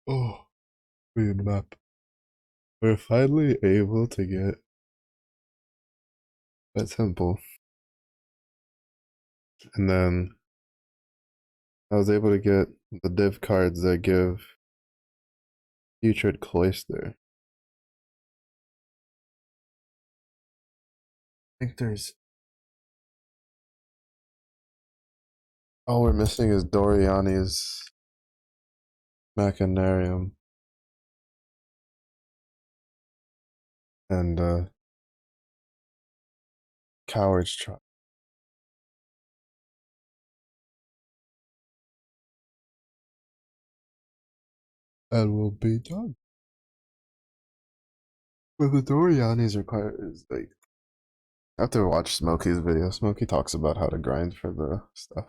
Oh, we map. We're finally able to get that temple. And then I was able to get the div cards that give putrid cloister. I think there's. All we're missing is Doriani's Machinarium and Coward's Trap. And we'll be done. But the Doriani's requires like I have to watch Smokey's video. Smokey talks about how to grind for the stuff.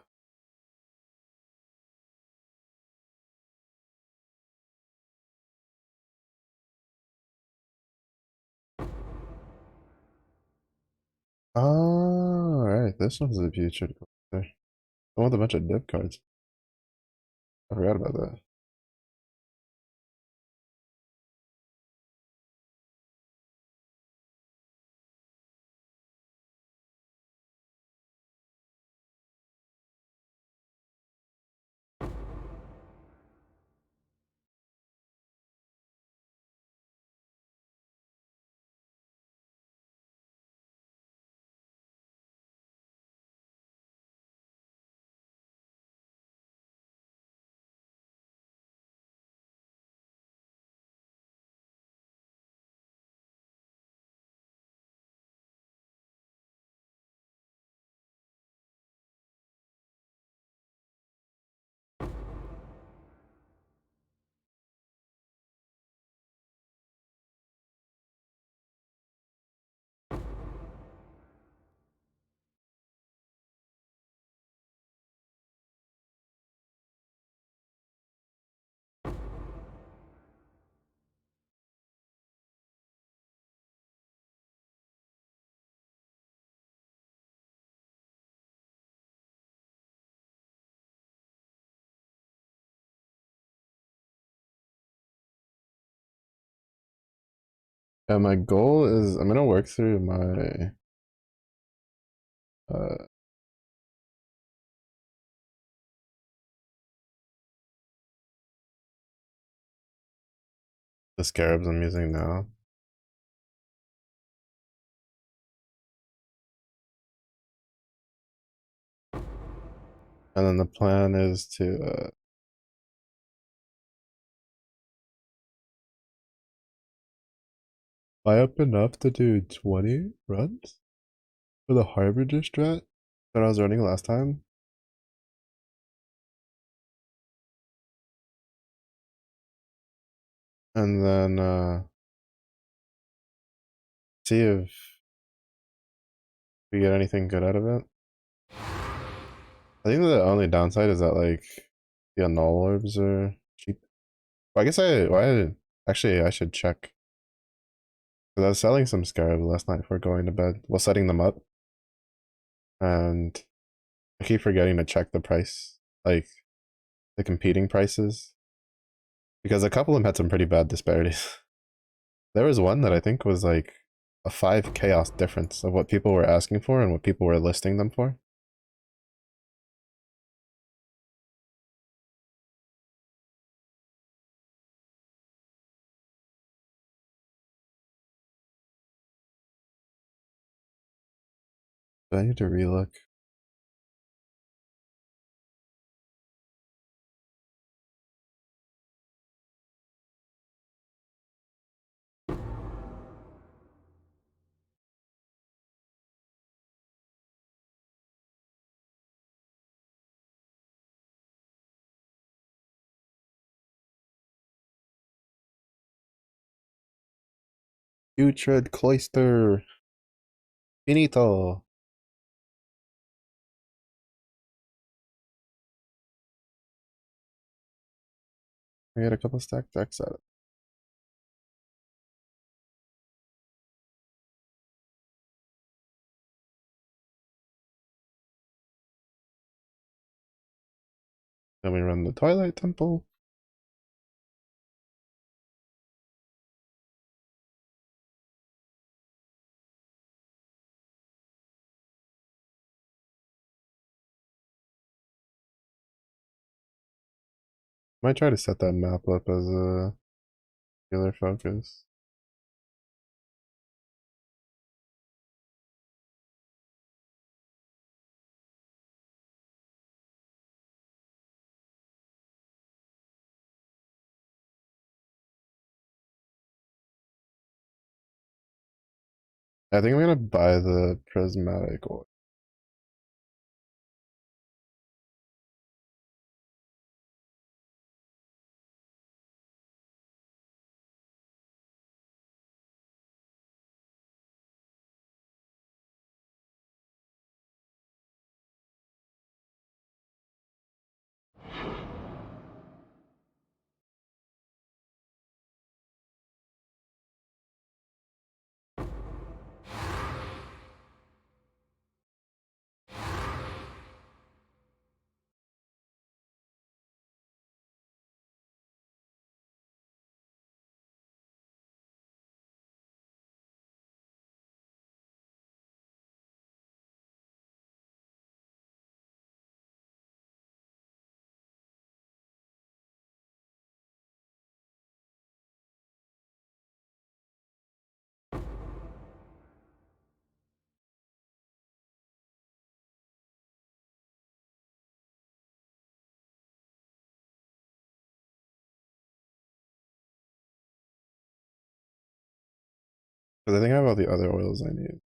Oh, right. This one's the future. The one with a bunch of dip cards. I forgot about that. Yeah, my goal is I'm gonna work through my uh the scarabs I'm using now. And then the plan is to buy up enough to do 20 runs for the Harbinger strat that I was running last time. And then see if we get anything good out of it. I think the only downside is that like the annul orbs are cheap. Well, I guess actually I should check. Because I was selling some scarabs last night before going to bed. Well, setting them up. And I keep forgetting to check the price. Like the competing prices. Because a couple of them had some pretty bad disparities. There was one that I think was like a 5 chaos difference of what people were asking for and what people were listing them for. Do I need to relook? Putrid Cloister. Finito. I got a couple stacked decks out of it. Then we run the Twilight Temple. Might try to set that map up as a regular focus. I think I'm gonna buy the prismatic oil. Because I think I have all the other oils I need.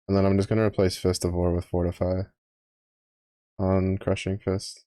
And then I'm just gonna replace Fist of War with Fortify on Crushing Fist.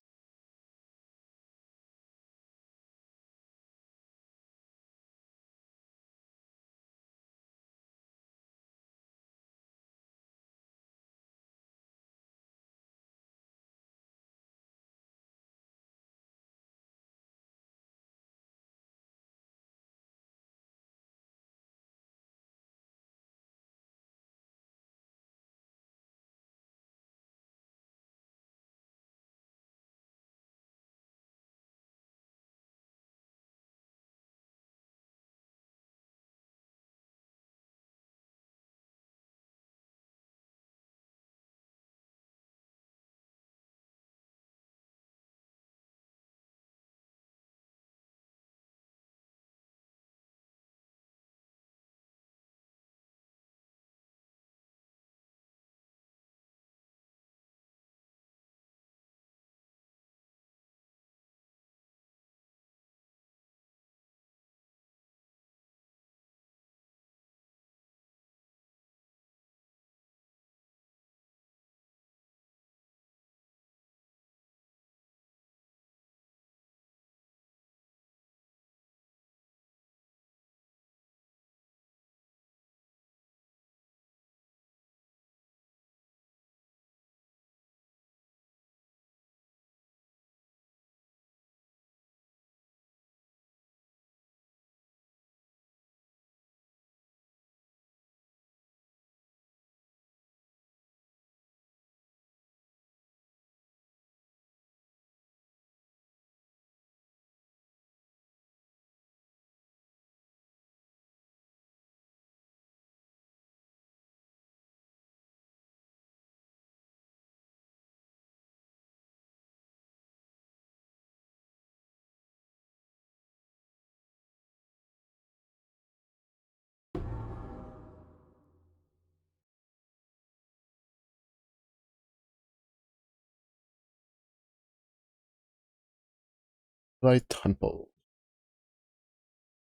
Light Temple.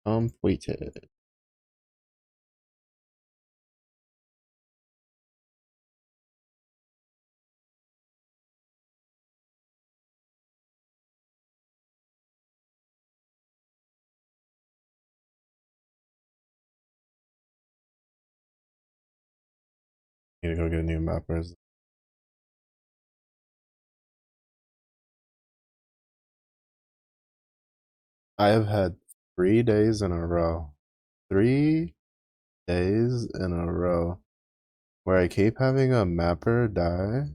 Completed. Need to go get a new map. Where's I have had 3 days in a row. 3 days in a row where I keep having a mapper die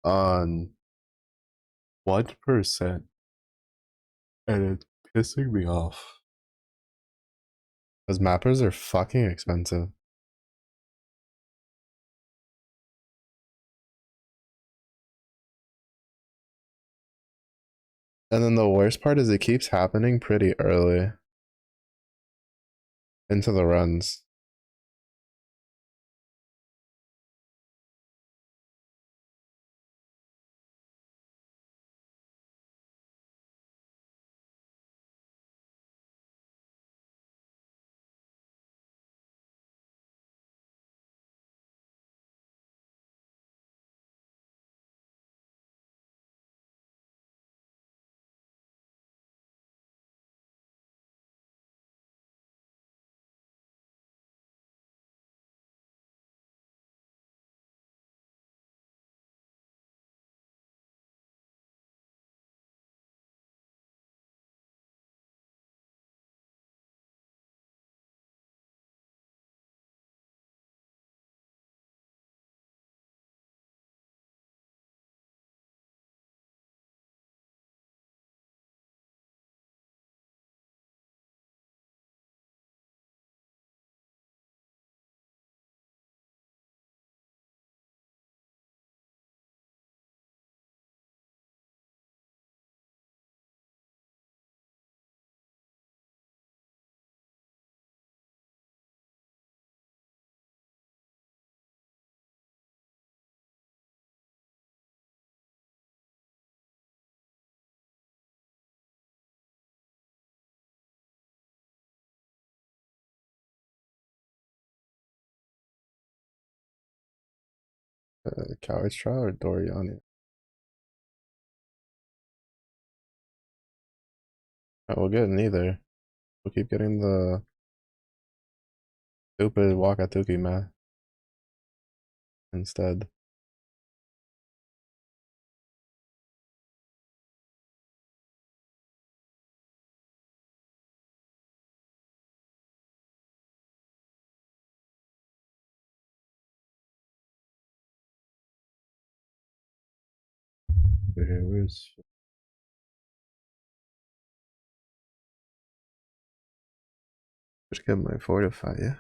on 1%, and it's pissing me off. Because mappers are fucking expensive. And then the worst part is it keeps happening pretty early into the runs. Coward's Trial or Doriani? We'll get neither. We'll keep getting the stupid Wakatuki math instead. Okay, where's just get my fortify, yeah.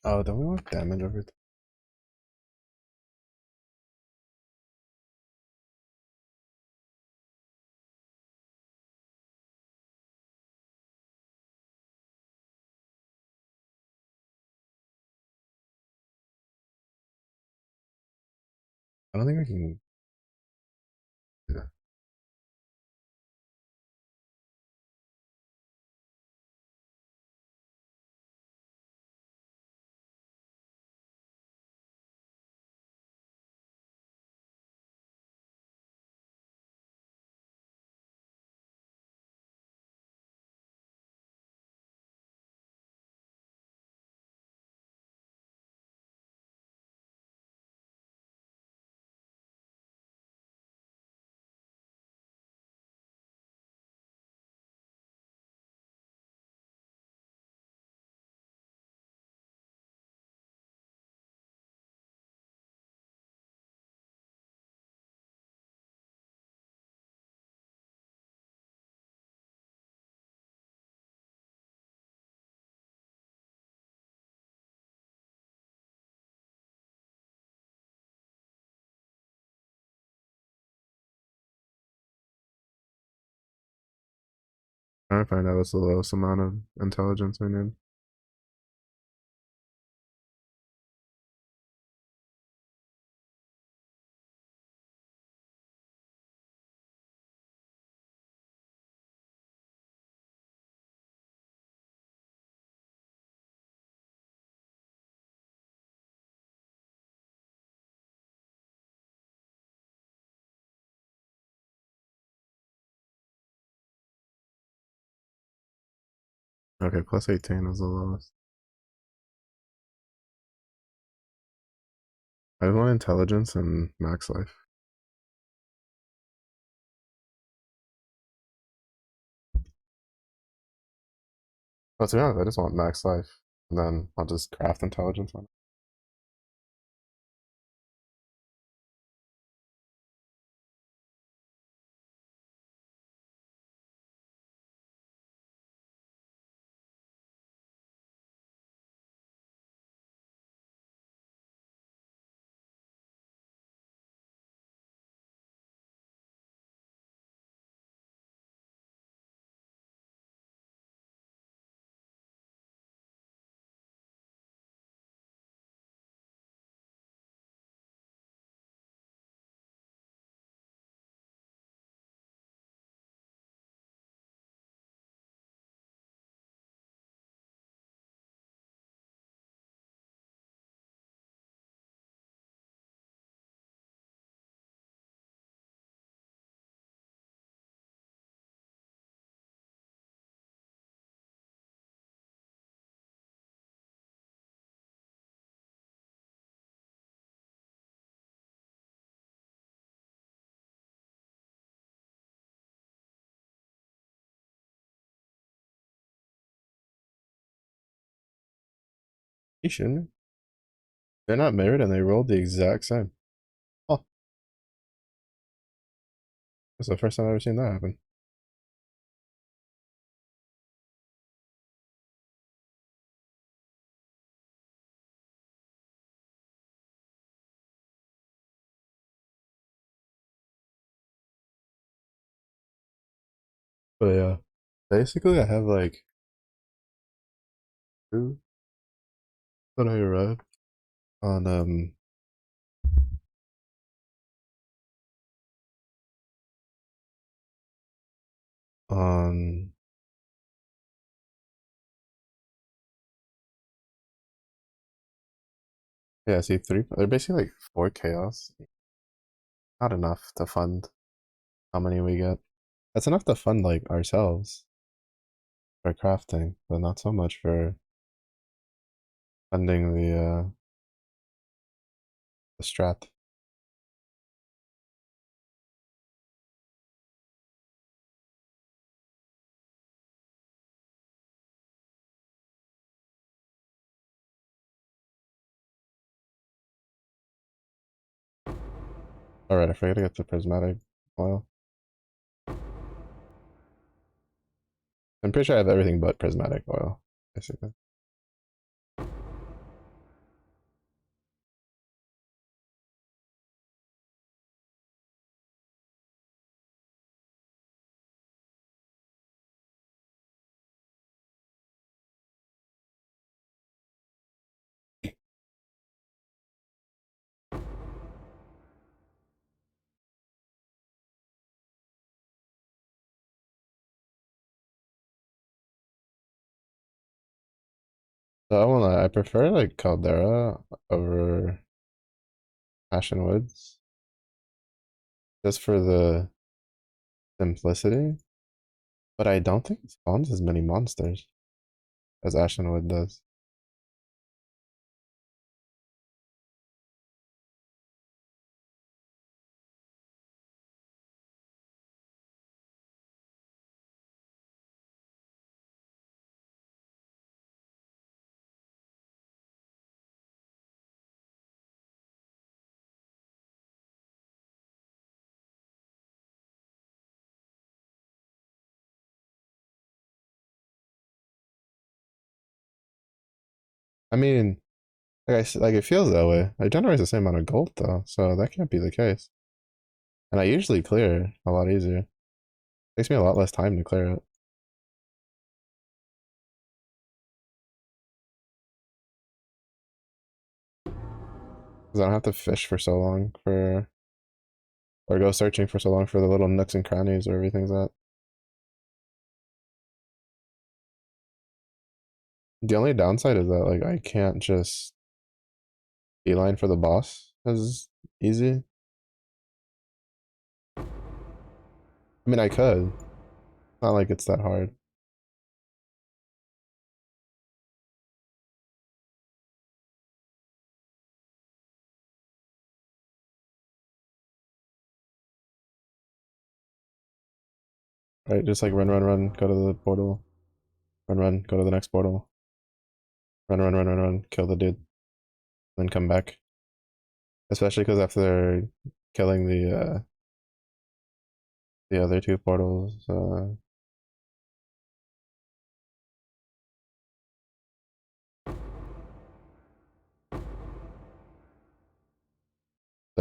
Oh, don't we want damage everything? I don't think we can. Yeah. Trying to find out what's the lowest amount of intelligence I need. Okay, plus 18 is the lowest. I want intelligence and max life. But to be honest, I just want max life. And then I'll just craft intelligence on it. You shouldn't. They're not married and they rolled the exact same. Oh, that's the first time I've ever seen that happen. But yeah, basically I have like two that I read on on yeah, see three. They're basically like four chaos. Not enough to fund how many we get. That's enough to fund like ourselves for crafting, but not so much for funding the strat. Alright, I forgot to get the prismatic oil. I'm pretty sure I have everything but prismatic oil, basically. So I wanna I prefer like Caldera over Ashen Woods. Just for the simplicity. But I don't think it spawns as many monsters as Ashenwood does. I mean, like it feels that way. It generates the same amount of gold though, so that can't be the case. And I usually clear a lot easier. Takes me a lot less time to clear it. Because I don't have to fish for so long for or go searching for so long for the little nooks and crannies where everything's at. The only downside is that like I can't just beeline for the boss as easy. I mean I could. Not like it's that hard. Right, just like run, run, run, go to the portal. Run, run, go to the next portal. Run, run, run, run, run, kill the dude. Then come back. Especially because after killing the other two portals, the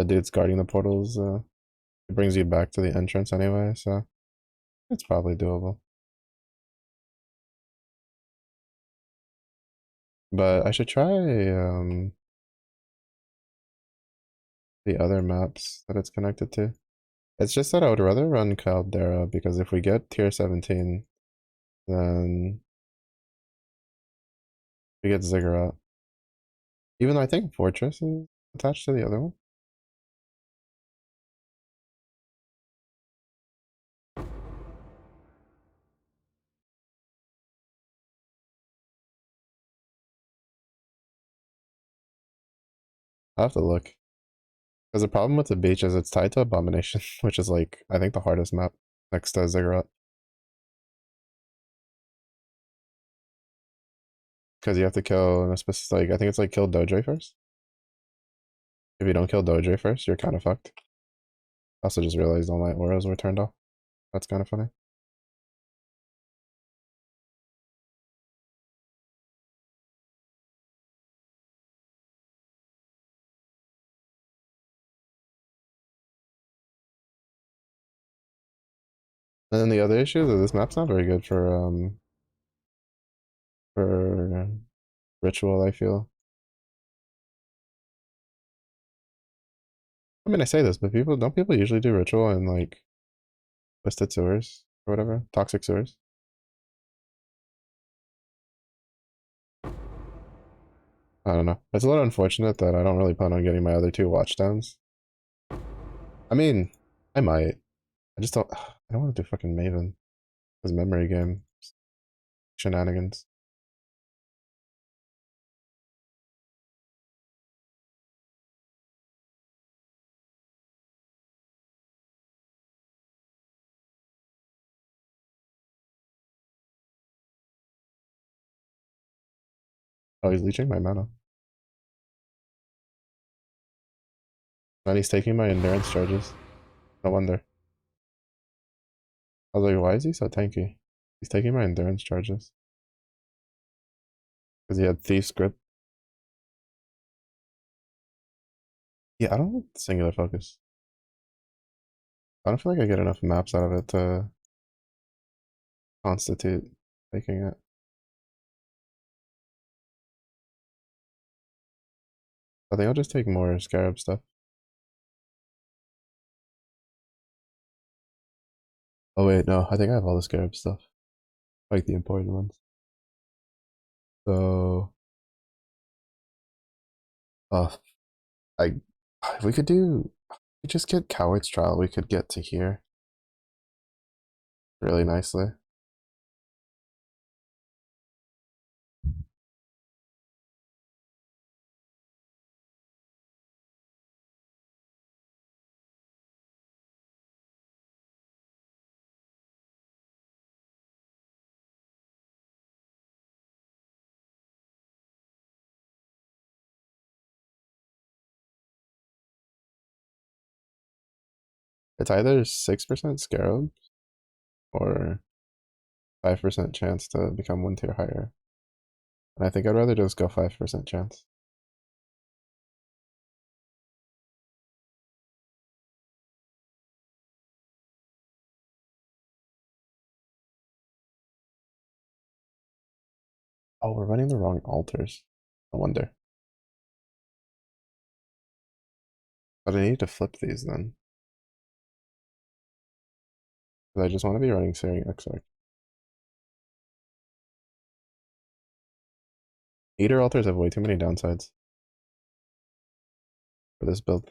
dude's guarding the portals, it brings you back to the entrance anyway, so it's probably doable. But I should try the other maps that it's connected to. It's just that I would rather run Caldera because if we get tier 17, then we get Ziggurat. Even though I think Fortress is attached to the other one. I have to look. Because the problem with the beach is it's tied to Abomination, which is like, I think the hardest map next to Ziggurat. Because you have to kill a specific, like, I think it's like kill Doge first. If you don't kill Doge first, you're kind of fucked. Also just realized all my auras were turned off. That's kind of funny. And then the other issue is that this map's not very good for ritual, I feel. I mean, I say this, but don't people usually do ritual in like twisted sewers or whatever? Toxic sewers? I don't know. It's a little unfortunate that I don't really plan on getting my other two watchdowns. I mean, I might. I just don't. I don't want to do fucking Maven. His memory game shenanigans. Oh, he's leeching my mana. And he's taking my endurance charges. No wonder. I was like, why is he so tanky? He's taking my endurance charges. Because he had Thief's Grip. Yeah, I don't like singular focus. I don't feel like I get enough maps out of it to constitute taking it. I think I'll just take more Scarab stuff. Oh wait, no, I think I have all the Scarab stuff. Like the important ones. So, uh, I, if we could do, we just get Coward's Trial, we could get to here really nicely. It's either 6% Scarab or 5% chance to become one tier higher. And I think I'd rather just go 5% chance. Oh, we're running the wrong altars. I wonder. But I need to flip these then. Because I just want to be running Searing Exarch. Eater altars have way too many downsides for this build.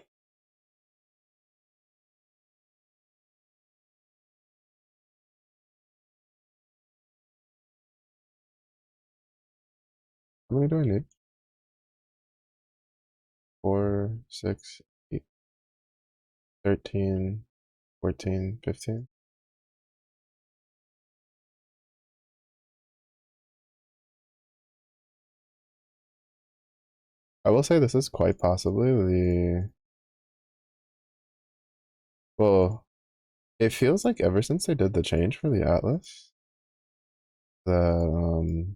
How many do I need? 4, 6, 8, 13, 14, 15. I will say this is quite possibly the well. It feels like ever since they did the change for the Atlas, the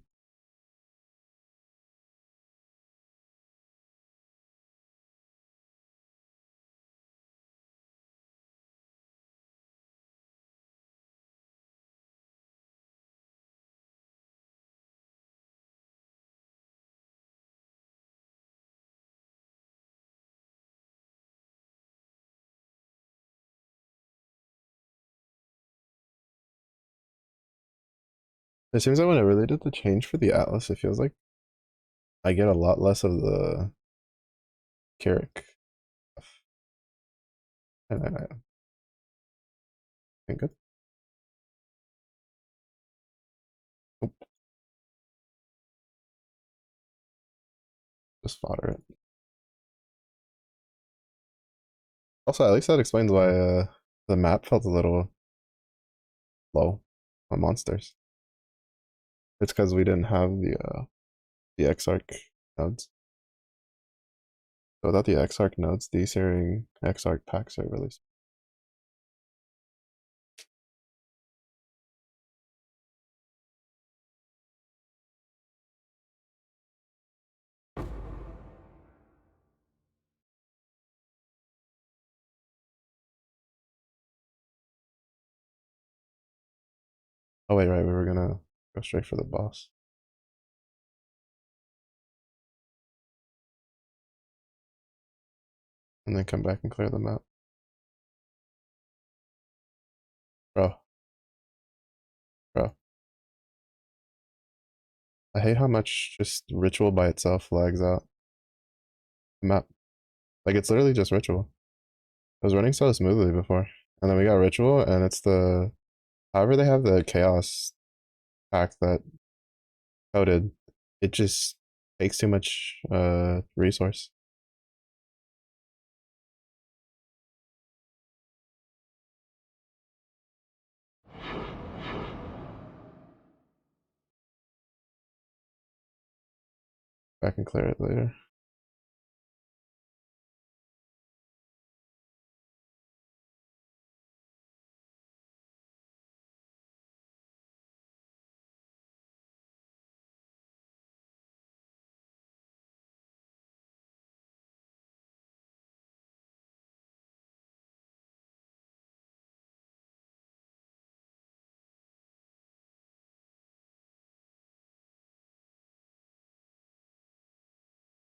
it seems like whenever they did the change for the Atlas, it feels like I get a lot less of the Carrick stuff. And I think good. Nope, just fodder it. Also, at least that explains why the map felt a little low on monsters. It's because we didn't have the Exarch nodes. So without the Exarch nodes, the Searing Exarch packs are really. Oh wait, right, we were gonna go straight for the boss. And then come back and clear the map. Bro, bro. I hate how much just ritual by itself lags out the map. Like it's literally just ritual. It was running so smoothly before. And then we got ritual and it's the however they have the chaos pack that coded, it just takes too much resource. I can clear it later.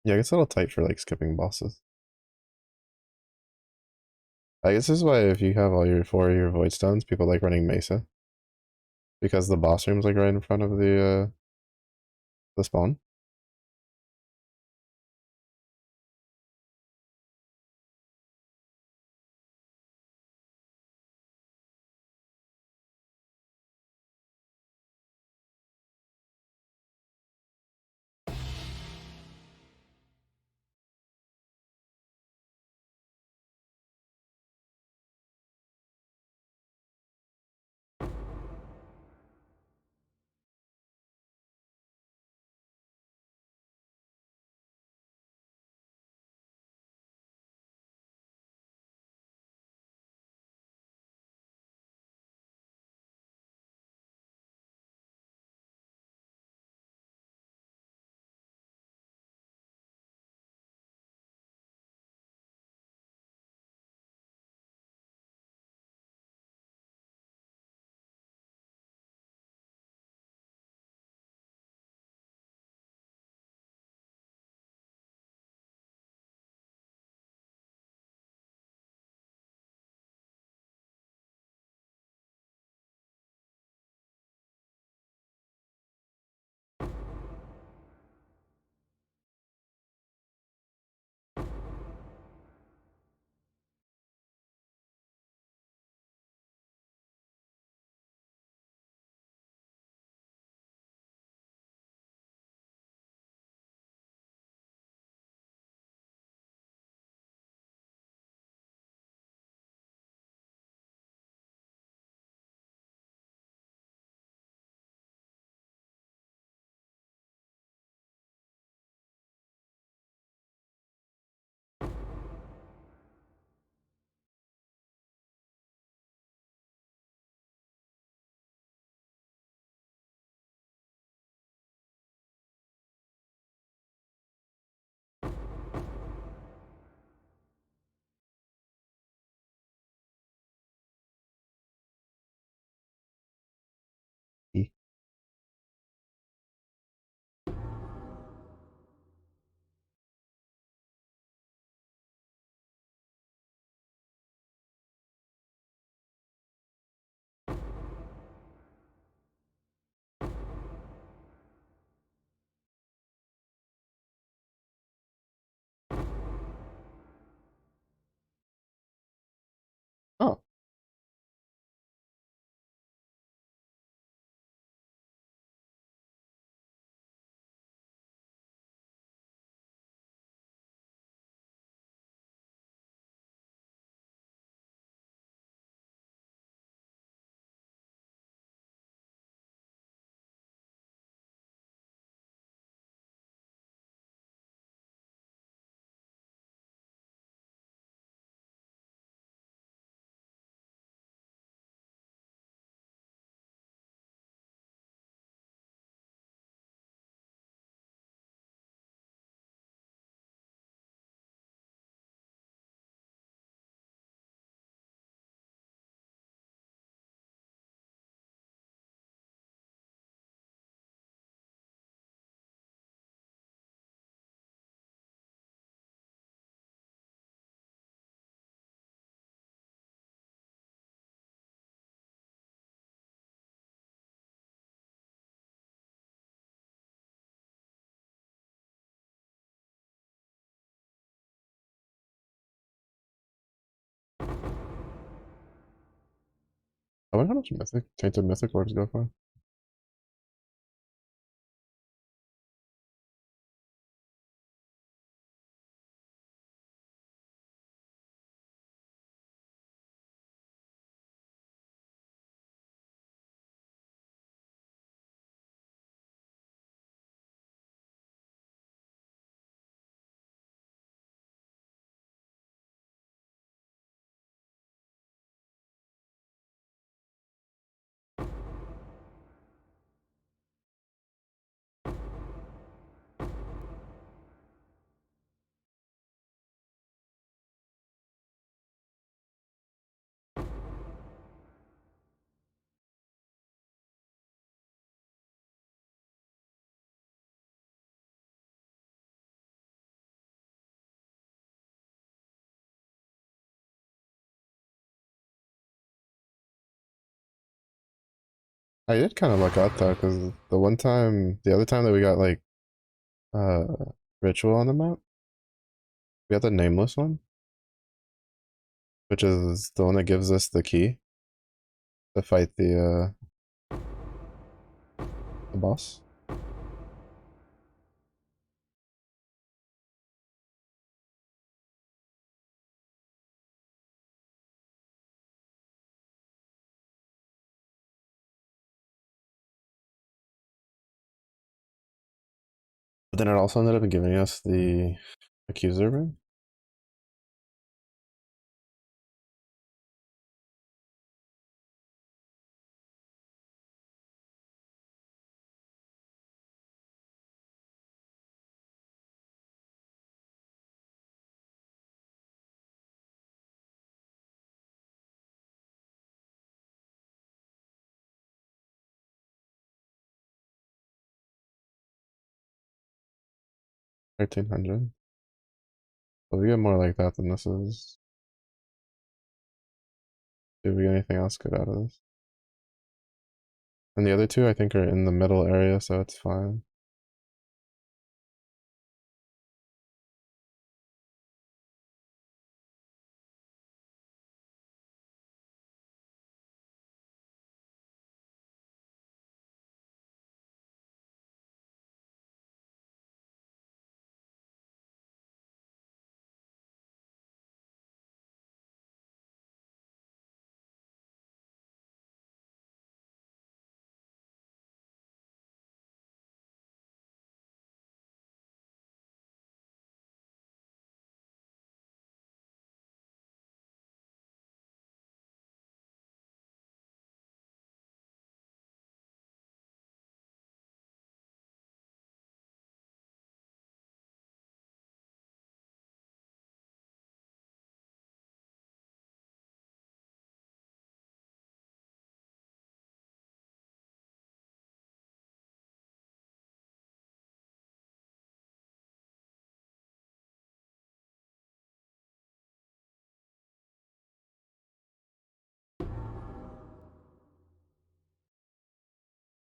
Yeah, it gets a little tight for like skipping bosses. I guess this is why if you have all your 4 of your void stones, people like running Mesa. Because the boss room's like right in front of the spawn. I wonder how much mythic tainted mythic orbs go for. I did kind of luck out though, because the other time that we got like uh ritual on the map, we got the nameless one, which is the one that gives us the key to fight the boss. But then it also ended up giving us the accuser ring. $1,300. But we get more like that than this is. Did we get anything else good out of this? And the other two I think are in the middle area, so it's fine.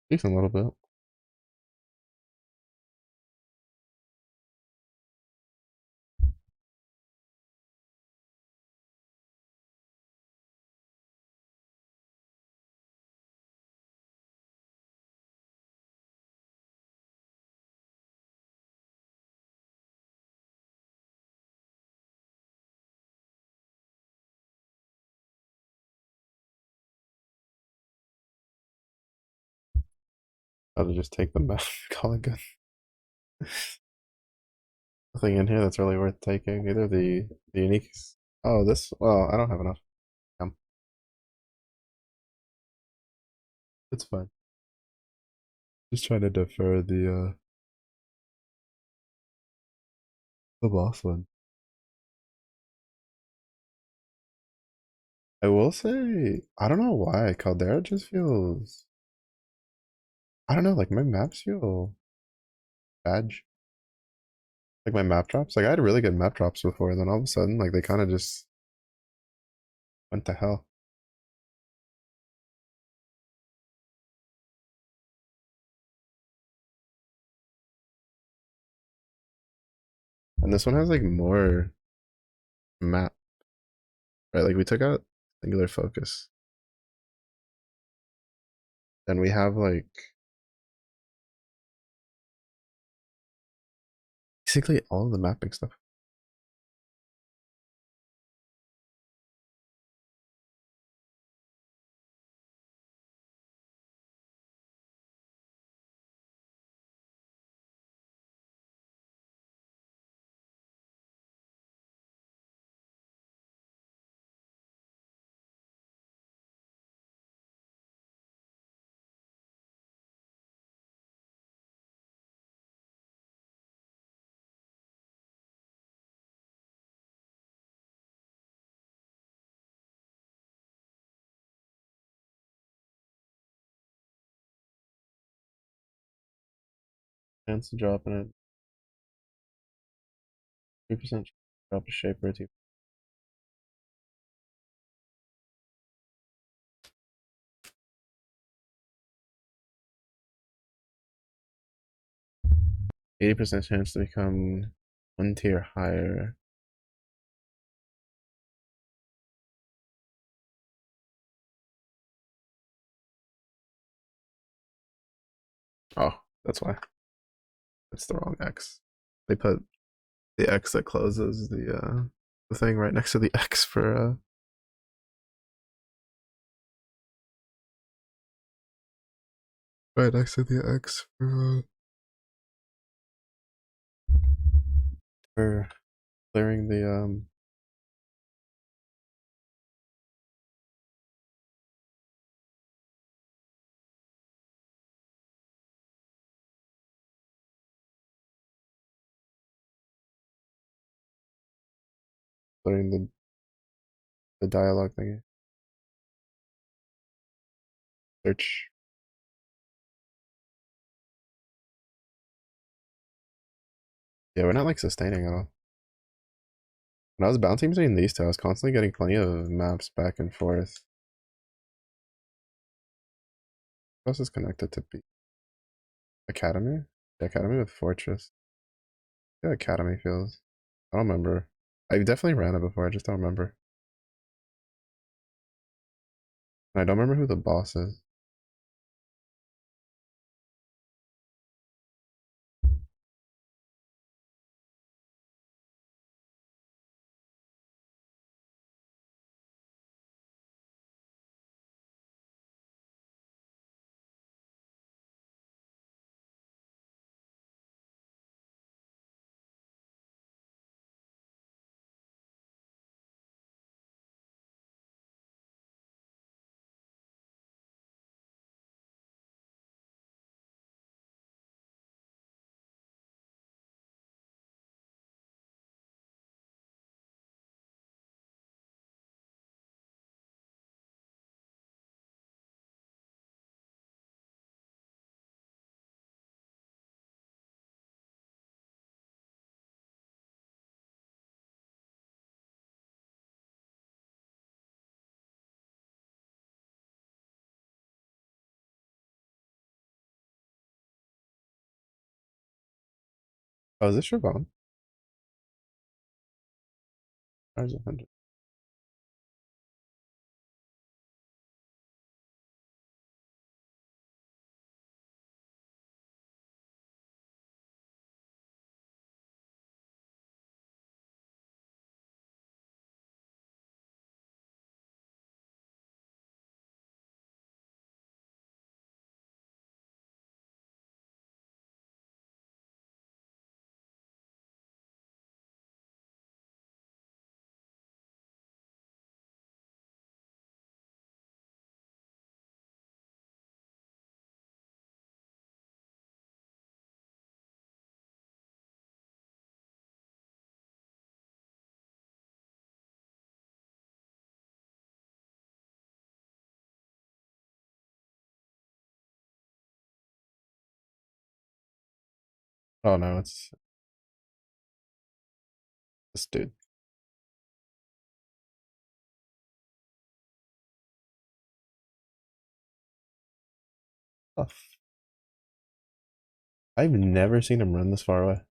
Decent little bit. I'll just take them back. Call it good. Nothing in here that's really worth taking. Either the uniques. Oh, this. Well, I don't have enough. It's fine. Just trying to defer the boss one. I will say, I don't know why Caldera just feels. I don't know, like my maps feel bad. Like my map drops. Like I had really good map drops before, and then all of a sudden, like they kind of just went to hell. And this one has like more map, right? Like we took out singular focus. and we have like basically all of the mapping stuff. Chance to drop in it. 3% drop a shape or 2. 80% chance to become 1 tier higher. Oh, that's why. That's the wrong X. They put the X that closes the thing right next to the X for right next to the X for clearing the clearing the dialogue thingy. Search. Yeah, we're not like sustaining at all. When I was bouncing between these two, I was constantly getting plenty of maps back and forth. What else is connected to B? Academy? The Academy with Fortress. Yeah, Academy feels. I don't remember. I definitely ran it before, I just don't remember. And I don't remember who the boss is. Oh, is this Siobhan? Or is it 100? Oh no, it's this dude. Oh, I've never seen him run this far away.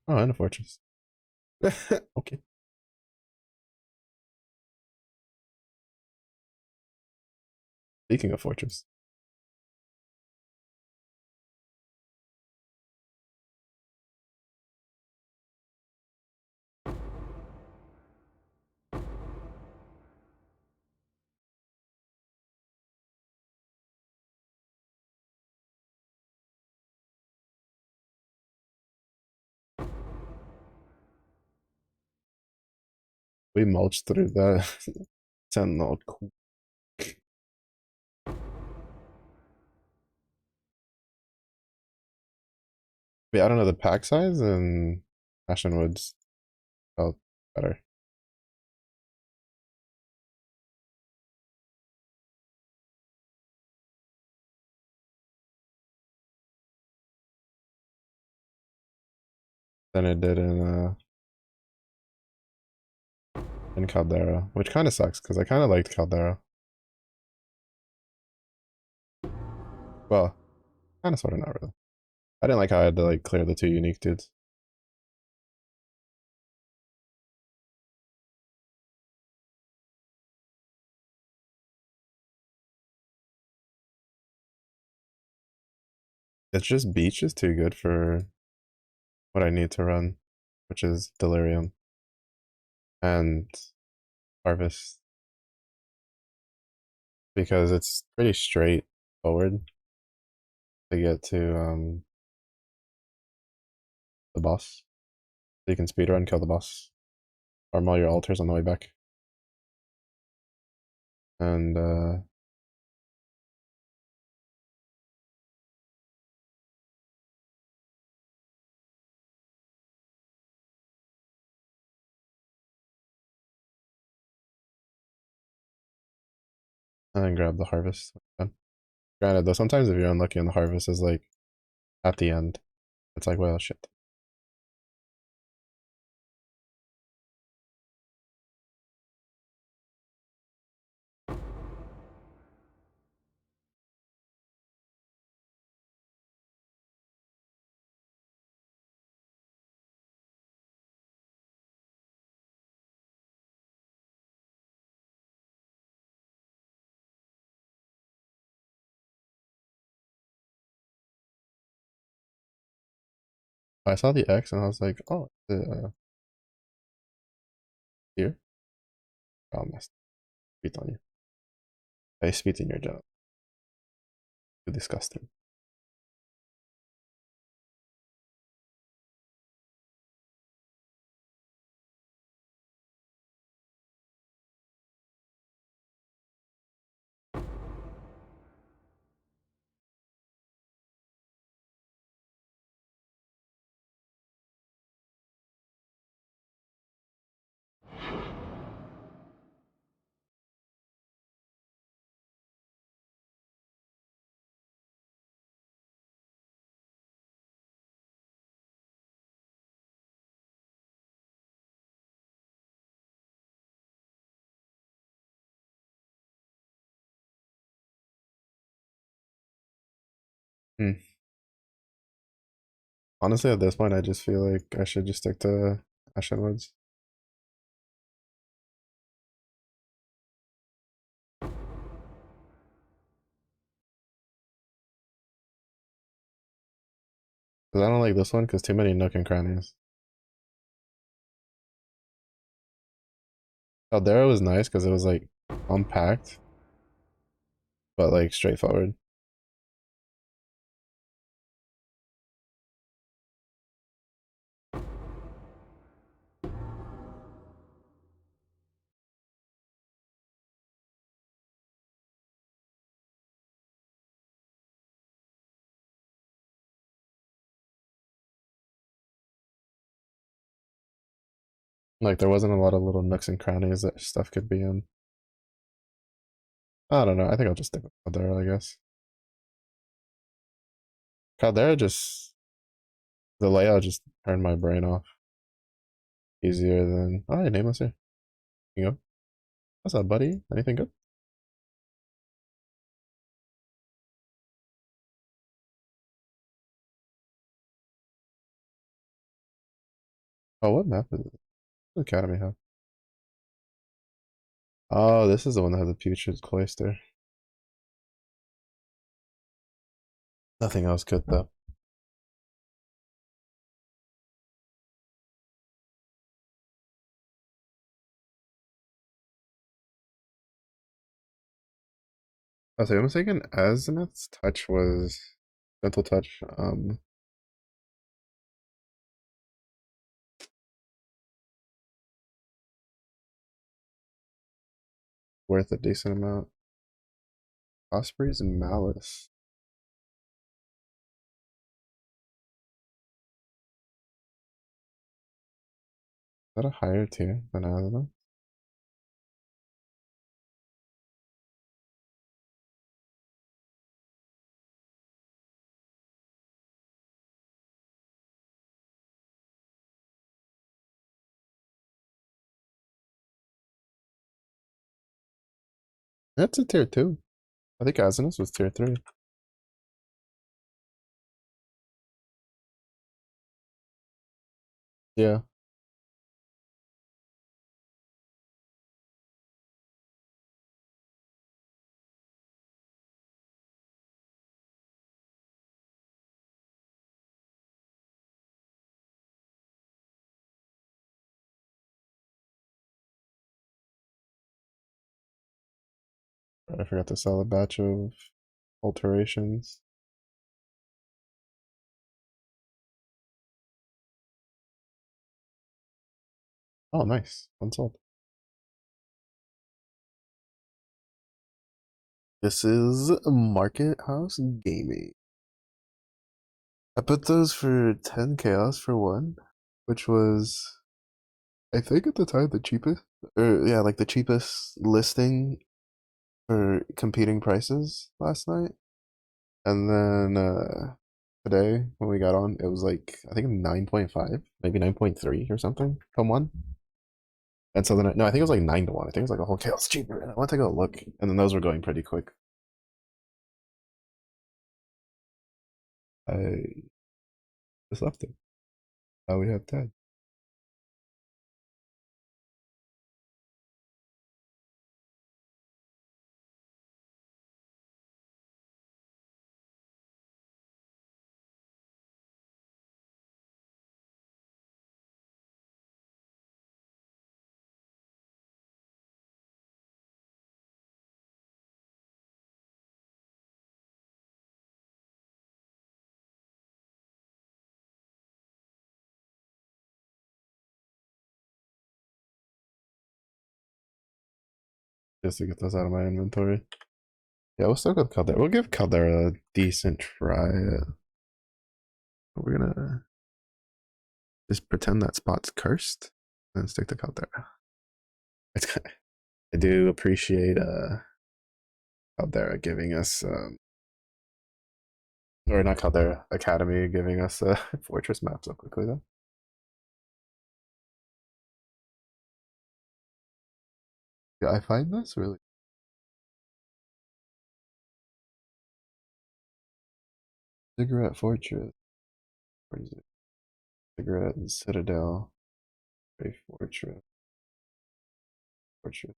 Oh, and a fortress. Okay. Speaking of fortress, we mulched through that. Sentinel. Cool. Wait, I don't know the pack size and Ashen Woods felt better. Than it did in Caldera, which kind of sucks because I kind of liked Caldera. Well, kind of sort of not really. I didn't like how I had to like clear the two unique dudes. It's just Beach is too good for what I need to run, which is Delirium and Harvest because it's pretty straight forward to get to the boss. So you can speedrun, kill the boss, farm all your altars on the way back. And then grab the harvest. Granted though, sometimes if you're unlucky and the harvest is like at the end, it's like, well shit. I saw the X and I was like, oh, here. Oh, missed. Spit on you. I spit in your job. You disgusting. Hmm. Honestly, at this point, I just feel like I should just stick to Ashen Woods. Because I don't like this one because too many nook and crannies. Caldera was nice because it was like compact, but like straightforward. Like there wasn't a lot of little nooks and crannies that stuff could be in. I don't know. I think I'll just stick with Caldera, I guess. Caldera just the layout just turned my brain off easier than oh, hey, nameless here. You go. What's up, buddy? Anything good? Oh, what map is it? What Academy have? Oh, this is the one that has the putrid cloister. Nothing else good though. I was like, I'm mistaken. Azimuth's touch was gentle touch. Worth a decent amount. Osprey's and Malice. Is that a higher tier than Azimuth? That's a tier 2. I think Azimuth was tier 3. Yeah. I forgot to sell a batch of alterations. Oh, nice. Unsold. This is Market House Gaming. I put those for 10 chaos for one, which was, I think at the time, the cheapest. Or, yeah, like the cheapest listing for competing prices last night. And then today, when we got on, it was like, I think 9.5, maybe 9.3 or something from one. And so then, no, I think it was like 9 to 1. I think it was like a whole chaos cheaper. And I went to go look, and then those were going pretty quick. I just left it. Now we have 10. Just to get those out of my inventory. Yeah, we'll still go with Caldera. We'll give Caldera a decent try. We're gonna just pretend that spot's cursed and stick to Caldera. It's, I do appreciate Caldera giving us or not Caldera, Academy giving us a fortress map so quickly though. Yeah, I find this really Cigarette Fortress. Where is it? Cigarette and Citadel. A Fortress. Fortress.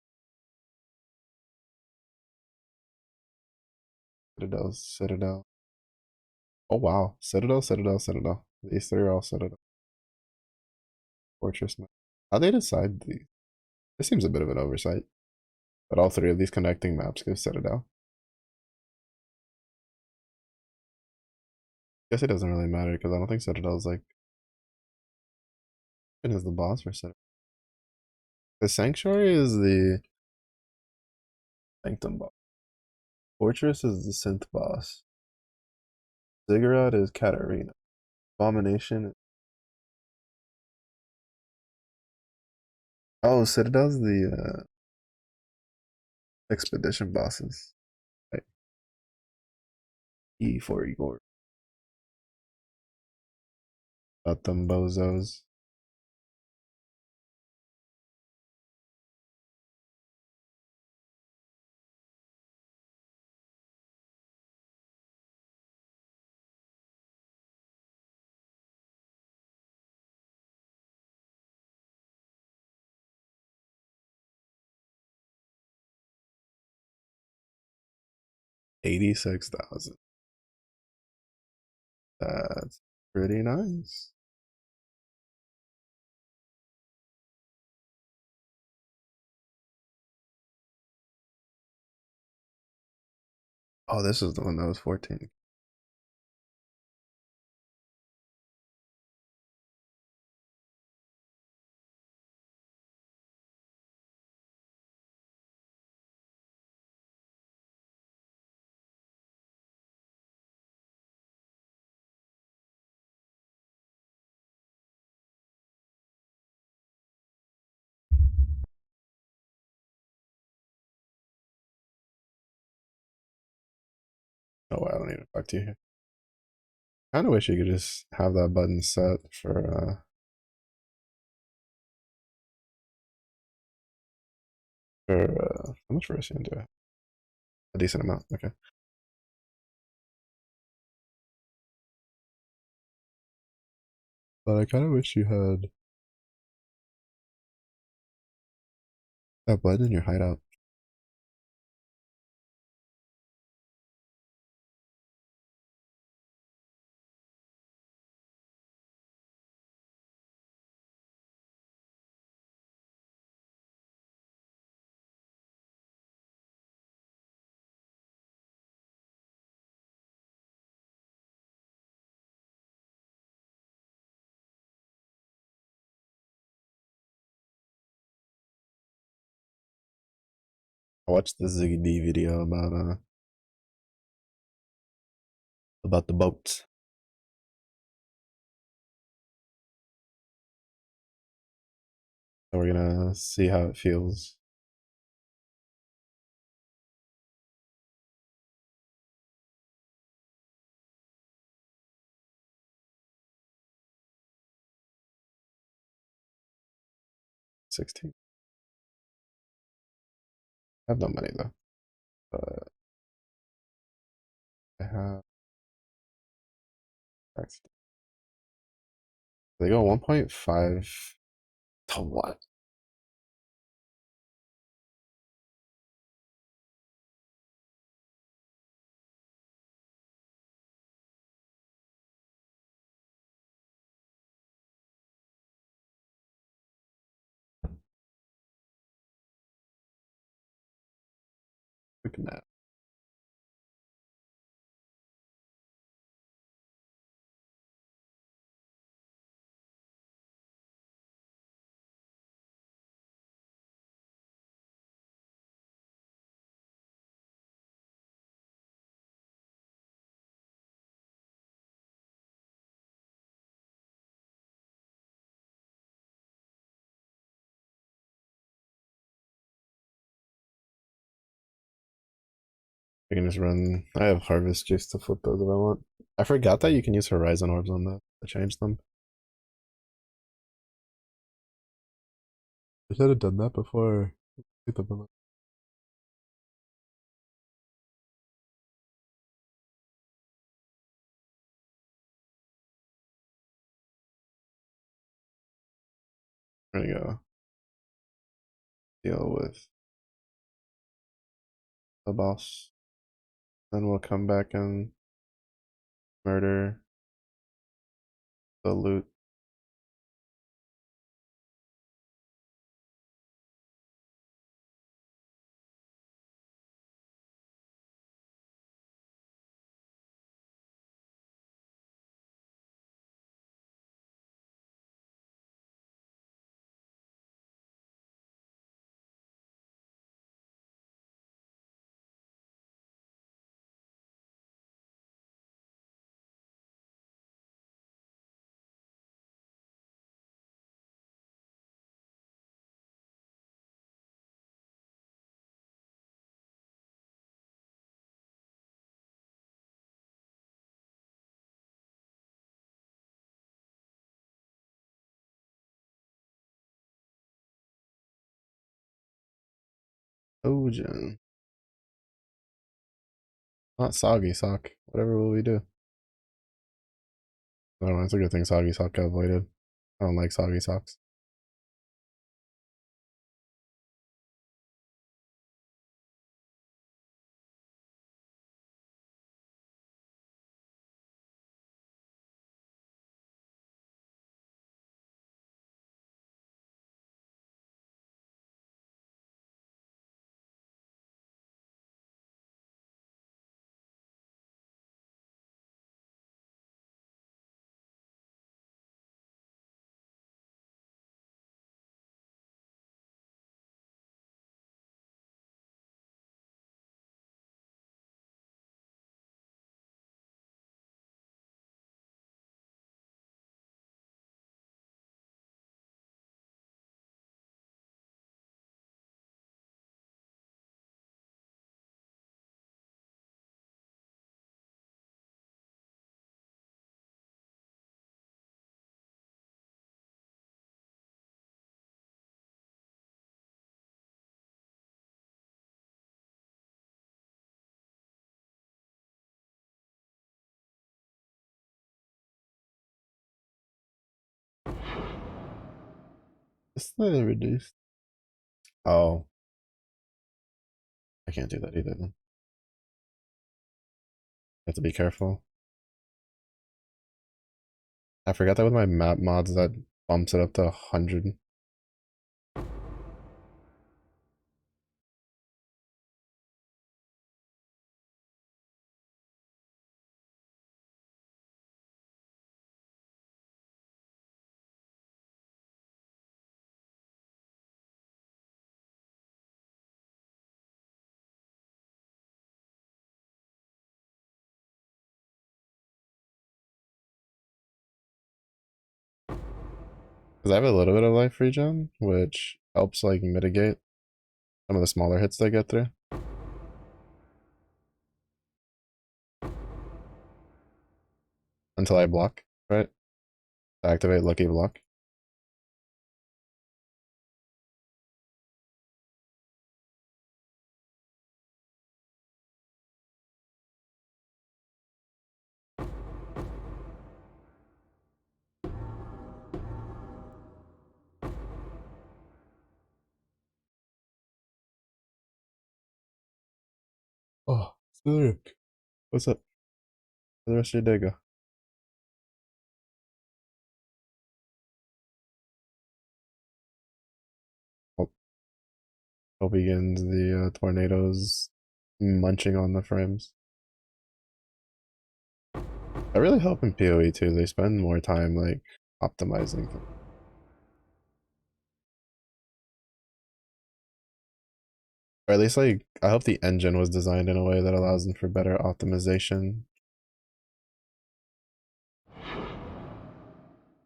Citadel. Citadel. Oh wow. Citadel, Citadel, Citadel. These three are all Citadel. Fortress map. How they decide these? This seems a bit of an oversight. But all three of these connecting maps go Citadel. Guess it doesn't really matter because I don't think Citadel's like it is the boss for Citadel. The Sanctuary is the Sanctum boss. Fortress is the Synth boss. Ziggurat is Katarina. Abomination. Oh, Citadel's the expedition bosses. Right. E for Igor. Got them bozos. $86,000. That's pretty nice. Oh, this is the one that was 14. Oh, I don't need to talk to you here. Kind of wish you could just have that button set for how much risk you into it? A decent amount. Okay. But I kind of wish you had that button in your hideout. I watched the Ziggy D video about the boats. So we're gonna see how it feels. $16. I have no money though. But I have tax. They go 1.5 to what? Look at that. We can just run. I have harvest juice to flip those if I want. I forgot that you can use horizon orbs on that to change them. I should have done that before. There you go. Deal with the boss. Then we'll come back and murder the loot. Ojan. Not soggy sock. Whatever will we do? I don't know. It's a good thing soggy sock got avoided. I don't like soggy socks. It's the reduced. Oh, I can't do that either then. Have to be careful. I forgot that with my map mods that bumps it up to 100. Because I have a little bit of life regen, which helps like mitigate some of the smaller hits they get through. Until I block, right? To activate Lucky Block. Oh, Cedric. What's up? How's the rest of your day go? Hope, hope he begins the tornadoes munching on the frames. I really hope in PoE too, they spend more time like optimizing them. Or at least like I hope the engine was designed in a way that allows them for better optimization.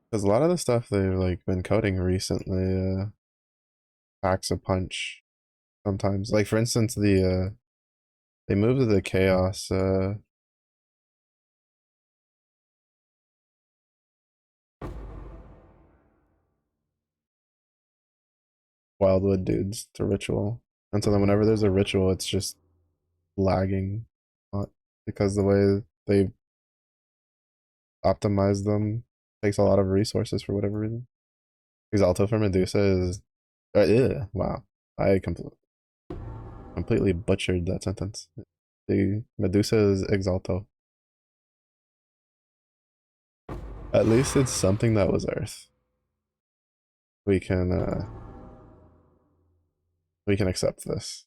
Because a lot of the stuff they've like been coding recently packs a punch sometimes. Like for instance, they moved the chaos wildwood dudes to ritual. And so then whenever there's a ritual, it's just lagging because the way they optimize them takes a lot of resources for whatever reason. Exalto for Medusa is wow. I completely butchered that sentence. The Medusa is Exalto. At least it's something that was Earth. We can we can accept this.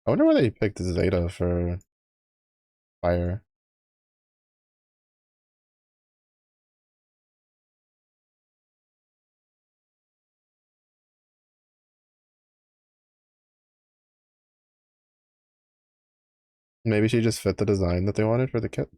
I wonder why they picked Zeta for fire. Maybe she just fit the design that they wanted for the kit.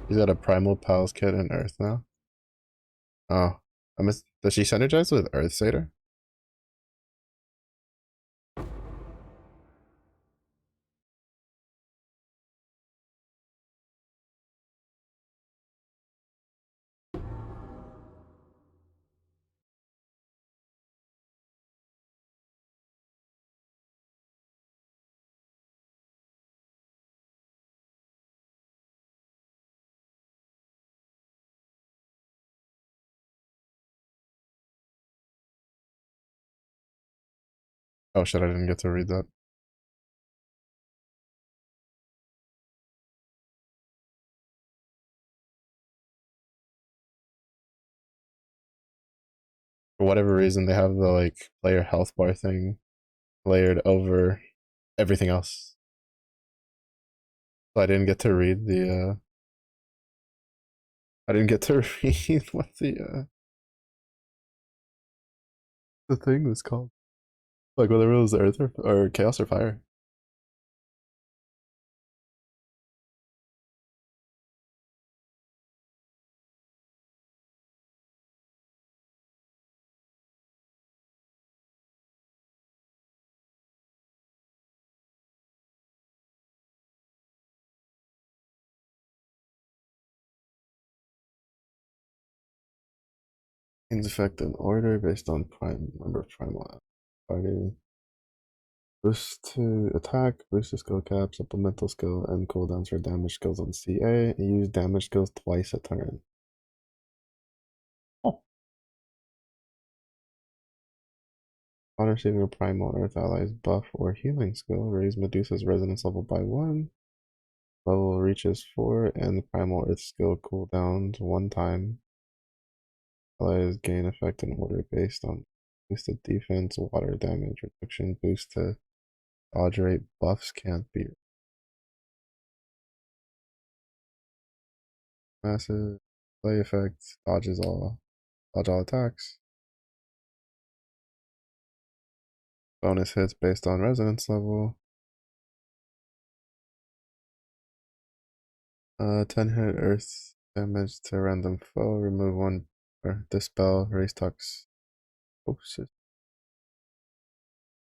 She's got a Primal Pals kit in Earth now. Oh, I miss. Does she synergize with Earth Satyr? Oh shit, I didn't get to read that. For whatever reason, they have the like player health bar thing layered over everything else. So I didn't get to read I didn't get to read what the thing was called. Like whether it was earth or chaos or fire. Things affect in order based on prime number of primal fighting. Boost to attack, boost to skill cap, supplemental skill, and cooldowns for damage skills on CA. Use damage skills twice a turn. Oh. On receiving a primal earth allies buff or healing skill, raise Medusa's resonance level by 1. Level reaches 4, and the primal earth skill cooldowns 1 time. Allies gain effect in order based on boosted defense, water damage reduction, boost to dodge rate buffs can't be massive. Play effect, dodge all attacks. Bonus hits based on resonance level. 10 hit earth damage to random foe, remove 1 or dispel, raise tux. Oh shit.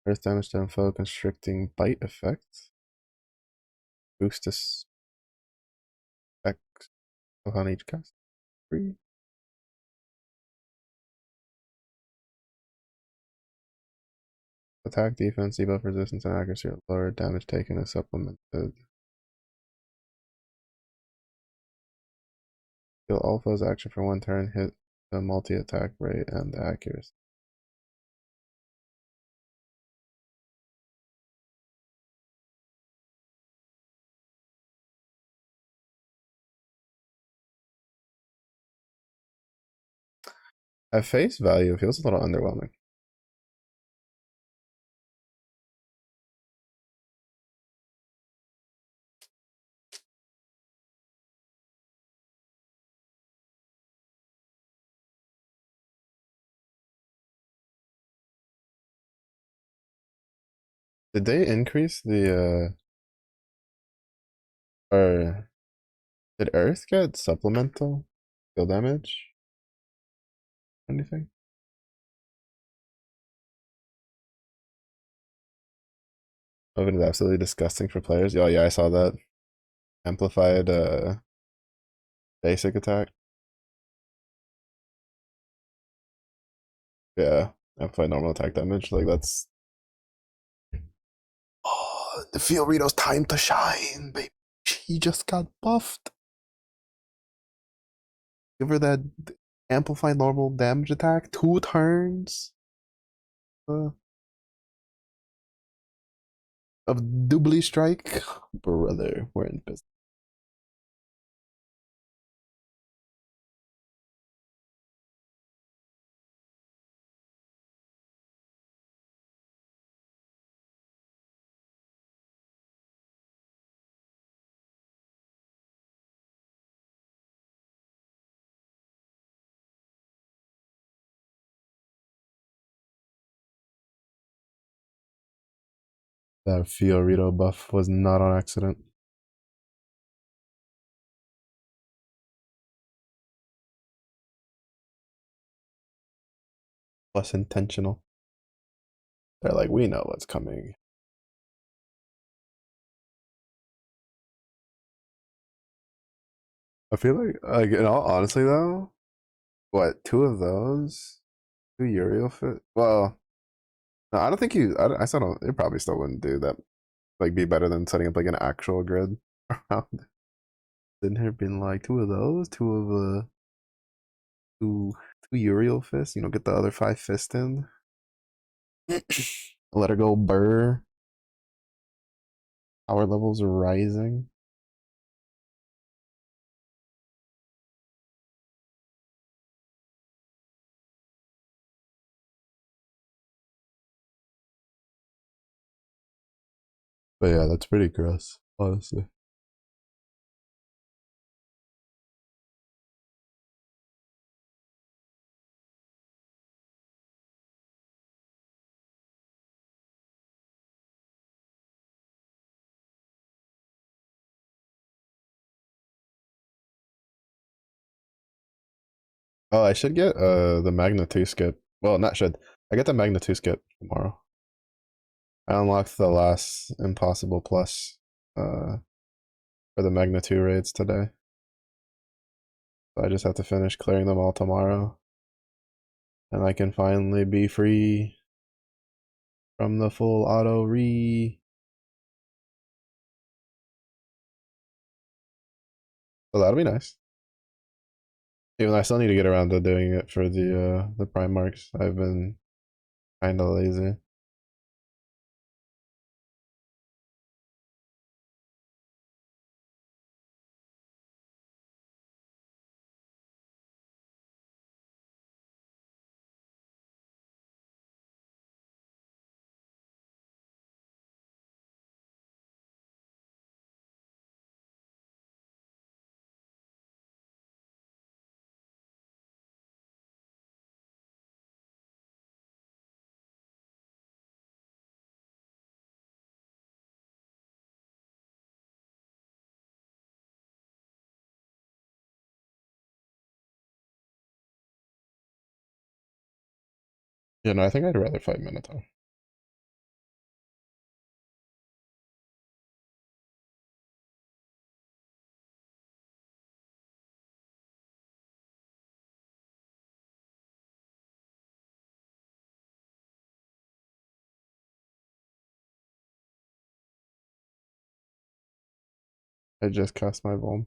Earth damage to foe, constricting bite effect. Boost this effect on each cast. 3. Attack, defense, debuff, resistance, and accuracy are lower. Damage taken is supplemented. Kill all foes action for 1 turn, hit the multi-attack rate and accuracy. At face value, it feels a little underwhelming. Did they increase the or did Earth get supplemental skill damage? Anything? Oh, it is absolutely disgusting for players. Oh yeah, I saw that. Amplified basic attack. Yeah, amplified normal attack damage. Like that's oh, the Fiorito's time to shine, baby. He just got buffed. Give her that amplified normal damage attack. 2 turns of doubly strike. Brother, we're in business. That Fiorito buff was not on accident. Plus intentional. They're like, we know what's coming. I feel like in all honestly though, what 2 of those, 2 Uriel fit? Well, no, I don't think you. I still don't. It probably still wouldn't do that. Like, be better than setting up like an actual grid around. Didn't have been like 2 of those, 2 of 2 Uriel fists. You know, get the other 5 fists in. Let her go, Burr. Power levels are rising. But yeah, that's pretty gross, honestly. Oh, I should get the Magna 2 skip. Well, not should. I get the Magna 2 skip tomorrow. I unlocked the last Impossible Plus for the Magna 2 raids today. So I just have to finish clearing them all tomorrow. And I can finally be free from the full auto re. So that'll be nice. Even though I still need to get around to doing it for the prime marks. I've been kinda lazy. Yeah, no, I think I'd rather fight Minotaur. I just cast my Vuln.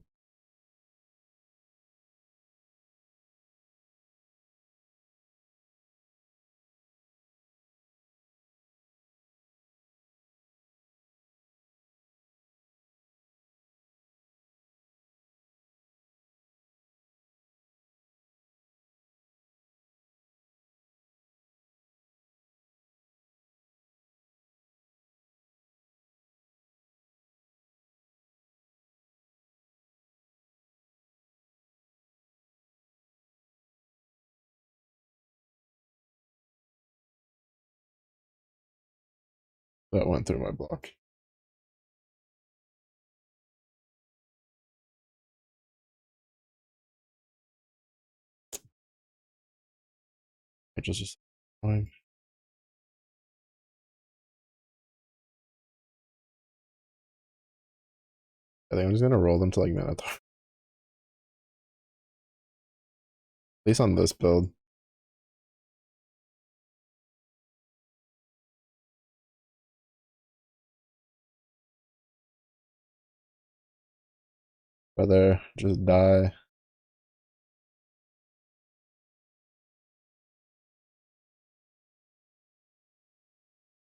That went through my block. I just fine. I think I'm just gonna roll them to like Minotaur. At least on this build. Rather just die.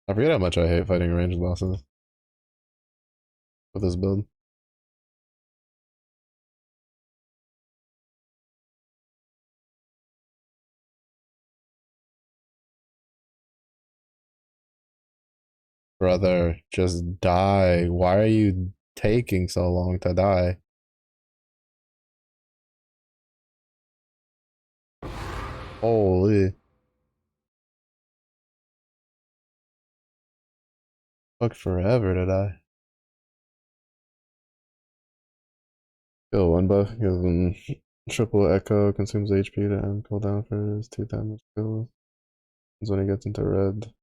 I forget how much I hate fighting ranged bosses with this build. Brother, just die. Why are you taking so long to die? Holy. Took forever to die. Kill one buff, gives him triple echo, consumes HP to end cooldown for his 2 damage kills. When he gets into red,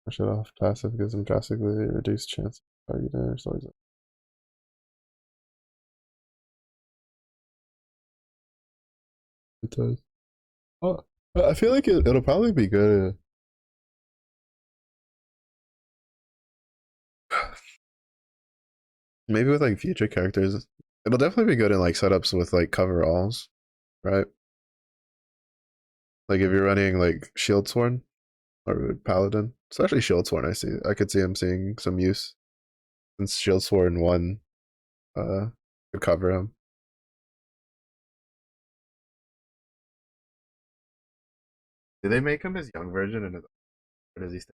push it off. Passive gives him drastically reduced chance of targeting, so he's it. Oh, I feel like it'll probably be good. Maybe with like future characters. It'll definitely be good in like setups with like coveralls, right? Like if you're running like Shield Sword, or paladin. Especially Shieldsworn, I could see him seeing some use. Since Shieldsworn 1 could cover him. Did they make him his young version and or does he stay?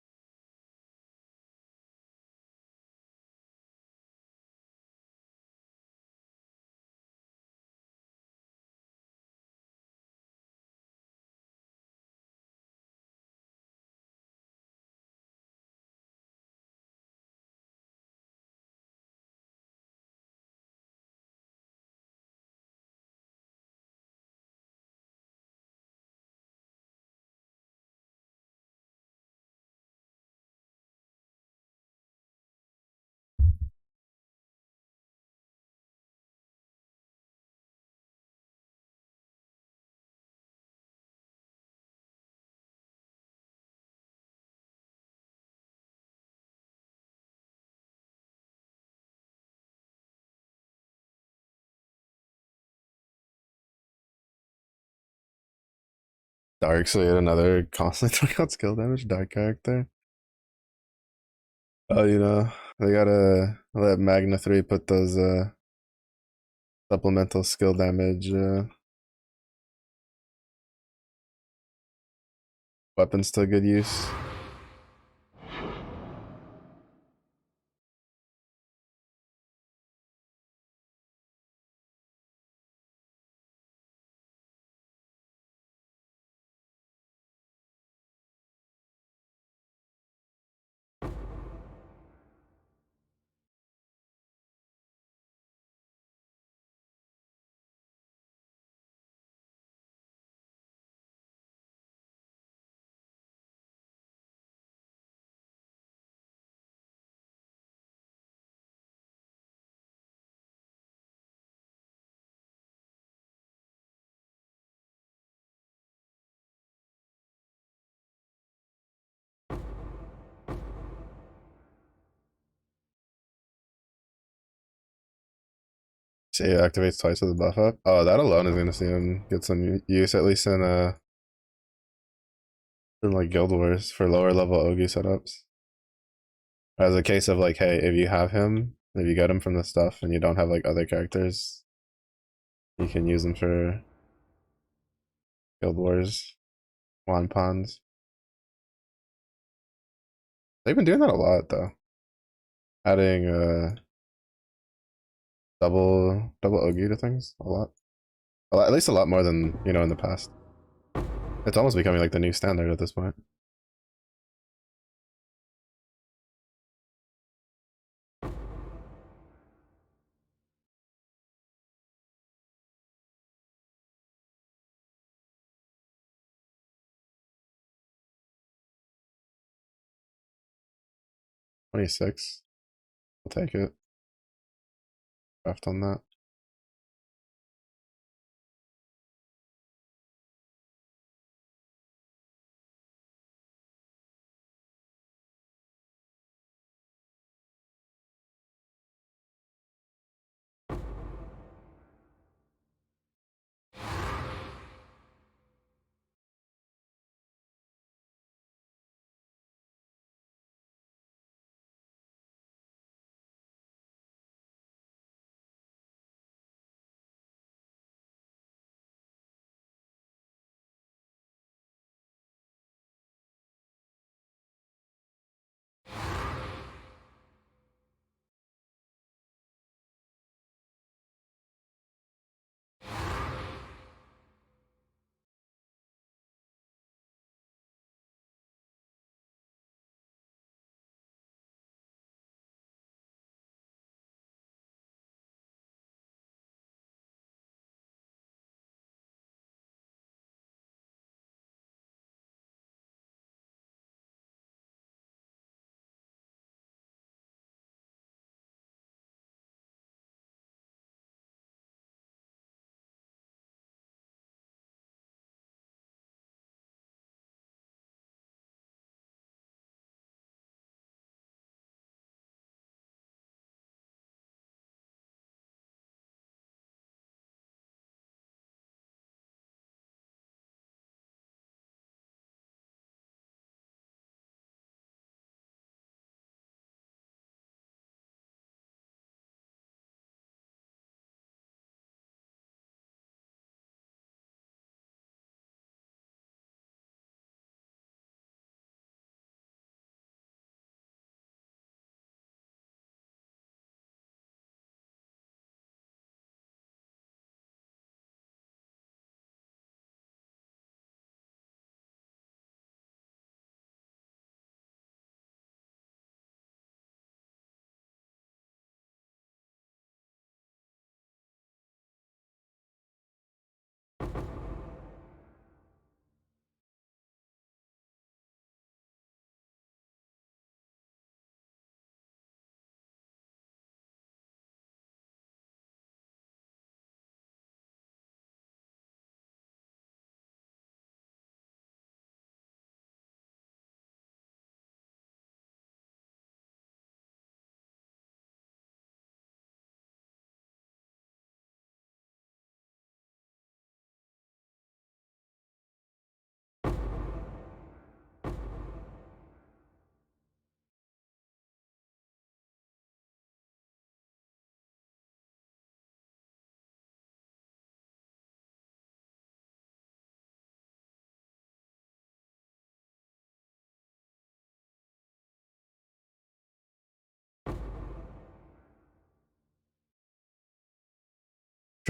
Darkseid, another constantly throwing out skill damage, dark character. Oh, they gotta let Magna 3 put those supplemental skill damage weapons to good use. See, it activates twice with the buff up. Oh, that alone is gonna see him get some use, at least in like Guild Wars for lower level Ogi setups. As a case of like, hey, if you have him, if you get him from the stuff and you don't have like other characters, you can use them for Guild Wars, Wanpons. They've been doing that a lot though. Adding double Ogi to things a lot. At least a lot more than, in the past. It's almost becoming like the new standard at this point. 26. I'll take it. Draft on that.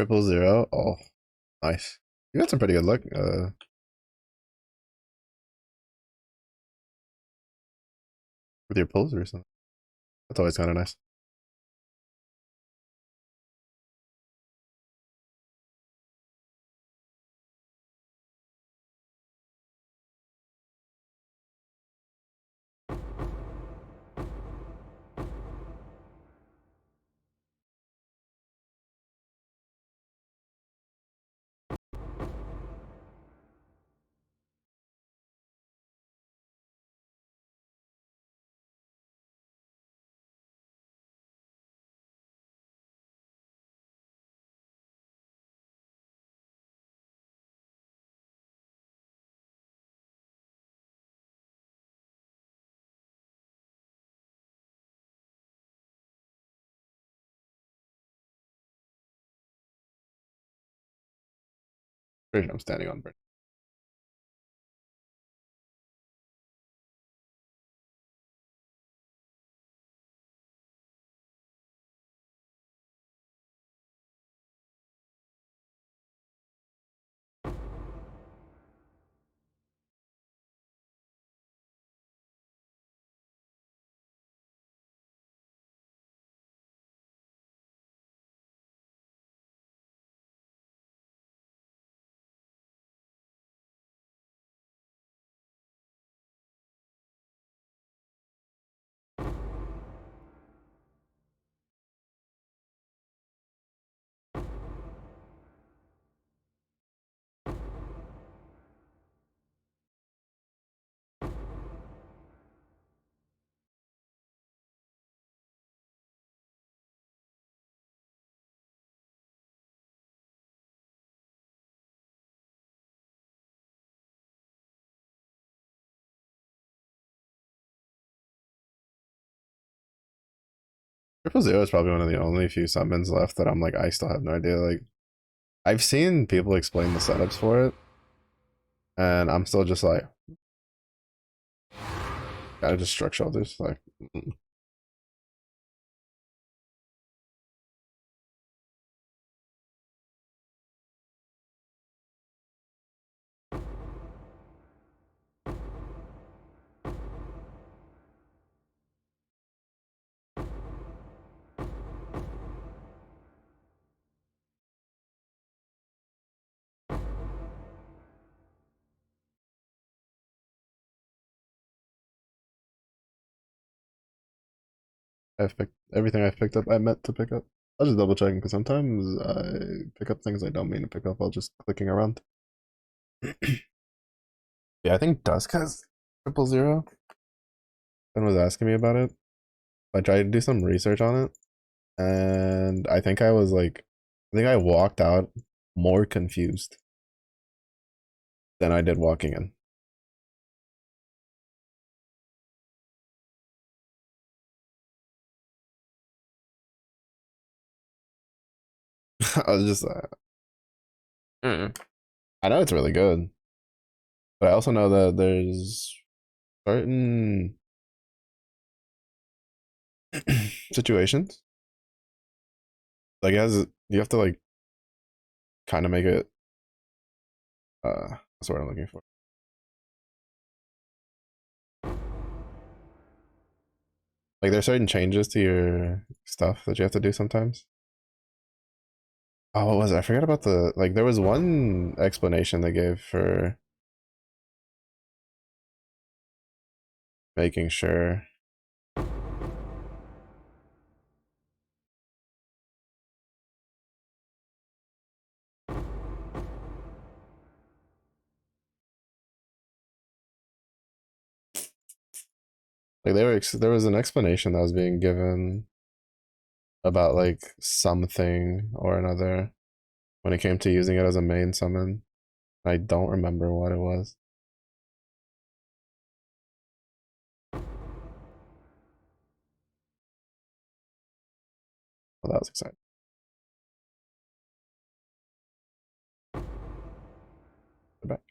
000. Oh, nice. You got some pretty good luck. With your pulls or something. That's always kind of nice. Pretty sure I'm standing on Brent. Triple Zero is probably one of the only few summons left that I'm like, I still have no idea. Like, I've seen people explain the setups for it, and I'm still just like, gotta just struck shoulders. Like, I've picked everything I've picked up. I meant to pick up. I'll just double checking because sometimes I pick up things I don't mean to pick up while just clicking around. Yeah, I think Dusk has 000. Someone was asking me about it. I tried to do some research on it, and I think I was like, I think I walked out more confused than I did walking in. I was just, I know it's really good, but I also know that there's certain situations like it has you have to like kind of make it. That's what I'm looking for. Like there's certain changes to your stuff that you have to do sometimes. Oh, what was it? I forgot about the like. There was one explanation they gave for making sure. Like there was an explanation that was being given about like something or another when it came to using it as a main summon. I don't remember what it was. Well, that was exciting. Back.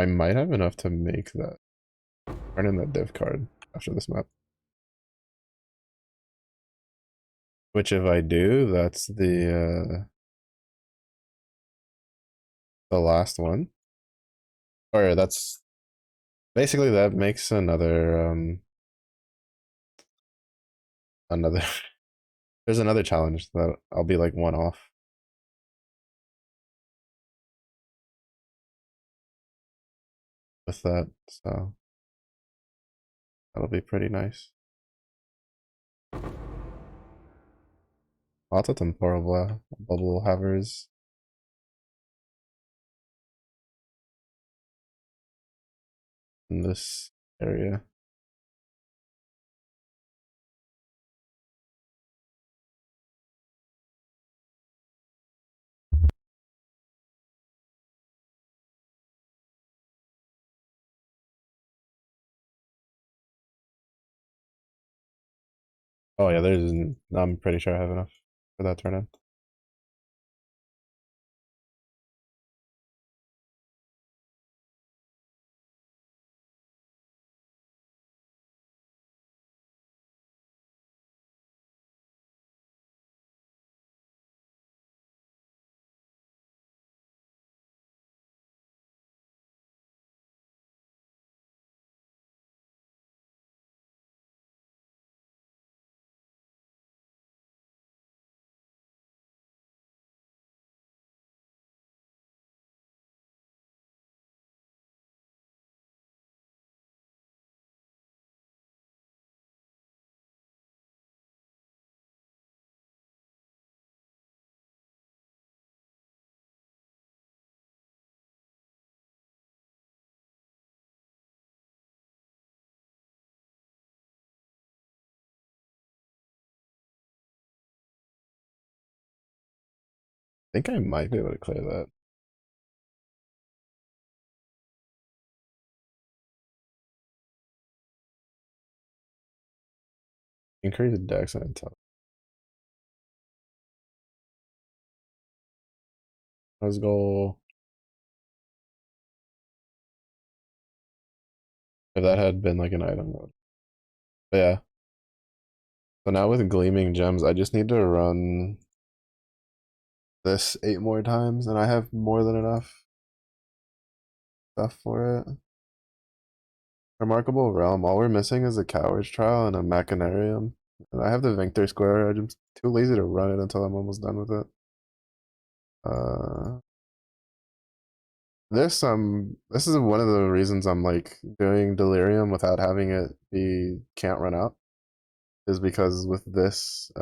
I might have enough to make that. Turn in that div card after this map. Which if I do, that's the last one. Or that's basically that makes another there's another challenge that I'll be like one off with that, so that'll be pretty nice. Lots of temporal bubble havers in this area. Oh yeah, I'm pretty sure I have enough for that turn in. I think I might be able to clear that. Increase dex and intel. Let's go. If that had been like an item, but yeah. So now with gleaming gems, I just need to run this 8 more times, and I have more than enough stuff for it. Remarkable Realm. All we're missing is a Coward's Trial and a Machinarium. And I have the Victor Square. I'm just too lazy to run it until I'm almost done with it. Uh, this is one of the reasons I'm like doing Delirium without having it be can't run out. Is because with this,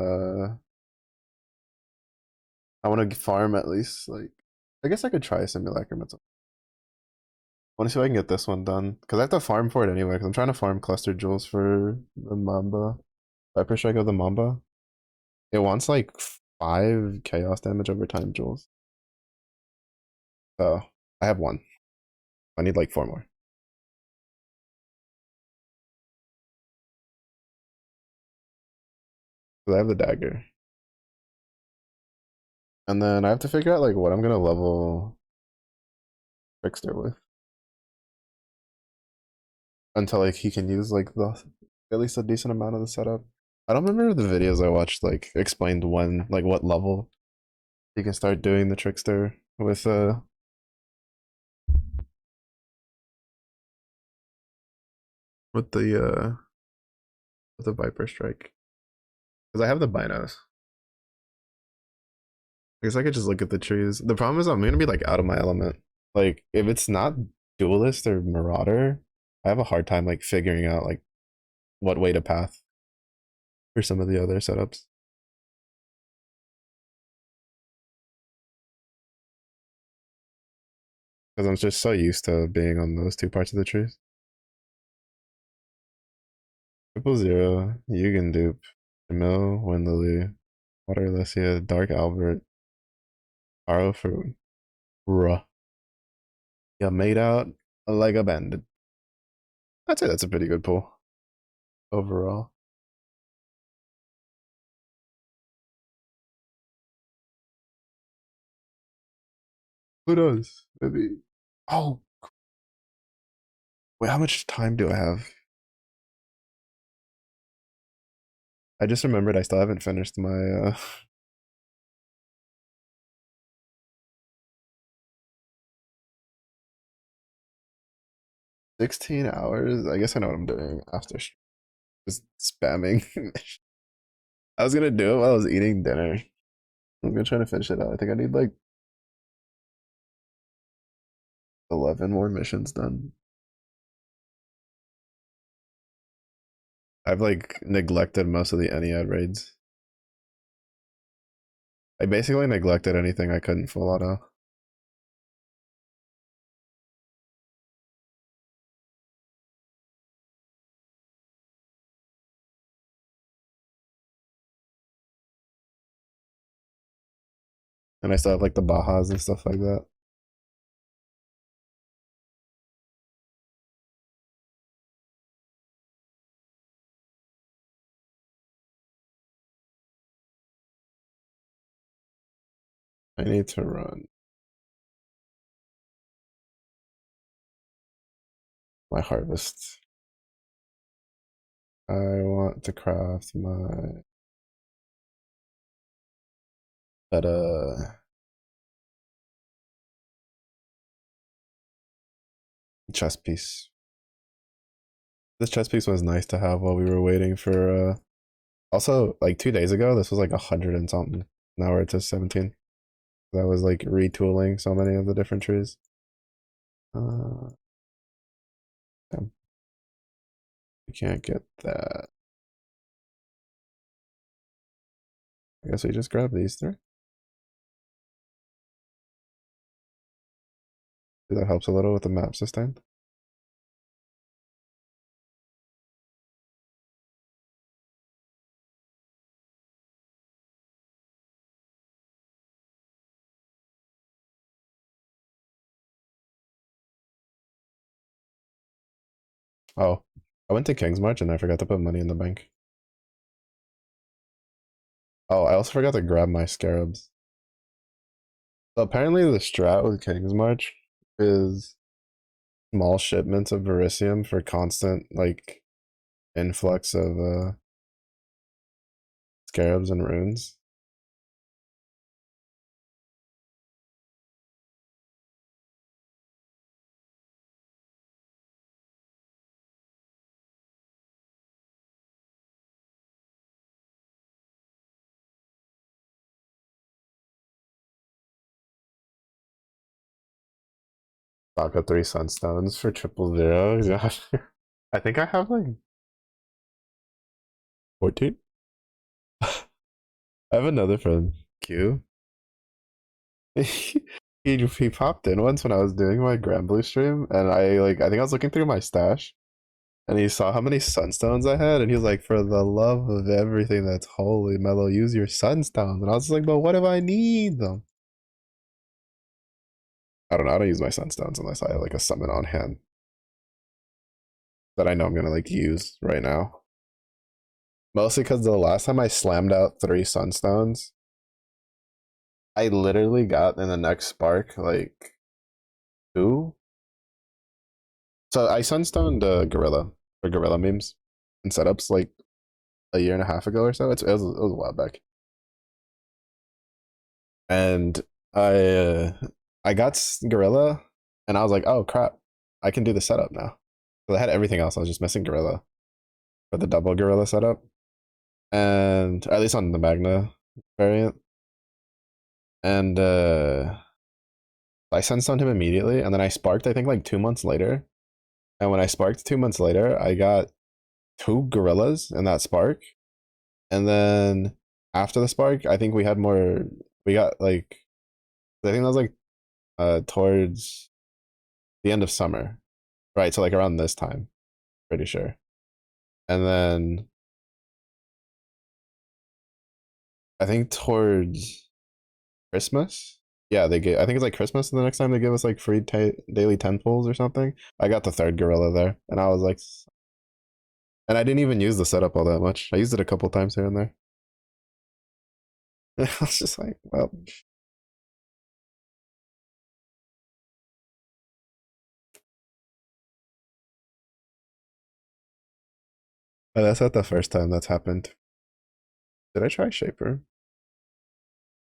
I want to farm at least like I guess I could try a Simulacrum. I want to see if I can get this one done because I have to farm for it anyway. Because I'm trying to farm cluster jewels for the Mamba. Viper Strike of the Mamba. It wants like 5 chaos damage over time jewels. So I have one. I need like 4 more. So I have the dagger. And then I have to figure out like what I'm gonna level Trickster with. Until like he can use like the at least a decent amount of the setup. I don't remember the videos I watched like explained when like what level you can start doing the Trickster with the Viper Strike. Because I have the binos. I guess I could just look at the trees. The problem is I'm gonna be like out of my element. Like if it's not duelist or marauder, I have a hard time like figuring out like what way to path for some of the other setups. Because I'm just so used to being on those 2 parts of the trees. 000, Yugen dupe, Jamil, Wendley, Water Alessia, Dark Albert, Arrow Fruit, Ruh. Yeah, made out like a bandit. I'd say that's a pretty good pull overall. Who knows? Maybe. Oh, Wait, how much time do I have? I just remembered I still haven't finished my 16 hours. I guess I know what I'm doing after just spamming. I was gonna do it while I was eating dinner. I'm gonna try to finish it out. I think I need like 11 more missions done. I've like neglected most of the Ennead raids. I basically neglected anything I couldn't full auto. And I still have like the Bajas and stuff like that. I need to run my harvest. I want to craft my chest piece. This chest piece was nice to have while we were waiting for also like 2 days ago this was like 100 and something. Now we're at 17. That was like retooling so many of the different trees. Damn. We can't get that. I guess we just grab these three. That helps a little with the map sustain. Oh, I went to King's March and I forgot to put money in the bank. Oh, I also forgot to grab my scarabs. So apparently the strat with King's March is small shipments of Verisium for constant like influx of scarabs and runes. Saka 3 sunstones for 000. Yeah. I think I have like 14. I have another friend, Q. He popped in once when I was doing my Grand Blue stream, and I think I was looking through my stash, and he saw how many sunstones I had, and he was like, "For the love of everything that's holy, Mellow, use your sunstones." And I was like, "But what if I need them?" I don't know. I don't use my sunstones unless I have like a summon on hand that I know I'm gonna like use right now. Mostly because the last time I slammed out 3 sunstones, I literally got in the next spark like two. So I sunstoned Gorilla for Gorilla memes and setups like a year and a half ago or so. It was a while back, and I got Gorilla, and I was like, oh crap, I can do the setup now. So I had everything else. I was just missing Gorilla for the double Gorilla setup, and at least on the Magna variant. And I sunstoned him immediately, and then I sparked. I think like 2 months later, and when I sparked 2 months later, I got two gorillas in that spark, and then after the spark, I think we had more. We got like I think that was like towards the end of summer, right? So like around this time, pretty sure. And then I think towards Christmas, yeah, they get. I think it's like Christmas, and the next time they give us like free daily 10 pulls or something. I got the third gorilla there, and I was like, and I didn't even use the setup all that much. I used it a couple times here and there. I was just like, well, Oh, that's not the first time that's happened. Did I try Shaper?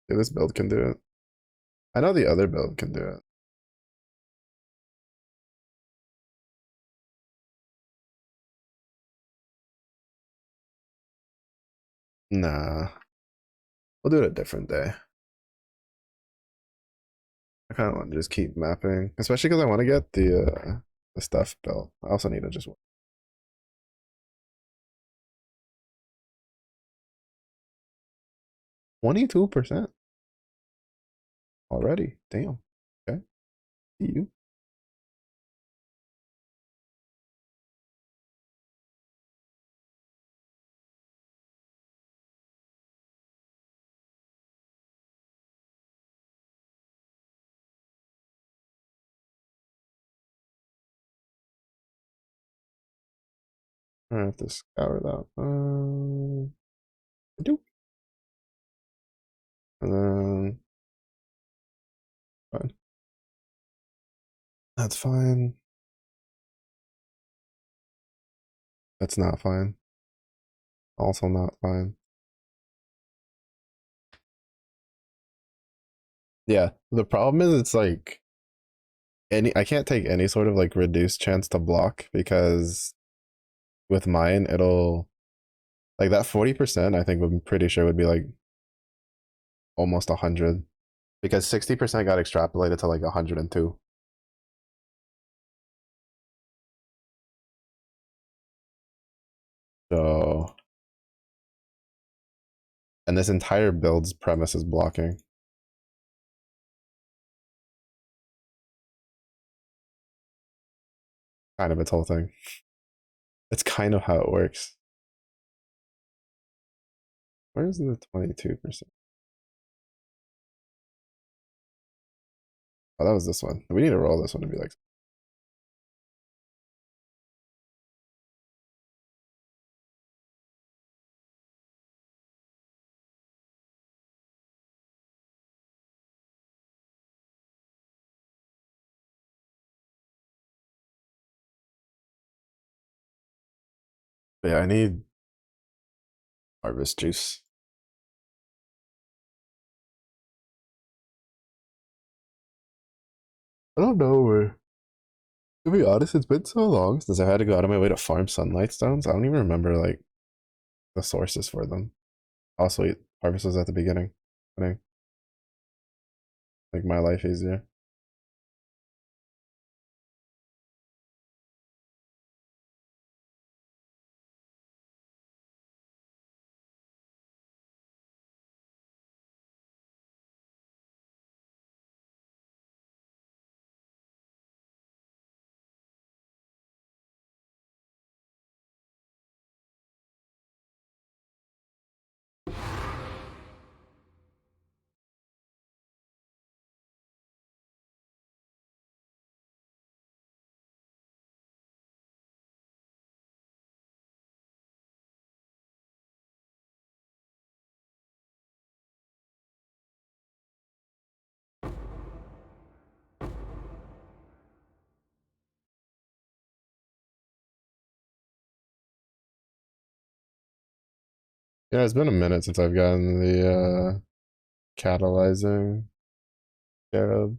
Yeah, this build can do it. I know the other build can do it. Nah, we'll do it a different day. I kind of want to just keep mapping, especially because I want to get the stuff built. I also need to just 22% already. Damn. Okay. See you. I have to scour that. I do. And then fine. That's fine. That's not fine. Also not fine. Yeah. The problem is it's like I can't take any sort of like reduced chance to block because with mine it'll like that 40% I think I'm pretty sure would be like almost 100 because 60% got extrapolated to like 102. So and this entire build's premise is blocking. Kind of its whole thing. It's kind of how it works. Where's the 22%? Oh, that was this one. We need to roll this one to be like. But yeah, I need harvest juice. I don't know where. To be honest, it's been so long since I had to go out of my way to farm sunlight stones. I don't even remember like the sources for them. Also, harvest was at the beginning. Make my life easier. Yeah, it's been a minute since I've gotten the catalyzing scarab.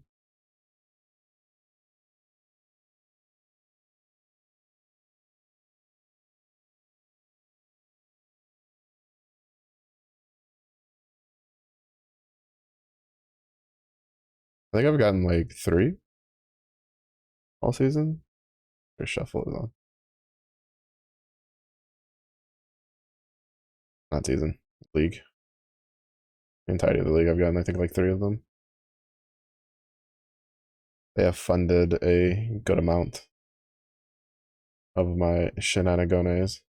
I think I've gotten like 3 all season. Or shuffle is on. Not season. League. The entirety of the league I've gotten I think like 3 of them. They have funded a good amount of my shenanigans.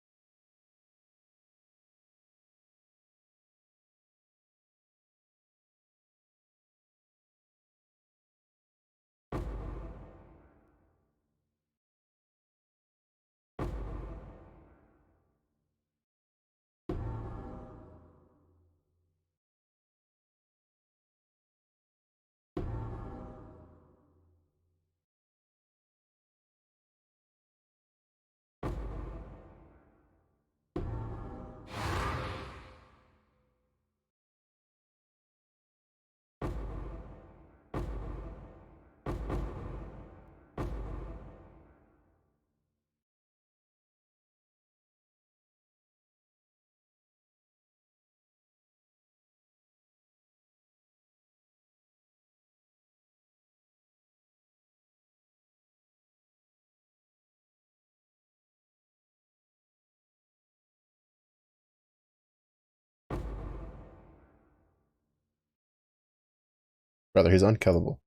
Brother, he's unkillable.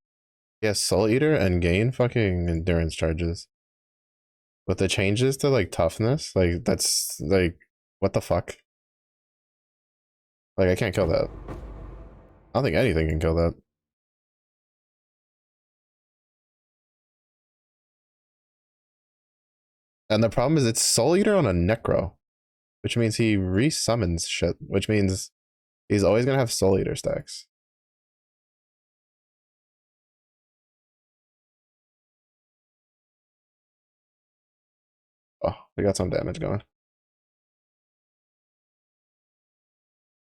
He has Soul Eater and gain fucking endurance charges. With the changes to like toughness, like that's like what the fuck? Like I can't kill that. I don't think anything can kill that. And the problem is it's Soul Eater on a Necro, which means he resummons shit, which means he's always gonna have Soul Eater stacks. Oh, we got some damage going.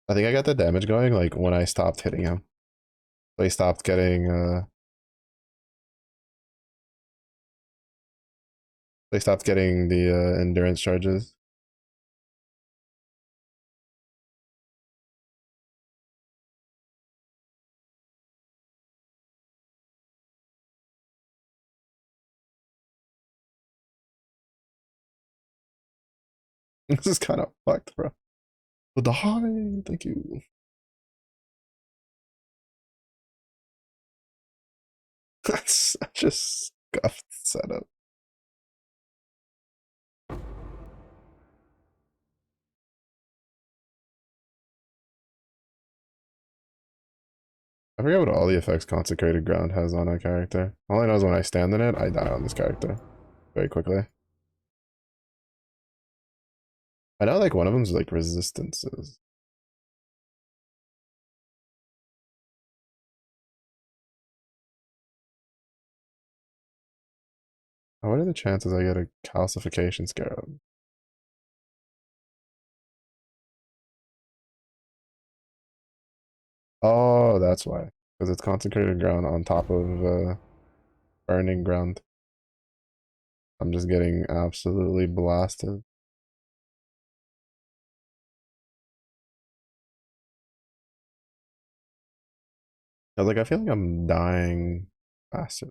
I think I got the damage going like when I stopped hitting him. So he stopped getting they stopped getting the endurance charges. This is kind of fucked, bro. But the hi, thank you. That's such a scuffed setup. I forget what all the effects Consecrated Ground has on a character. All I know is when I stand in it, I die on this character very quickly. I know like one of them's like resistances. What are the chances I get a calcification scarab? Oh, that's why. Because it's consecrated ground on top of burning ground. I'm just getting absolutely blasted. I was like, I feel like I'm dying faster.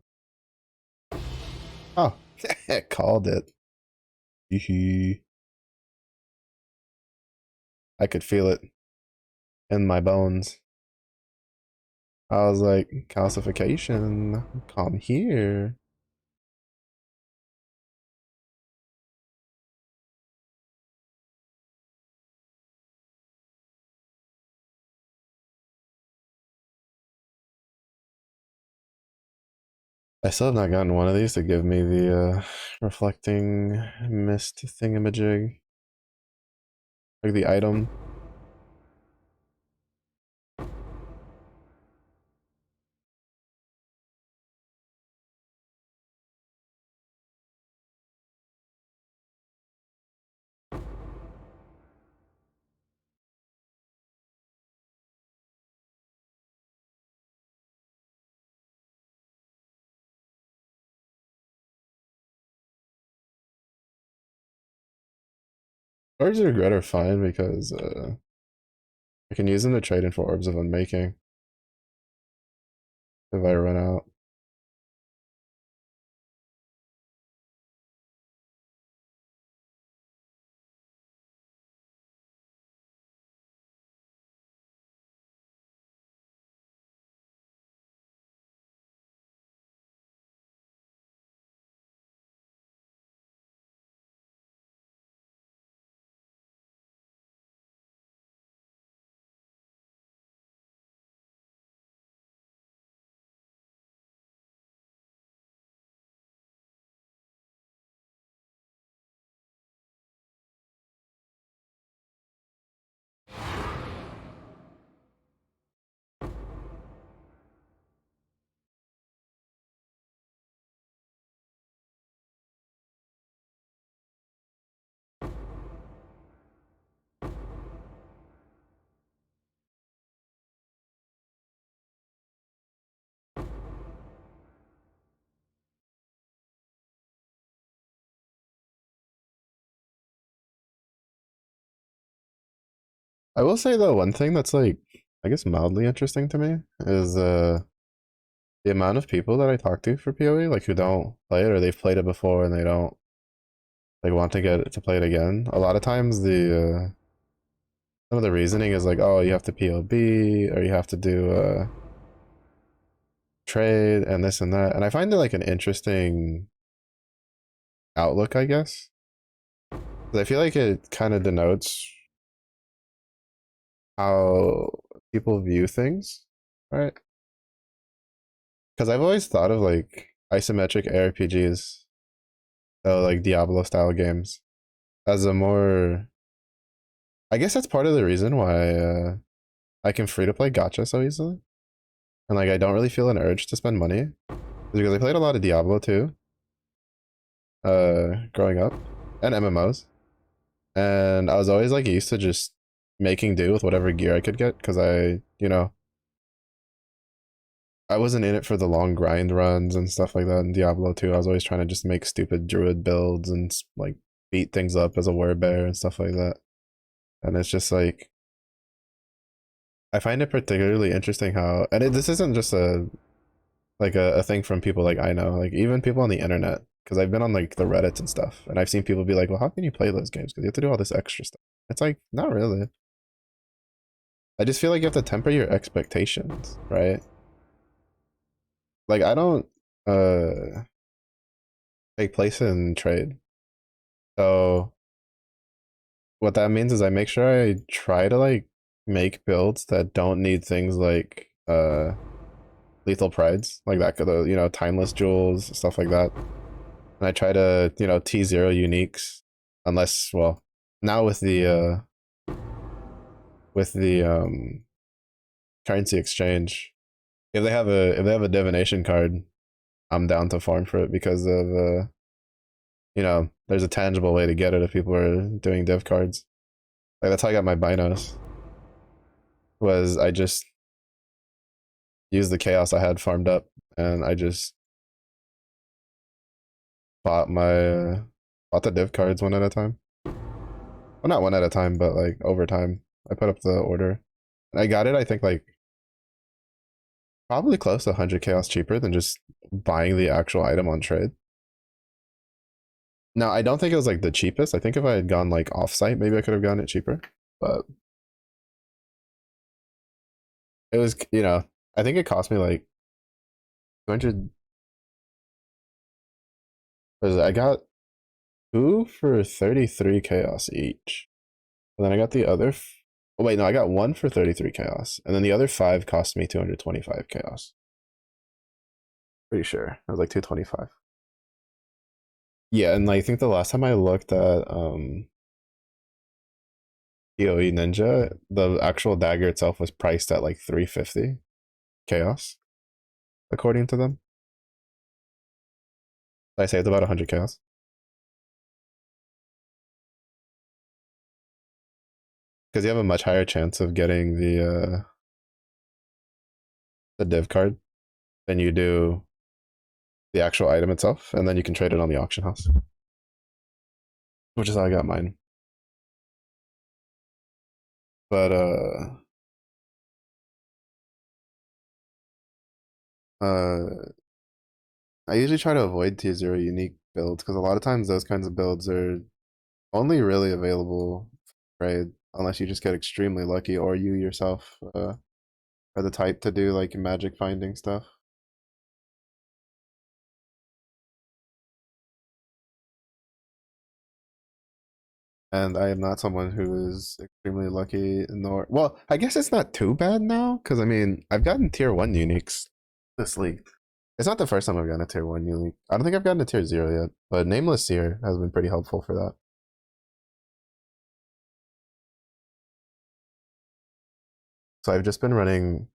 Oh, called it. I could feel it in my bones. I was like, calcification, come here. I still have not gotten one of these to give me the reflecting mist thingamajig. Like the item. Orbs of Regret are fine because I can use them to trade in for Orbs of Unmaking if I run out. I will say though, one thing that's like, I guess mildly interesting to me is the amount of people that I talk to for PoE, like who don't play it or they've played it before and they don't like want to get to play it again. A lot of times the some of the reasoning is like, oh, you have to POB or you have to do trade and this and that. And I find it like an interesting outlook, I guess. 'Cause I feel like it kind of denotes how people view things, right? Because I've always thought of like isometric ARPGs, so like Diablo style games, as a more. I guess that's part of the reason why I can free to play gacha so easily, and like I don't really feel an urge to spend money, is because I played a lot of Diablo too, growing up, and MMOs, and I was always like used to just making do with whatever gear I could get because I wasn't in it for the long grind runs and stuff like that in Diablo 2. I was always trying to just make stupid druid builds and like beat things up as a werebear and stuff like that. And it's just like I find it particularly interesting how, and this isn't just a thing from people like I know, like even people on the internet, because I've been on like the Reddits and stuff, and I've seen people be like, "Well, how can you play those games? Because you have to do all this extra stuff." It's like not really. I just feel like you have to temper your expectations, right? Like I don't take place in trade. So what that means is I make sure I try to like make builds that don't need things like lethal prides, like that, timeless jewels, stuff like that. And I try to, T0 uniques, unless, well, now with the currency exchange, if they have a divination card, I'm down to farm for it because of there's a tangible way to get it if people are doing div cards. Like that's how I got my binos. Was I just used the chaos I had farmed up, and I just bought my bought the div cards one at a time. Well, not one at a time, but like over time. I put up the order. And I got it, I think, like probably close to 100 chaos cheaper than just buying the actual item on trade. Now, I don't think it was like the cheapest. I think if I had gone like offsite, maybe I could have gotten it cheaper. But it was, I think it cost me like 200. I got two for 33 chaos each. And then I got the other. Oh, wait, no, I got one for 33 chaos. And then the other five cost me 225 chaos. Pretty sure. It was like 225. Yeah, and I think the last time I looked at PoE Ninja, the actual dagger itself was priced at like 350 chaos, according to them. I saved about 100 chaos. Because you have a much higher chance of getting the div card than you do the actual item itself, and then you can trade it on the auction house, which is how I got mine. But uh, I usually try to avoid tier zero unique builds because a lot of times those kinds of builds are only really available for trade unless you just get extremely lucky or you yourself are the type to do like magic finding stuff. And I am not someone who is extremely lucky, nor well, I guess it's not too bad now because I mean I've gotten tier one uniques this league. It's not the first time I've gotten a tier one unique. I don't think I've gotten a tier zero yet, but nameless here has been pretty helpful for that. So I've just been running,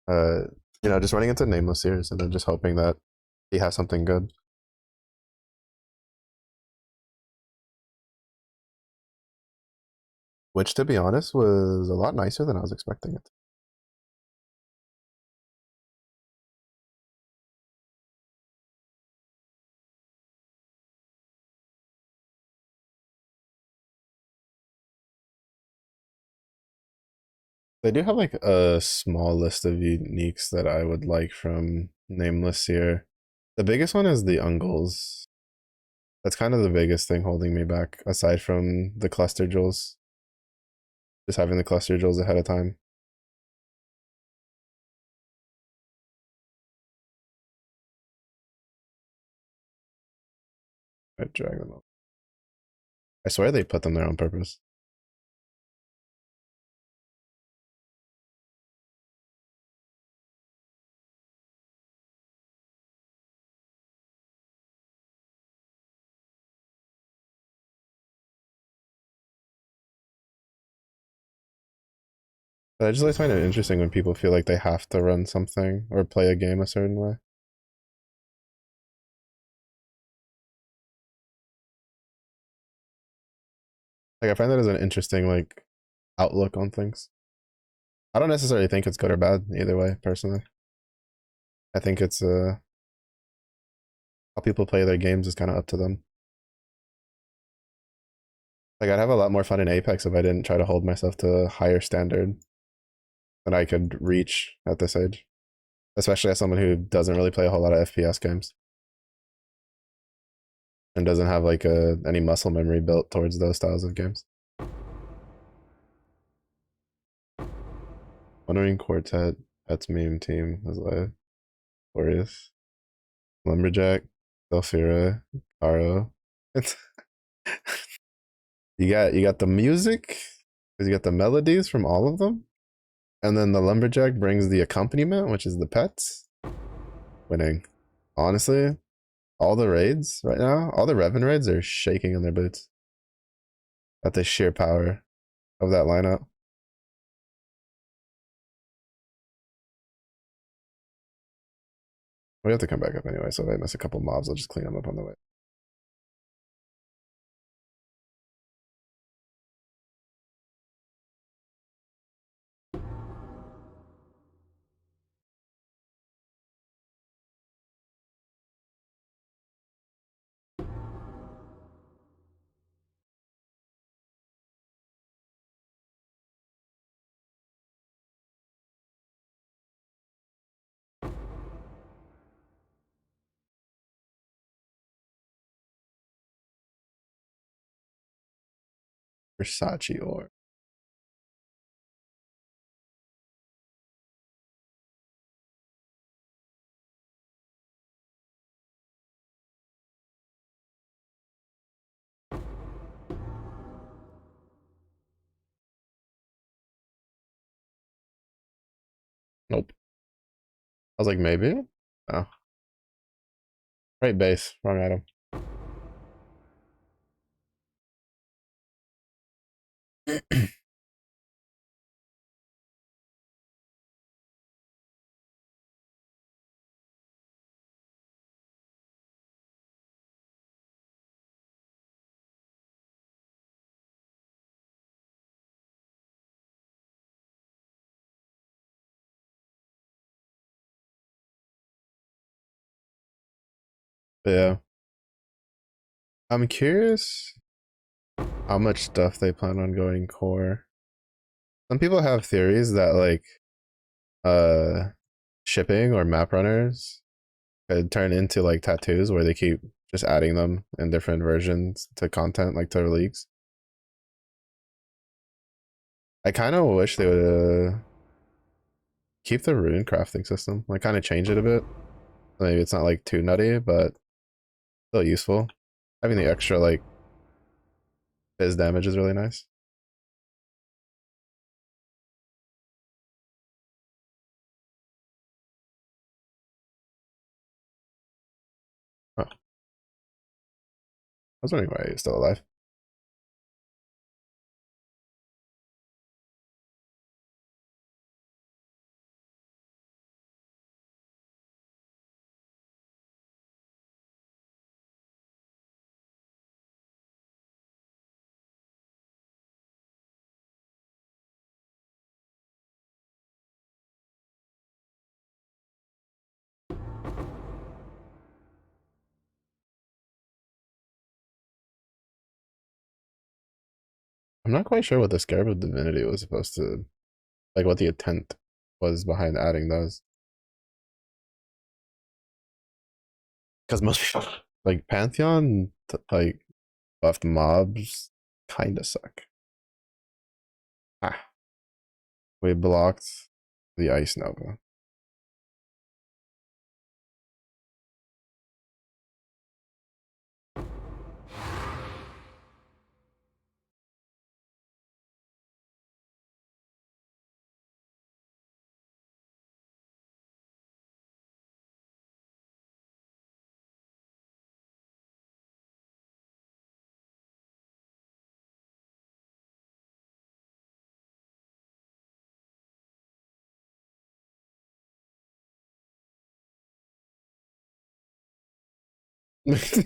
uh, just running into nameless series and then just hoping that he has something good. Which, to be honest, was a lot nicer than I was expecting it. They do have like a small list of uniques that I would like from nameless here. The biggest one is the Ungles. That's kind of the biggest thing holding me back, aside from the cluster jewels. Just having the cluster jewels ahead of time. I drag them up. I swear they put them there on purpose. But I just always find it interesting when people feel like they have to run something or play a game a certain way. Like I find that as an interesting like outlook on things. I don't necessarily think it's good or bad either way, personally. I think it's how people play their games is kind of up to them. Like I'd have a lot more fun in Apex if I didn't try to hold myself to a higher standard than I could reach at this age. Especially as someone who doesn't really play a whole lot of FPS games and doesn't have like any muscle memory built towards those styles of games. Wondering Quartet, Pets meme team was live. Glorious. Lumberjack, Delphira, Caro. It's you got the music, because you got the melodies from all of them. And then the lumberjack brings the accompaniment, which is the pets. Winning. Honestly, all the raids right now, all the Revan raids are shaking in their boots at the sheer power of that lineup. We have to come back up anyway, so if I miss a couple mobs, I'll just clean them up on the way. Versace or nope. I was like, maybe? Oh. Right base, wrong item. Yeah. I'm curious how much stuff they plan on going core. Some people have theories that like uh shipping or map runners could turn into like tattoos where they keep just adding them in different versions to content like to leagues. I kind of wish they would keep the rune crafting system, like kind of change it a bit. Maybe it's not like too nutty, but still useful. Having the extra like biz damage is really nice. Oh, I was wondering why he was still alive. I'm not quite sure what the Scarab of Divinity was supposed to, like what the intent was behind adding those. Because most people, like Pantheon, like buffed mobs kind of suck. Ah, we blocked the Ice Nova.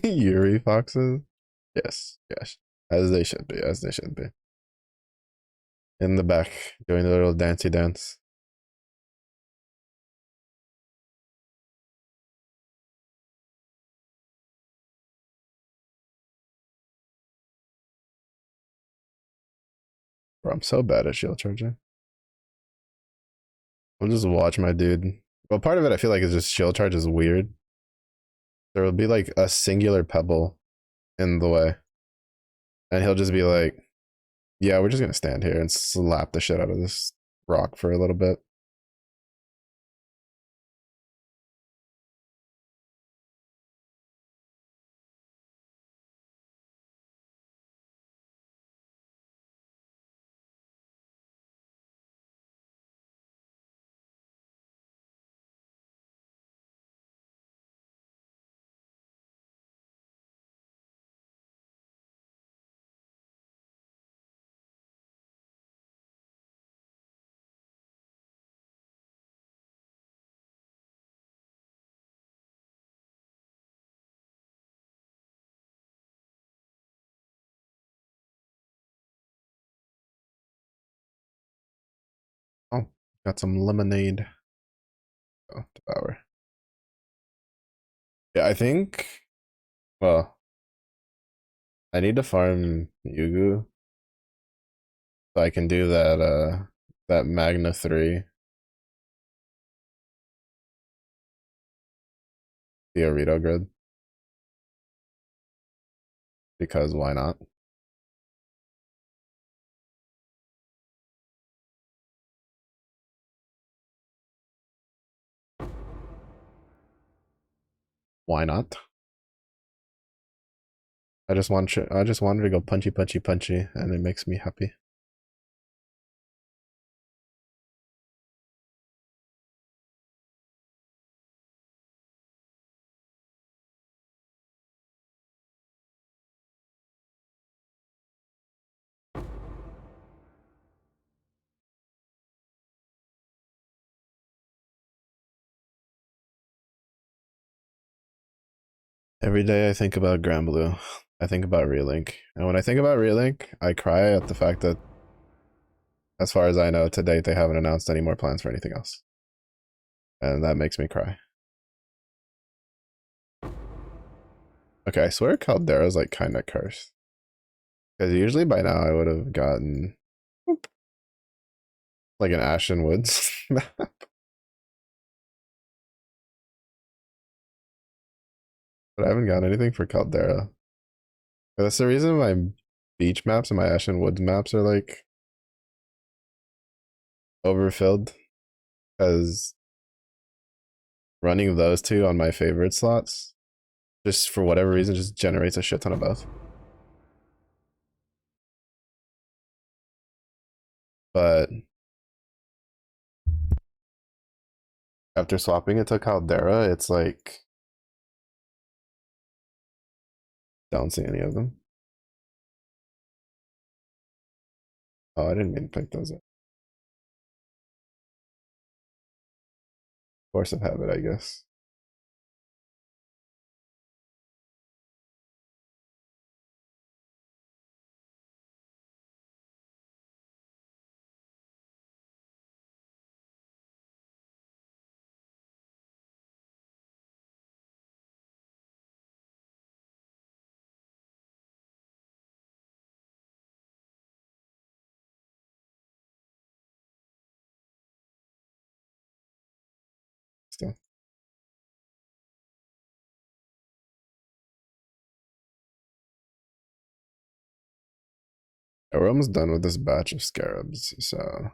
Yuri foxes. Yes, yes, as they should be, as they should be. In the back, doing a little dancey dance. Bro, I'm so bad at shield charging. I'll just watch my dude. Well, part of it I feel like is just shield charge is weird. There will be like a singular pebble in the way, and he'll just be like, "Yeah, we're just gonna stand here and slap the shit out of this rock for a little bit." Oh, got some lemonade. Oh, devour. Yeah, I think. Well, I need to farm Yugu so I can do that. That Magna 3 the Arito grid because why not? Why not? I just wanted to go punchy, punchy, punchy, and it makes me happy. Every day I think about Grand Blue. I think about Relink. And when I think about Relink, I cry at the fact that, as far as I know, to date, they haven't announced any more plans for anything else. And that makes me cry. Okay, I swear Caldera's like kind of cursed. Because usually by now I would have gotten like an Ashen Woods map. But I haven't gotten anything for Caldera. But that's the reason my beach maps and my Ashen Woods maps are like overfilled. Because running those two on my favorite slots, just for whatever reason, just generates a shit ton of both. But after swapping it to Caldera, it's like don't see any of them. Oh, I didn't mean to pick those up. Force of habit, I guess. Still. Yeah, we're almost done with this batch of scarabs, so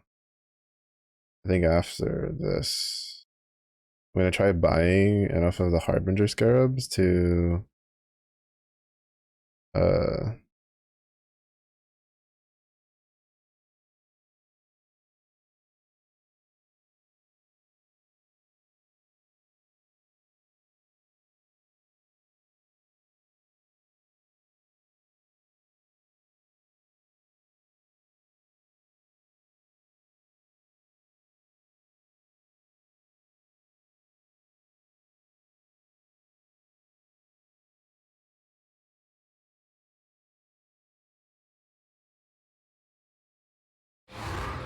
I think after this, I'm gonna try buying enough of the Harbinger scarabs to uh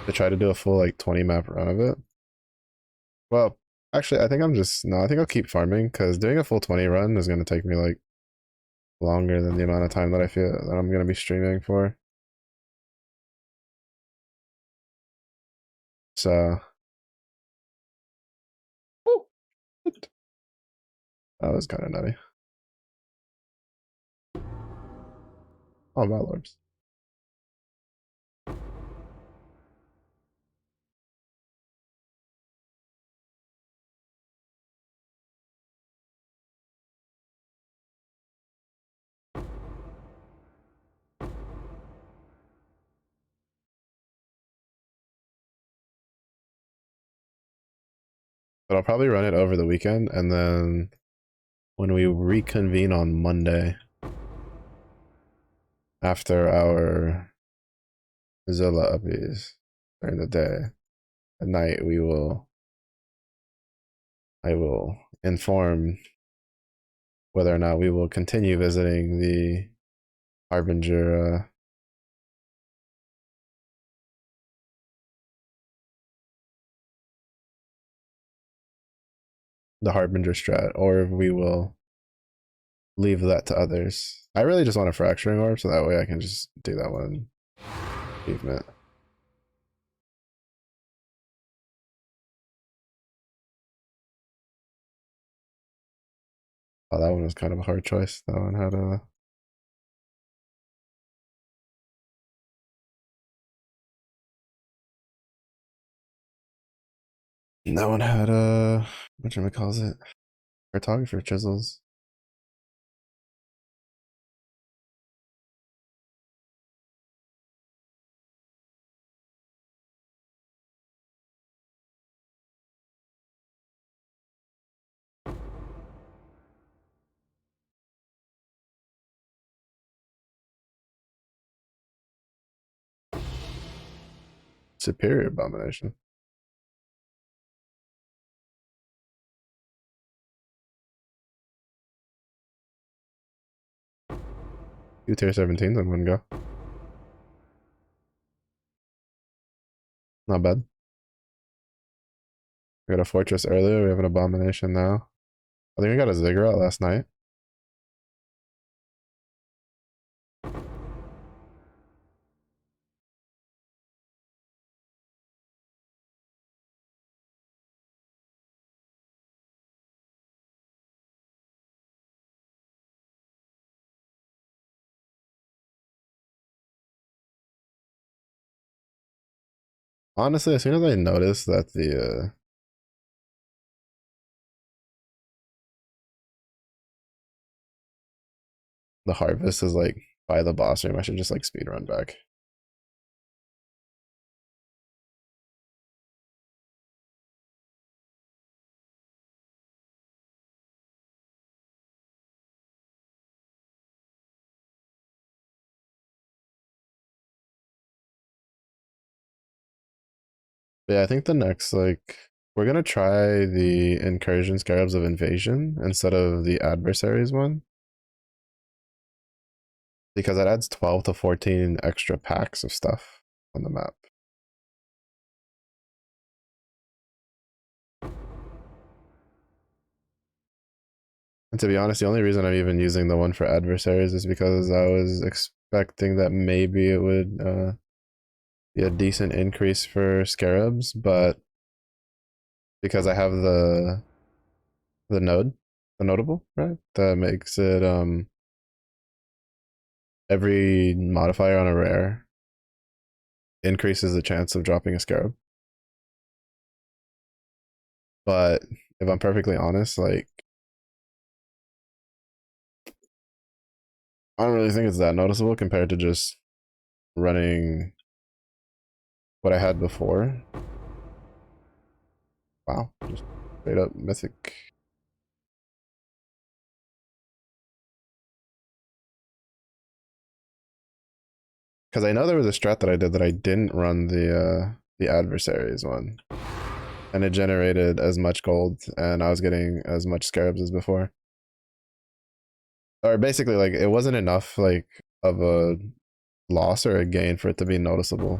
to try to do a full like 20 map run of it. Well, actually, I think I'm just no. I think I'll keep farming because doing a full 20 run is gonna take me like longer than the amount of time that I feel that I'm gonna be streaming for. So that was kind of nutty. Oh, Valor's. But I'll probably run it over the weekend, and then when we reconvene on Monday after our Zilla updates during the day, at night I will inform whether or not we will continue visiting the Harbinger strat, or if we will leave that to others. I really just want a fracturing orb, so that way I can just do that one achievement. Oh, that one was kind of a hard choice. That one had a. That one had a. What should we call it? Cartographer chisels. Superior abomination. Two tier 17s in one go. Not bad. We got a fortress earlier. We have an abomination now. I think we got a ziggurat last night. Honestly, as soon as I noticed that the harvest is like by the boss room, I should just like speed run back. But yeah, I think the next like we're gonna try the incursion scarabs of invasion instead of the adversaries one. Because it adds 12 to 14 extra packs of stuff on the map. And to be honest, the only reason I'm even using the one for adversaries is because I was expecting that maybe it would be a decent increase for scarabs, but because I have the node, the notable, right? That makes it every modifier on a rare increases the chance of dropping a scarab. But if I'm perfectly honest, like I don't really think it's that noticeable compared to just running what I had before. Wow, just straight up mythic. Because I know there was a strat that I did that I didn't run the adversaries one, and it generated as much gold, and I was getting as much scarabs as before. Or basically, like it wasn't enough like of a loss or a gain for it to be noticeable.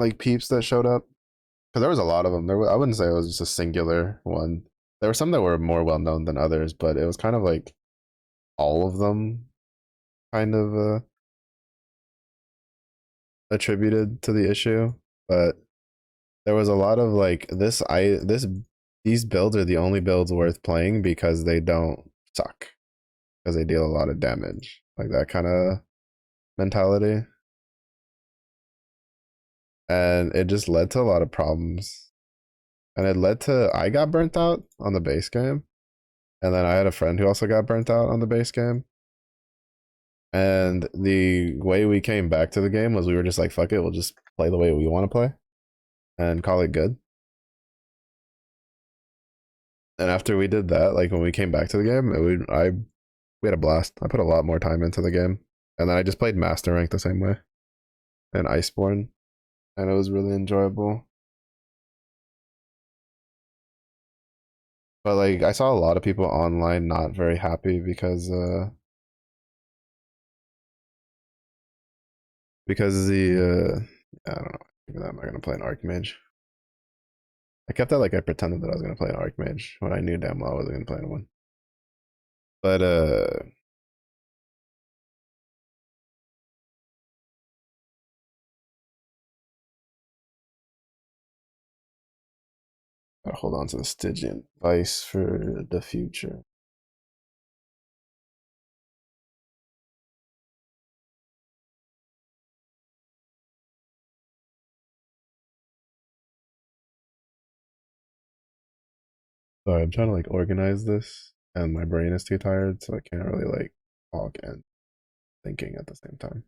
like peeps that showed up because there was a lot of them. I wouldn't say it was just a singular one. There were some that were more well known than others, but it was kind of like all of them kind of attributed to the issue. But there was a lot of like these builds are the only builds worth playing because they don't suck, because they deal a lot of damage, like that kind of mentality. And it just led to a lot of problems. And it led to I got burnt out on the base game. And then I had a friend who also got burnt out on the base game. And the way we came back to the game was we were just like, fuck it, we'll just play the way we want to play and call it good. And after we did that, like when we came back to the game, we had a blast. I put a lot more time into the game. And then I just played Master Rank the same way and Iceborne. And it was really enjoyable. But like I saw a lot of people online not very happy because I don't know. Even that, I'm not gonna play an Archmage. I kept that like I pretended that I was gonna play an Archmage when I knew damn well I wasn't gonna play one. But gotta hold on to the Stygian Vice for the future. Sorry, I'm trying to like organize this, and my brain is too tired, so I can't really like talk and thinking at the same time.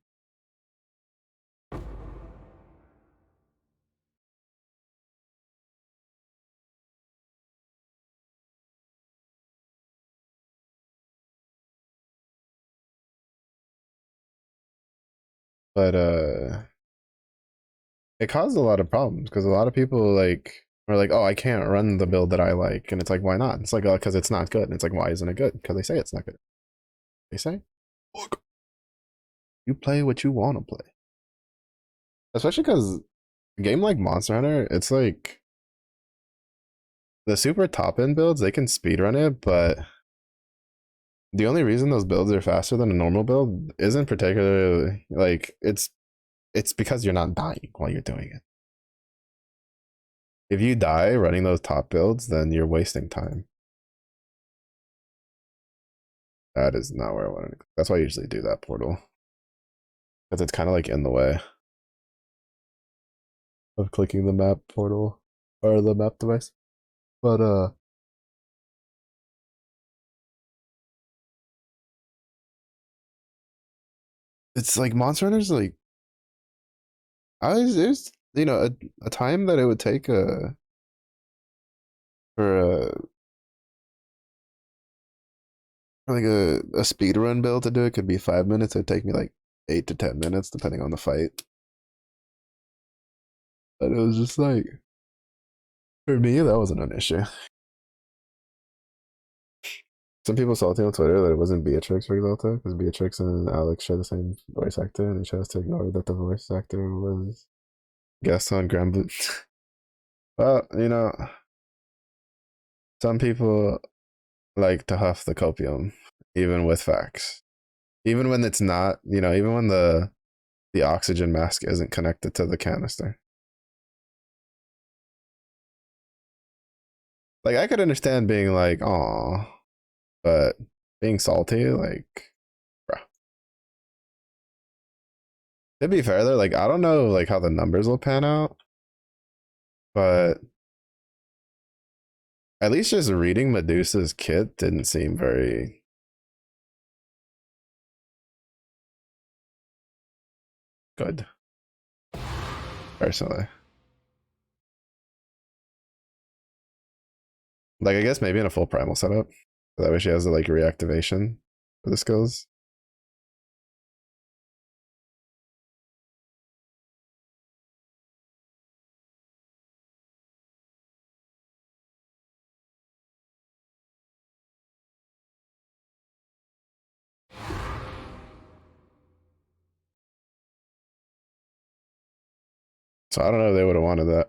But it caused a lot of problems because a lot of people like are like, oh, I can't run the build that I like, and it's like, why not? It's like, oh, because it's not good. And it's like, why isn't it good? Because they say it's not good. They say, look, you play what you want to play. Especially because a game like Monster Hunter, it's like the super top end builds, they can speedrun it, but the only reason those builds are faster than a normal build isn't particularly like it's because you're not dying while you're doing it. If you die running those top builds, then you're wasting time. That is not where I want to. That's why I usually do that portal, because it's kind of like in the way of clicking the map portal or the map device. But it's like Monster Hunter's like there's a time that it would take for like a speed run build to do it could be 5 minutes. It'd take me like 8 to 10 minutes depending on the fight. But it was just like for me that wasn't an issue. Some people salty on Twitter that it wasn't Beatrix for Exalta because Beatrix and Alex share the same voice actor, and they chose to ignore that the voice actor was guest on Grand Blue. Well, some people like to huff the copium, even with facts, even when it's not, even when the oxygen mask isn't connected to the canister. Like I could understand being like, "Oh," but being salty, like, bro. To be fair, though, like I don't know, like how the numbers will pan out, but at least just reading Medusa's kit didn't seem very good, personally. Like I guess maybe in a full primal setup, so that way she has the like reactivation for the skills. So I don't know if they would have wanted that.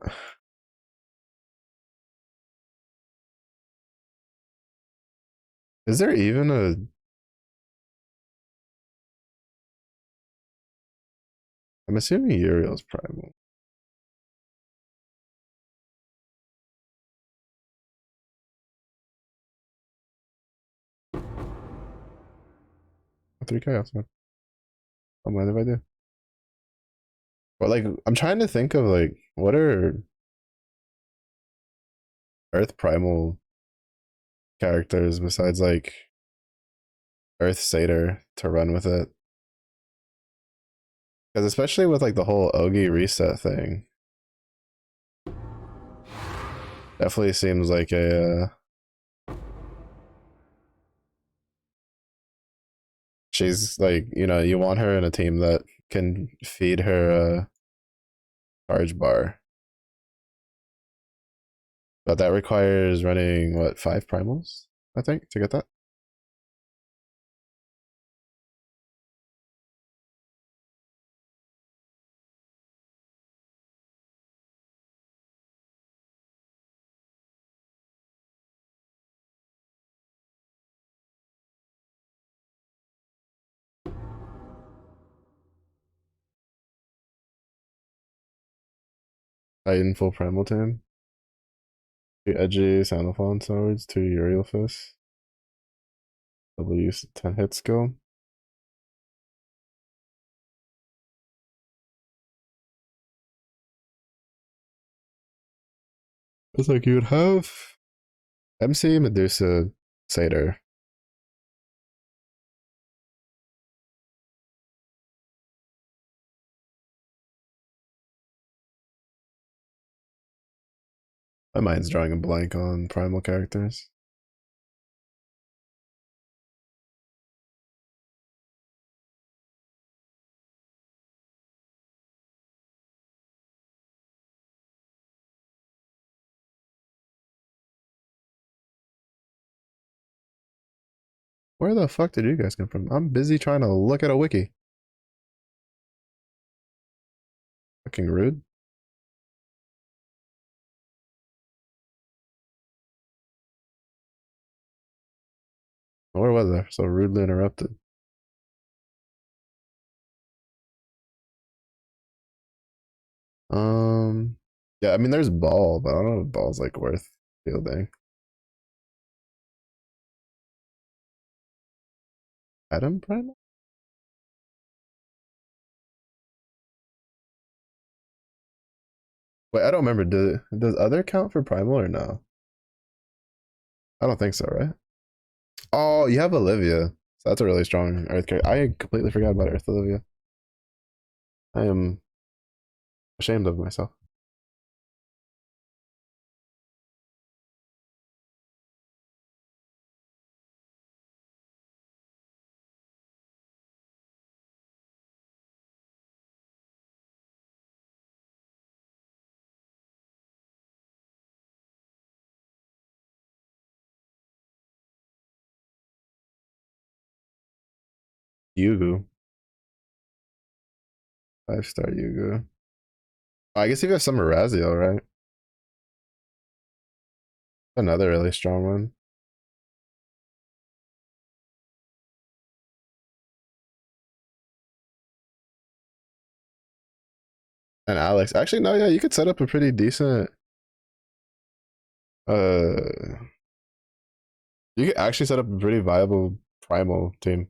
Is there even a? I'm assuming Uriel's primal. 3K outside. I'm glad if I do. But like, I'm trying to think of like, what are Earth primal characters besides like Earth Satyr to run with it? Because especially with like the whole Ogi reset thing, definitely seems like a. She's like, you want her in a team that can feed her charge bar, but that requires running what 5 primals, I think, to get that. Titan full primal team. 2 edgy Sandalphon swords, 2 Uriel fists. Double use 10 hit skill. It's like you would have MC, Medusa, Satyr. My mind's drawing a blank on primal characters. Where the fuck did you guys come from? I'm busy trying to look at a wiki. Fucking rude. Where was I? So rudely interrupted. Um, yeah, I mean, there's ball, but I don't know if ball's like worth fielding. Adam primal? Wait, I don't remember. Does other count for primal or no? I don't think so, right? Oh, you have Olivia. So that's a really strong Earth character. I completely forgot about Earth Olivia. I am ashamed of myself. Yugu. 5-star Yugu. I guess you have some Razio, right? Another really strong one. And Alex. Actually, no, yeah, you could set up a pretty decent. Uh, you could actually set up a pretty viable primal team.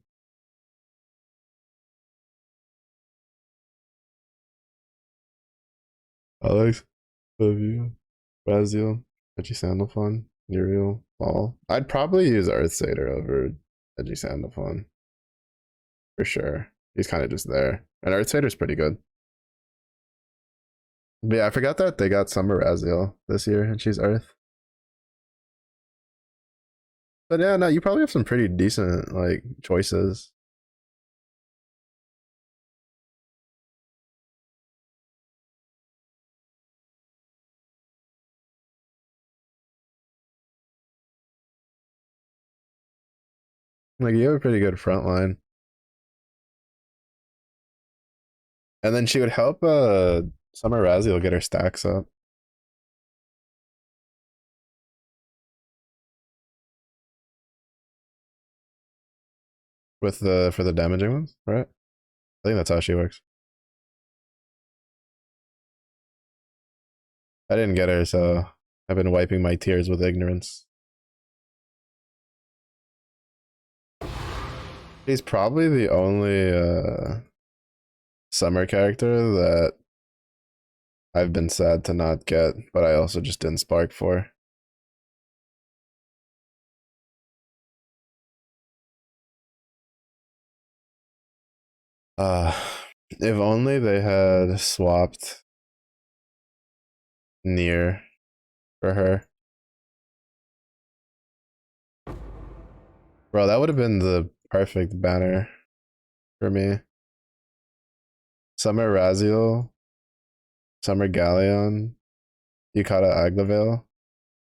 Alex, Olivia, Razio, Edgy Sandalphon, Uriel, Ball. I'd probably use Earth Satyr over Edgy Sandalphon for sure. He's kind of just there, and Earth Satyr's pretty good. But yeah, I forgot that they got Summer Raziel this year, and she's Earth. But yeah, no, you probably have some pretty decent like choices. Like you have a pretty good front line. And then she would help Summer Razzie will get her stacks up. With the for the damaging ones, right? I think that's how she works. I didn't get her, so I've been wiping my tears with ignorance. She's probably the only summer character that I've been sad to not get, but I also just didn't spark for. Uh, if only they had swapped near for her. Bro, that would have been the perfect banner for me. Summer Raziel, Summer Galleon, Yukata Aglavale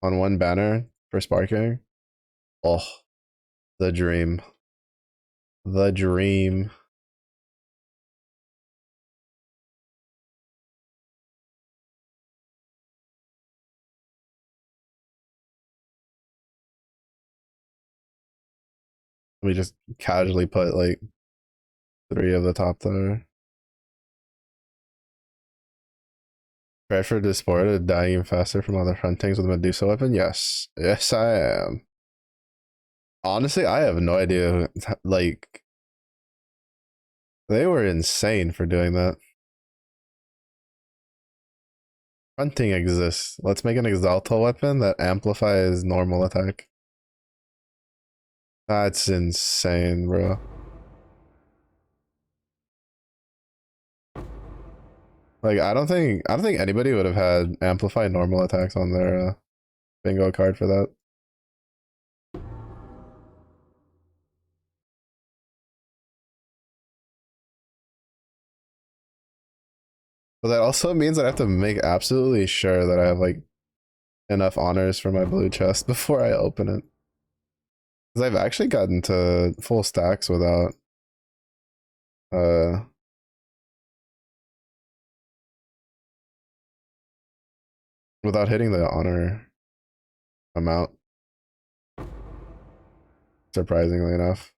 on one banner for sparking. Oh, the dream. The dream. We just casually put like 3 of the top there. Ready for Disported dying even faster from other huntings with a Medusa weapon? Yes. Yes, I am. Honestly, I have no idea. Like, they were insane for doing that. Hunting exists. Let's make an Exalta weapon that amplifies normal attack. That's insane, bro. Like, I don't think anybody would have had amplified normal attacks on their bingo card for that. But that also means that I have to make absolutely sure that I have like enough honors for my blue chest before I open it. Because I've actually gotten to full stacks uh without hitting the honor amount, surprisingly enough.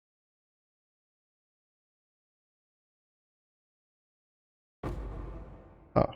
Oh.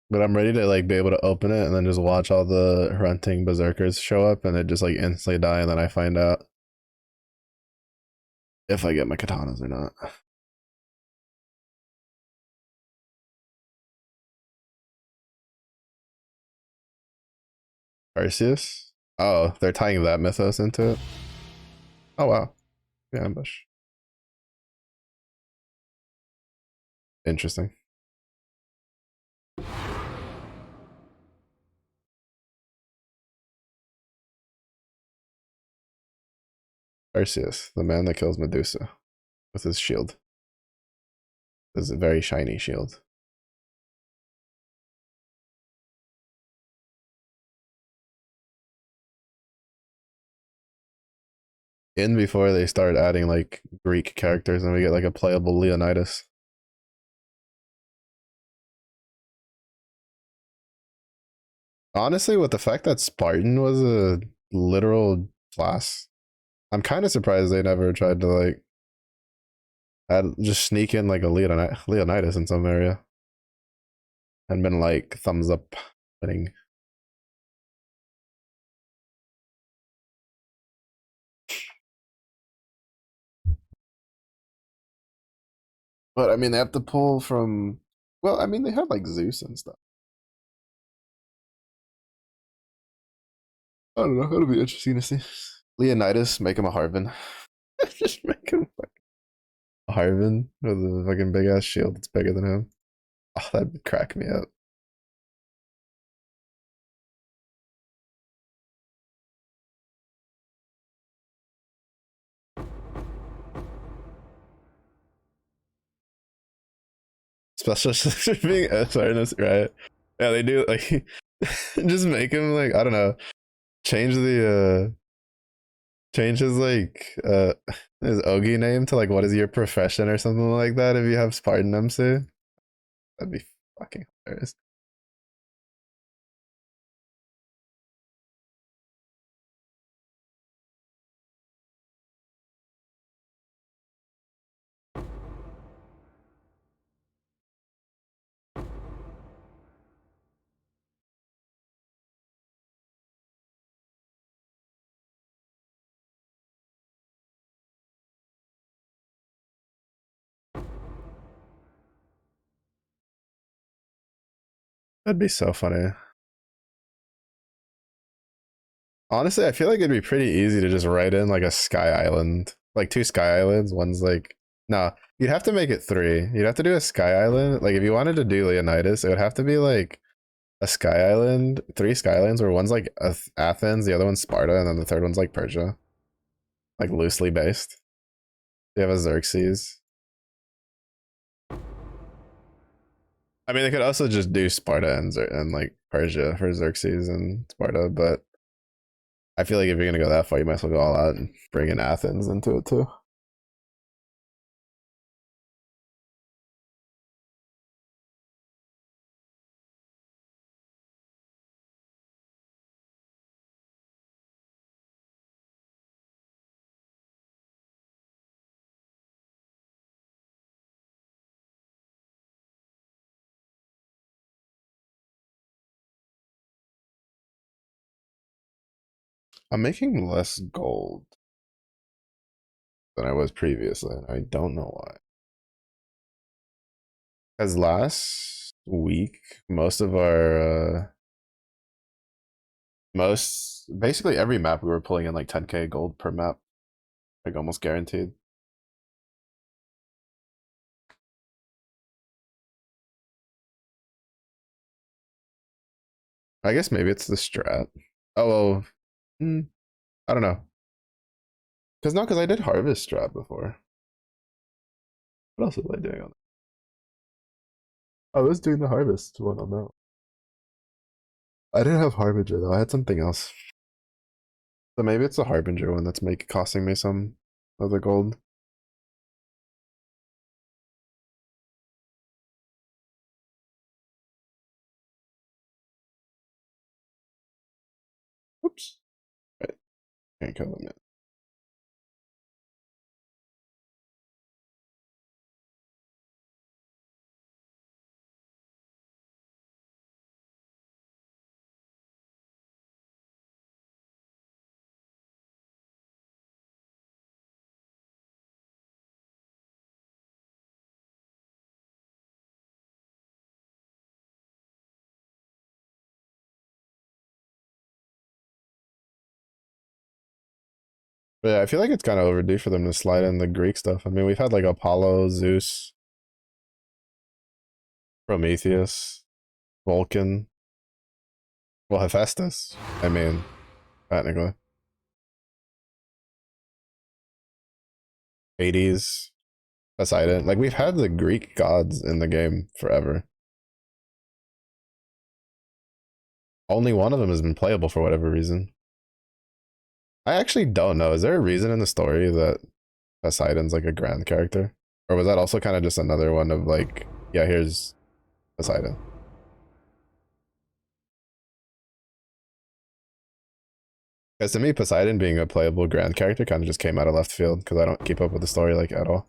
But I'm ready to like be able to open it and then just watch all the hunting berserkers show up and it just like instantly die and then I find out if I get my katanas or not. Arceus? Oh, they're tying that mythos into it. Oh wow. Yeah, ambush. Interesting. Arceus, the man that kills Medusa with his shield. This is a very shiny shield. In before they start adding like Greek characters and we get like a playable Leonidas. Honestly, with the fact that Spartan was a literal class, I'm kind of surprised they never tried to like add just sneak in like a Leonidas in some area and been like thumbs up winning. But I mean, they have to pull from. Well, I mean, they had like Zeus and stuff. I don't know. It'll be interesting to see. Leonidas, make him a Harvin. Just make him a Harvin with a fucking big ass shield that's bigger than him. Oh, that'd crack me up. Special being SRNS, right? Yeah, they do like just make him like I don't know, change the change his his Ogi name to like what is your profession or something like that if you have Spartan MC. That'd be fucking hilarious. That'd be so funny. Honestly, I feel like it'd be pretty easy to just write in like a sky island, like two sky islands. One's like, no, you'd have to make it three. You'd have to do a sky island. Like if you wanted to do Leonidas, it would have to be like a sky island, three sky islands, where one's like Athens, the other one's Sparta, and then the third one's like Persia, like loosely based. You have a Xerxes. I mean, they could also just do Sparta and like Persia for Xerxes and Sparta, but I feel like if you're gonna go that far, you might as well go all out and bring in Athens into it too. I'm making less gold than I was previously. I don't know why. Because last week, most of our most basically every map we were pulling in like 10k gold per map, like almost guaranteed. I guess maybe it's the strat. Oh well, I don't know. Because no, because I did harvest strat before. What else was I doing on that? I was doing the harvest one on that. I didn't have harbinger though. I had something else. So maybe it's the harbinger one that's costing me some of the gold. Oops. Right. Can't kill him yet. But yeah, I feel like it's kind of overdue for them to slide in the Greek stuff. I mean, we've had like Apollo, Zeus, Prometheus, Vulcan, well, Hephaestus. I mean, technically, Hades, Poseidon. Like we've had the Greek gods in the game forever. Only one of them has been playable for whatever reason. I actually don't know. Is there a reason in the story that Poseidon's like a grand character? Or was that also kind of just another one of like, yeah, here's Poseidon? Because to me, Poseidon being a playable grand character kind of just came out of left field because I don't keep up with the story like at all.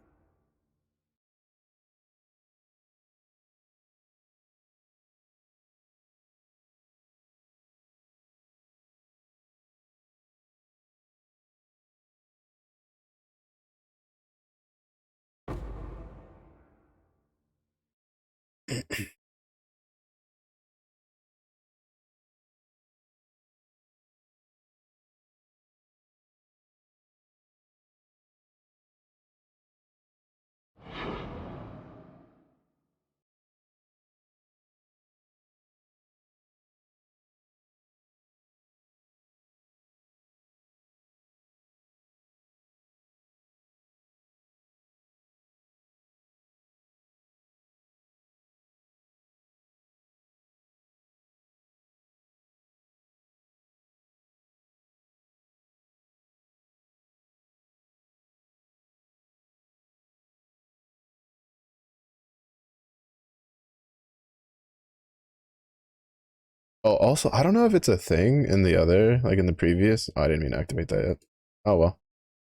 Oh, also, I don't know if it's a thing in the other, like in the previous. Oh, I didn't mean to activate that yet. Oh well.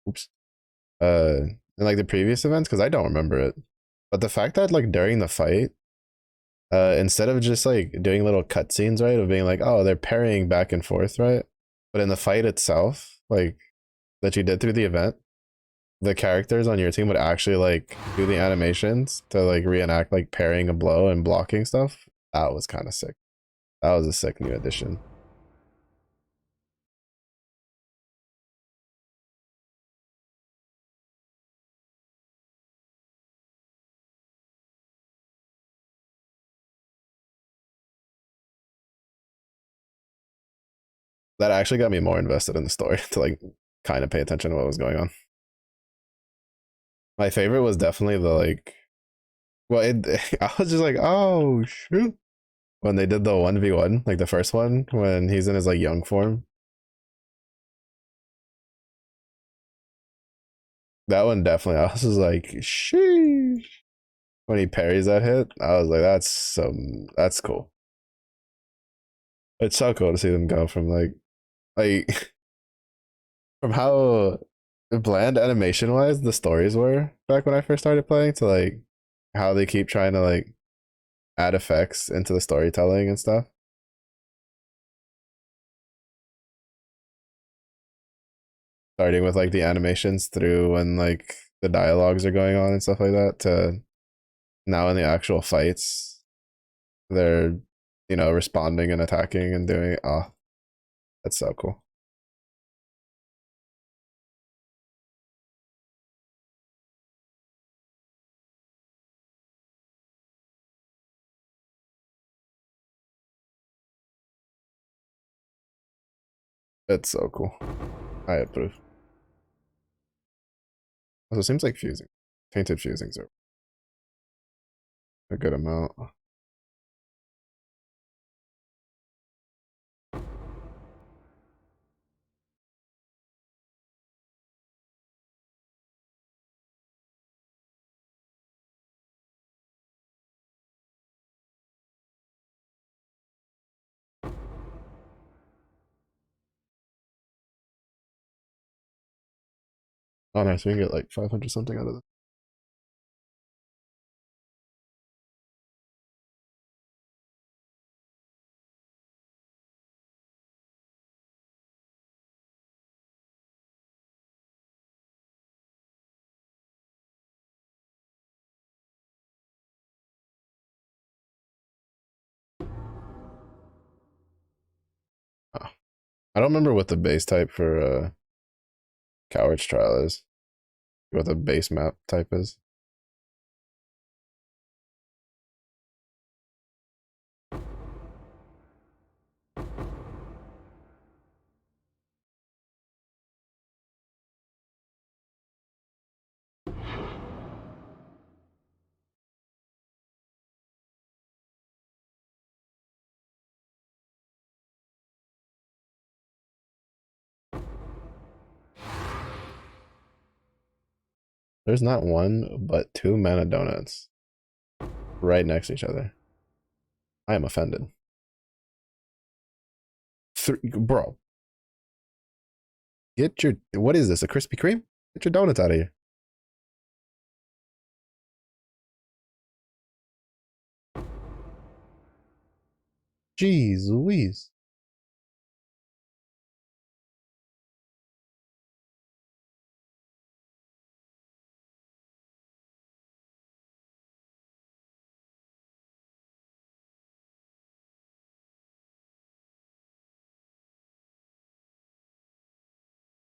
Oops. In like the previous events, because I don't remember it. But the fact that like during the fight, instead of just like doing little cutscenes, right, of being like, oh, they're parrying back and forth, right? But in the fight itself, like that you did through the event, the characters on your team would actually like do the animations to like reenact like parrying a blow and blocking stuff. That was kind of sick. That was a sick new addition. That actually got me more invested in the story to like kind of pay attention to what was going on. My favorite was definitely the like, well, I was just like, oh shoot, when they did the 1v1, like the first one, when he's in his like young form. That one definitely, I was just like, sheesh. When he parries that hit, I was like, that's cool. It's so cool to see them go from like from how bland animation wise the stories were back when I first started playing to like how they keep trying to like add effects into the storytelling and stuff. Starting with like the animations through when like the dialogues are going on and stuff like that to now in the actual fights they're responding and attacking and doing, oh, that's so cool. It's so cool. I approve. Also, it seems like fusing, tainted fusings are a good amount. Oh nice, we can get like 500 something out of it. Oh. I don't remember what the base type for Coward's Trial is. What the base map type is. There's not one, but two mana donuts right next to each other. I am offended. Bro, get your, what is this, a Krispy Kreme? Get your donuts out of here. Jeez Louise.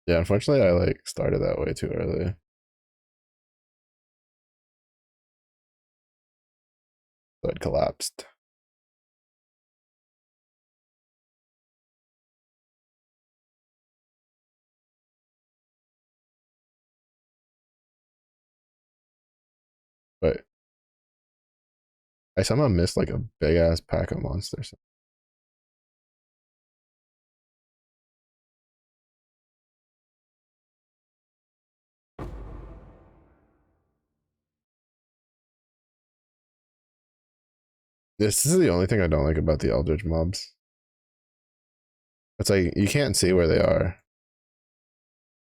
Yeah, unfortunately, I like started that way too early. So it collapsed. But I somehow missed like a big ass pack of monsters. This is the only thing I don't like about the Eldritch mobs. It's like you can't see where they are.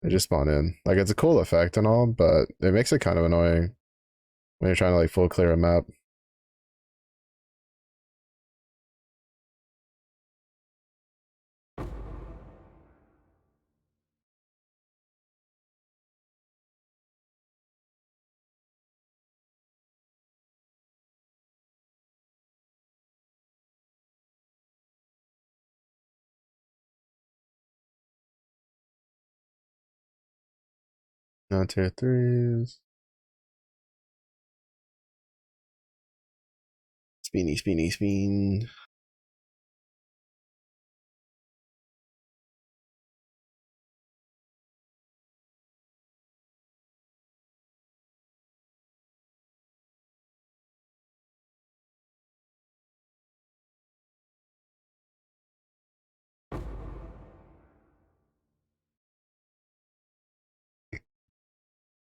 They just spawn in. Like it's a cool effect and all, but it makes it kind of annoying when you're trying to like full clear a map. Now tier threes. Speeny, speeny, speen.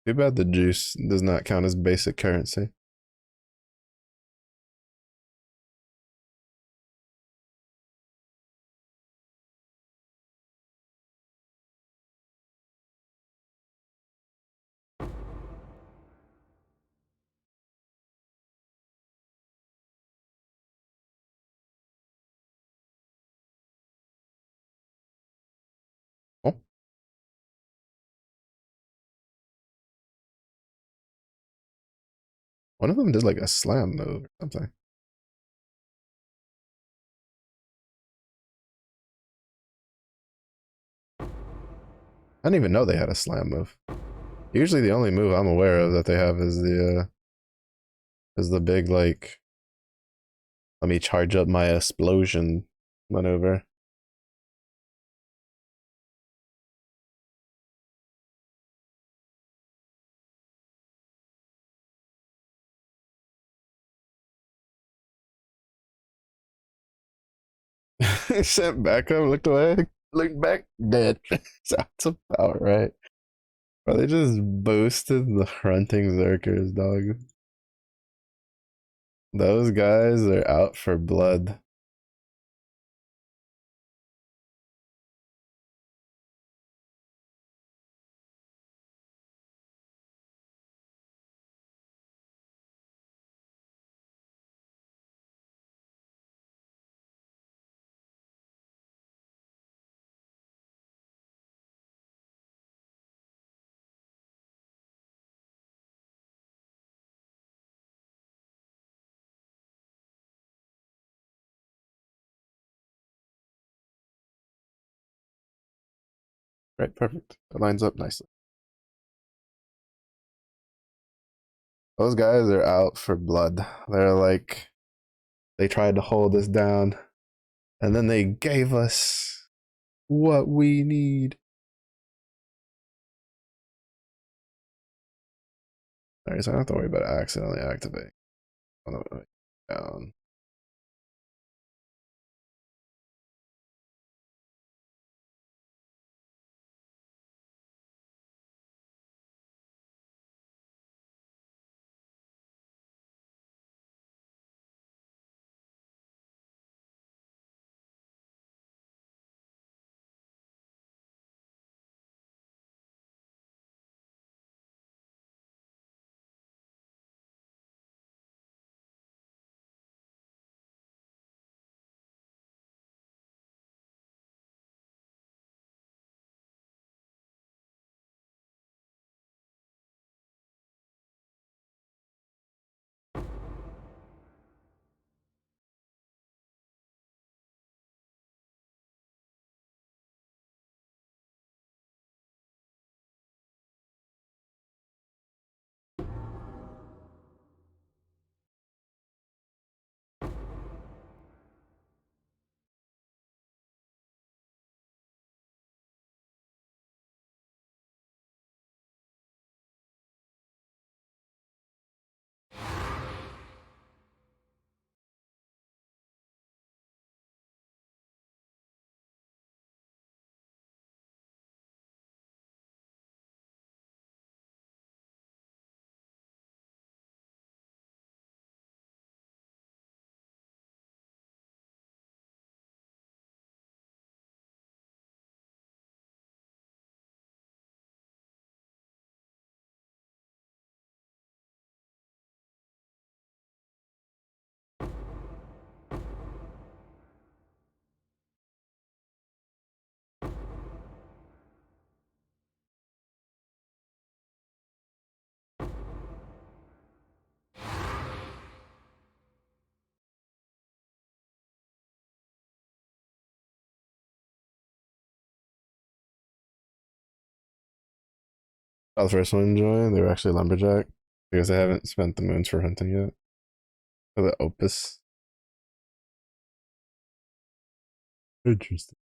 Too bad the juice does not count as basic currency. Oh, one of them did like a slam move or something. I didn't even know they had a slam move. Usually the only move I'm aware of that they have is the big like let me charge up my explosion maneuver. Sent back up, looked away, looked back, dead. Sounds about right. Bro, they just boosted the hunting Zerkers, dog. Those guys are out for blood. Right, perfect. That lines up nicely. Those guys are out for blood. They're like, they tried to hold us down, and then they gave us what we need. Alright, so I don't have to worry about accidentally activating. Down. Oh, the first one joined. They were actually lumberjack because they haven't spent the moons for hunting yet. For the opus. Interesting.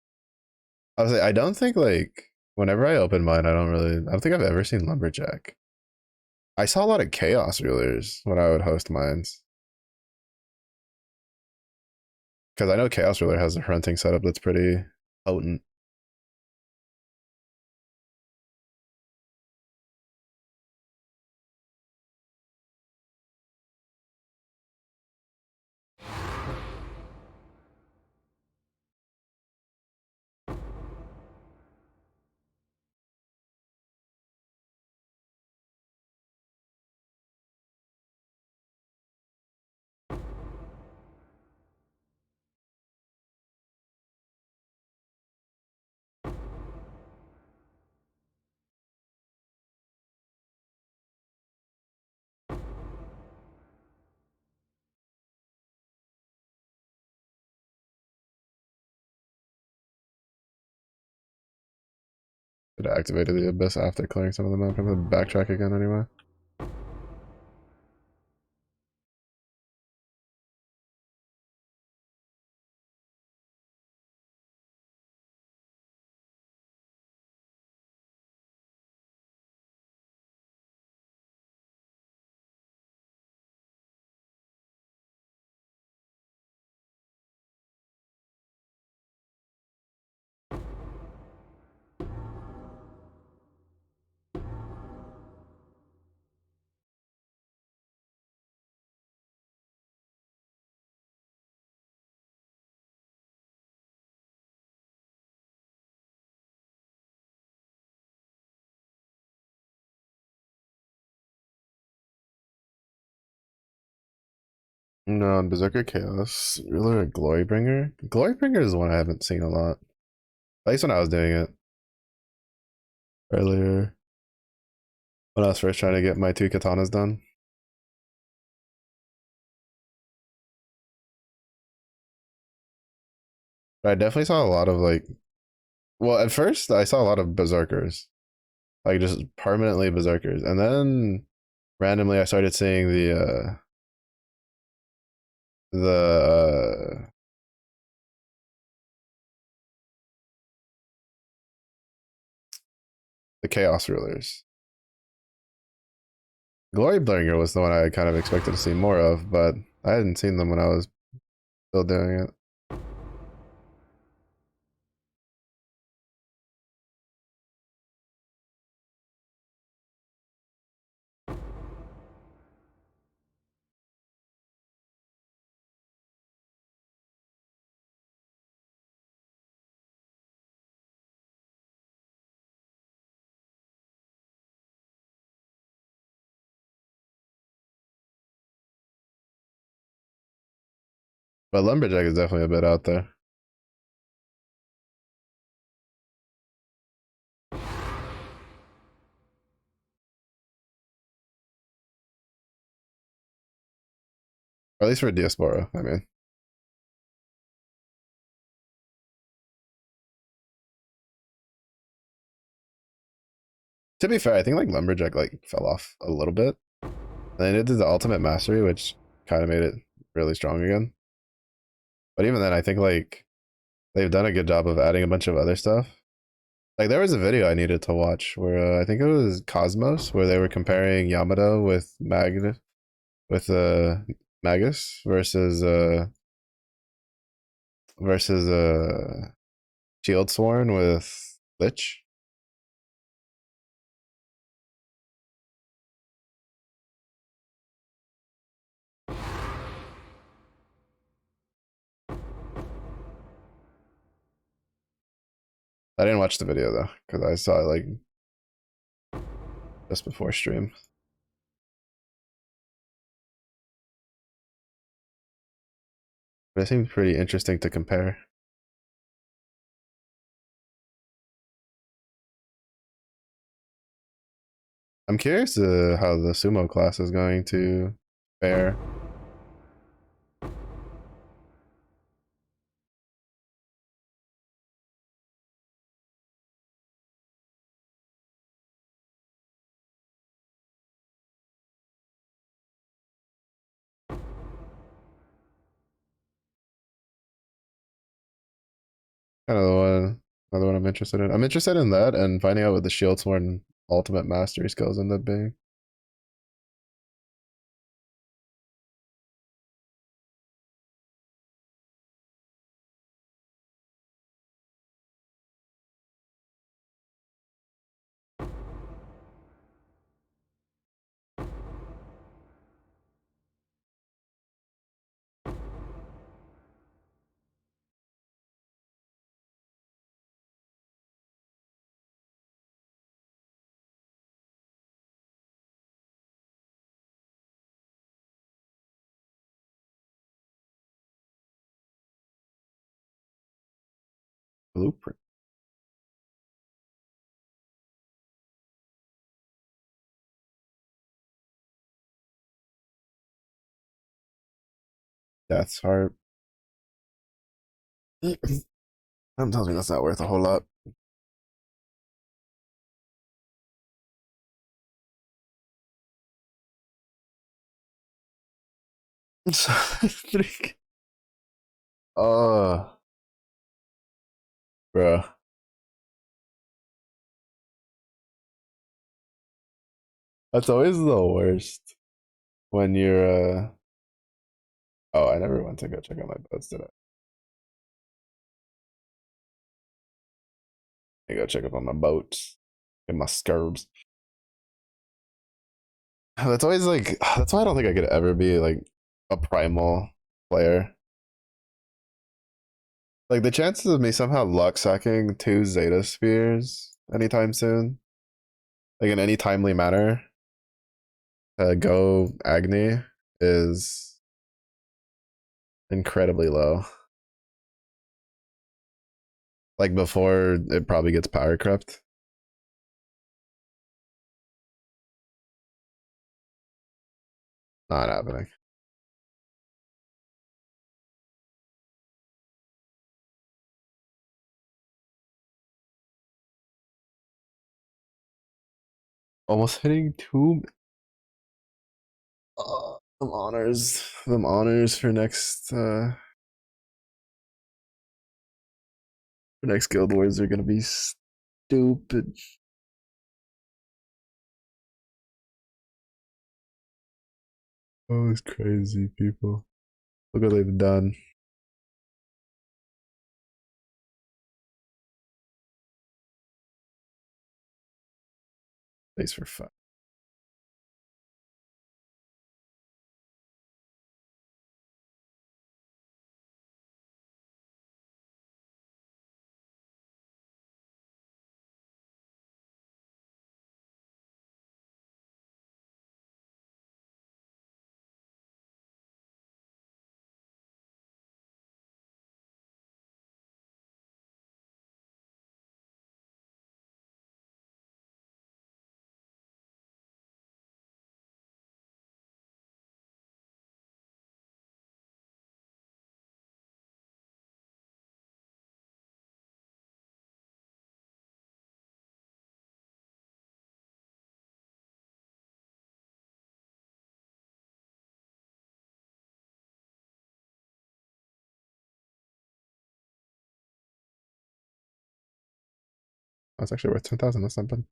I was like, I don't think like whenever I open mine, I don't think I've ever seen lumberjack. I saw a lot of chaos rulers when I would host mines. Because I know chaos ruler has a hunting setup that's pretty potent. It activated the abyss after clearing some of them up. I'm gonna backtrack again anyway. No, Berserker Chaos. Ruler Glorybringer. Glorybringer is one I haven't seen a lot. At least when I was doing it earlier. When I was first trying to get my 2 katanas done. But I definitely saw a lot of like, well, at first I saw a lot of berserkers, like just permanently berserkers, and then randomly I started seeing the the chaos rulers. Glorybringer was the one I kind of expected to see more of, but I hadn't seen them when I was still doing it. But lumberjack is definitely a bit out there. Or at least for diaspora. I mean, to be fair, I think like lumberjack like fell off a little bit. And then it did the ultimate mastery, which kind of made it really strong again. But even then, I think like they've done a good job of adding a bunch of other stuff. Like there was a video I needed to watch where I think it was Cosmos, where they were comparing Yamato with Magus versus Shield Sworn with Lich. I didn't watch the video though because I saw it like just before stream. But it seems pretty interesting to compare. I'm curious how the sumo class is going to fare. kind of the one, another one I'm interested in. I'm interested in that and finding out what the Shield Sworn ultimate mastery skills end up being. Blueprint. Death's Heart. That tells me that's not worth a whole lot. Oh, bro. That's always the worst when you're oh, I never went to go check out my boats, did I? I go check up on my boats and my scurbs. That's always like that's why I don't think I could ever be like a primal player. Like the chances of me somehow luck sacking two Zeta spheres anytime soon, like in any timely manner, to go Agni is incredibly low. Like before it probably gets power crept. Not happening. Almost hitting two. Them honors for next Guild Wars are gonna be stupid. Oh, it's crazy, people. Look what they've done. Thanks for fun. That's actually worth 10,000 or something.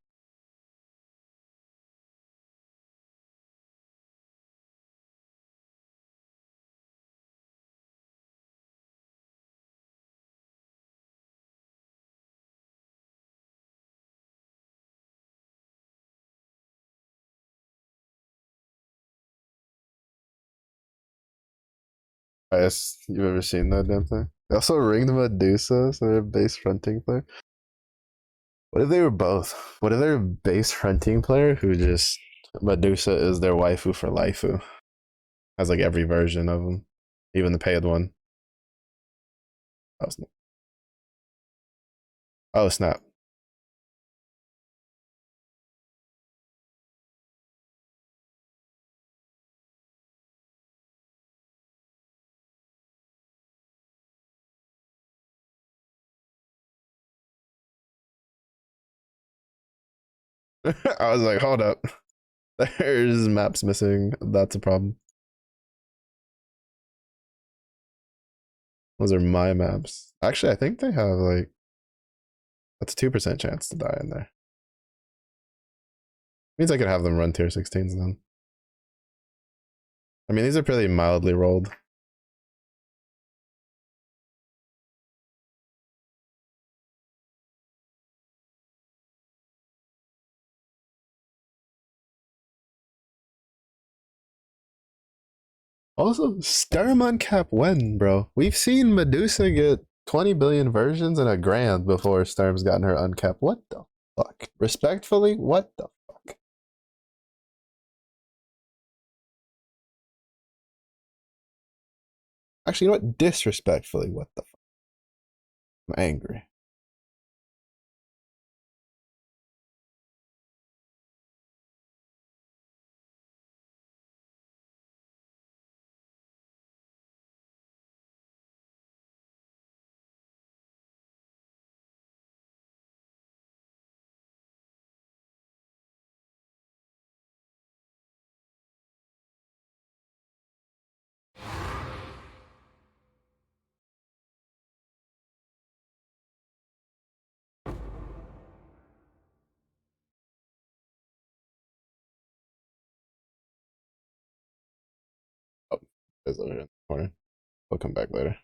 I guess you've ever seen that damn thing? They also ringed Medusa, so they're a base fronting player. What if they were both? What if they're a base fronting player who just Medusa is their waifu for lifu? Has like every version of them, even the paid one. Oh, snap. Oh, snap. I was like, hold up. There's maps missing. That's a problem. Those are my maps. Actually, I think they have like that's a 2% chance to die in there. Means I could have them run tier 16s then. I mean, these are pretty mildly rolled. Also, Sturm uncap when, bro? We've seen Medusa get 20 billion versions and a grand before Sturm's gotten her uncap. What the fuck? Respectfully, what the fuck? Actually, you know what? Disrespectfully, what the fuck? I'm angry. Oh, there's over in the corner. We'll come back later.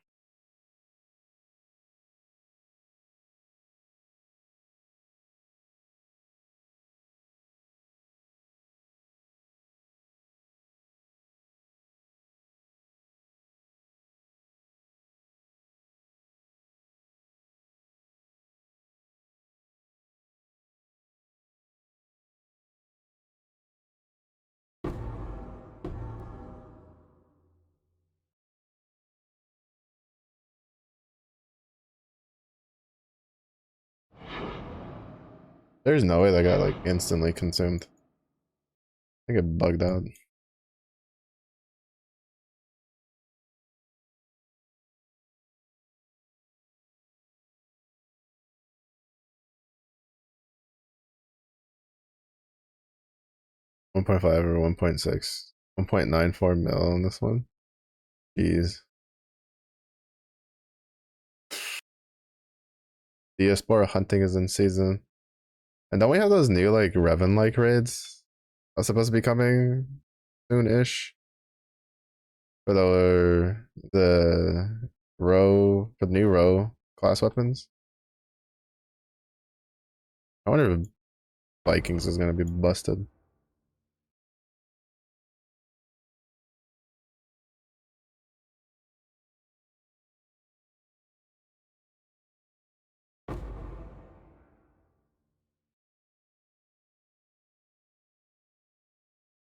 There's no way that got like instantly consumed. I get bugged out. .5 or 1.6. 1.94 mil on this one. Jeez. Diaspora hunting is in season. And don't we have those new like Revan like raids that's supposed to be coming soon-ish? For the row for the new row class weapons. I wonder if Vikings is gonna be busted.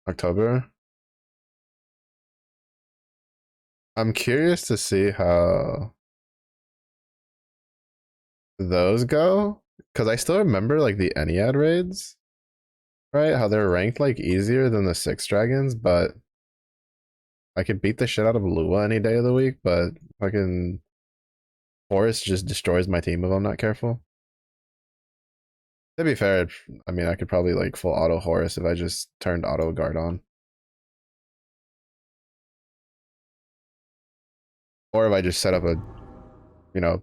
October. I'm curious to see how those go. Cause I still remember like the Ennead raids, right? How they're ranked like easier than the six dragons, but I could beat the shit out of Lua any day of the week, but fucking Forest just destroys my team if I'm not careful. To be fair, I mean, I could probably like full auto Horus if I just turned auto guard on. Or if I just set up a, you know,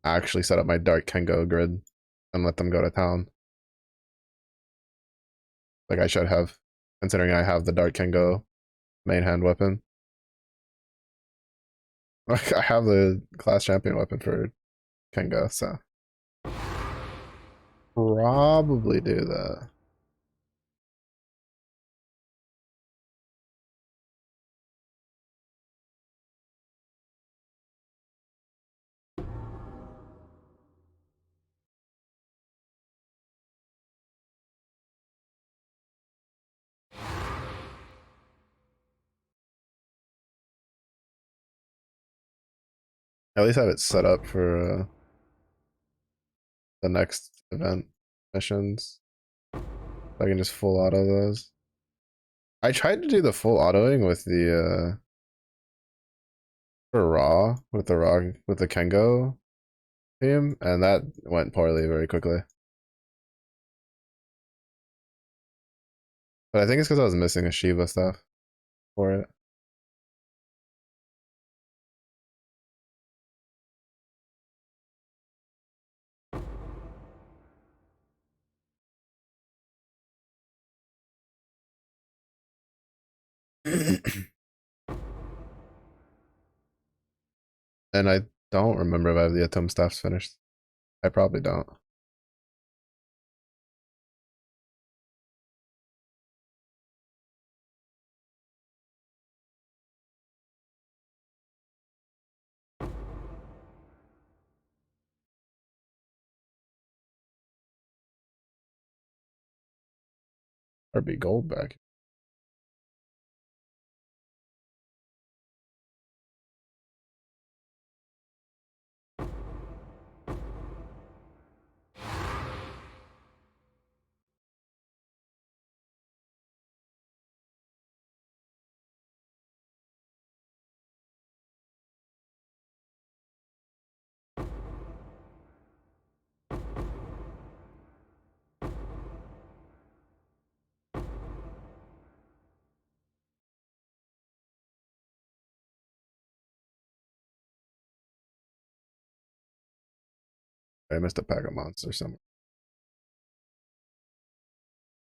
actually set up my Dark Kengo grid and let them go to town. Like I should have, considering I have the Dark Kengo main hand weapon. I have the class champion weapon for Kengo, so probably do that. At least have it set up for the next event missions. I can just full auto those. I tried to do the full autoing with the for Raw with the Kengo team, and that went poorly very quickly. But I think it's because I was missing a Shiva stuff for it. And I don't remember if I have the atom staffs finished. I probably don't. Or be gold back. I missed a pack of monsters somewhere.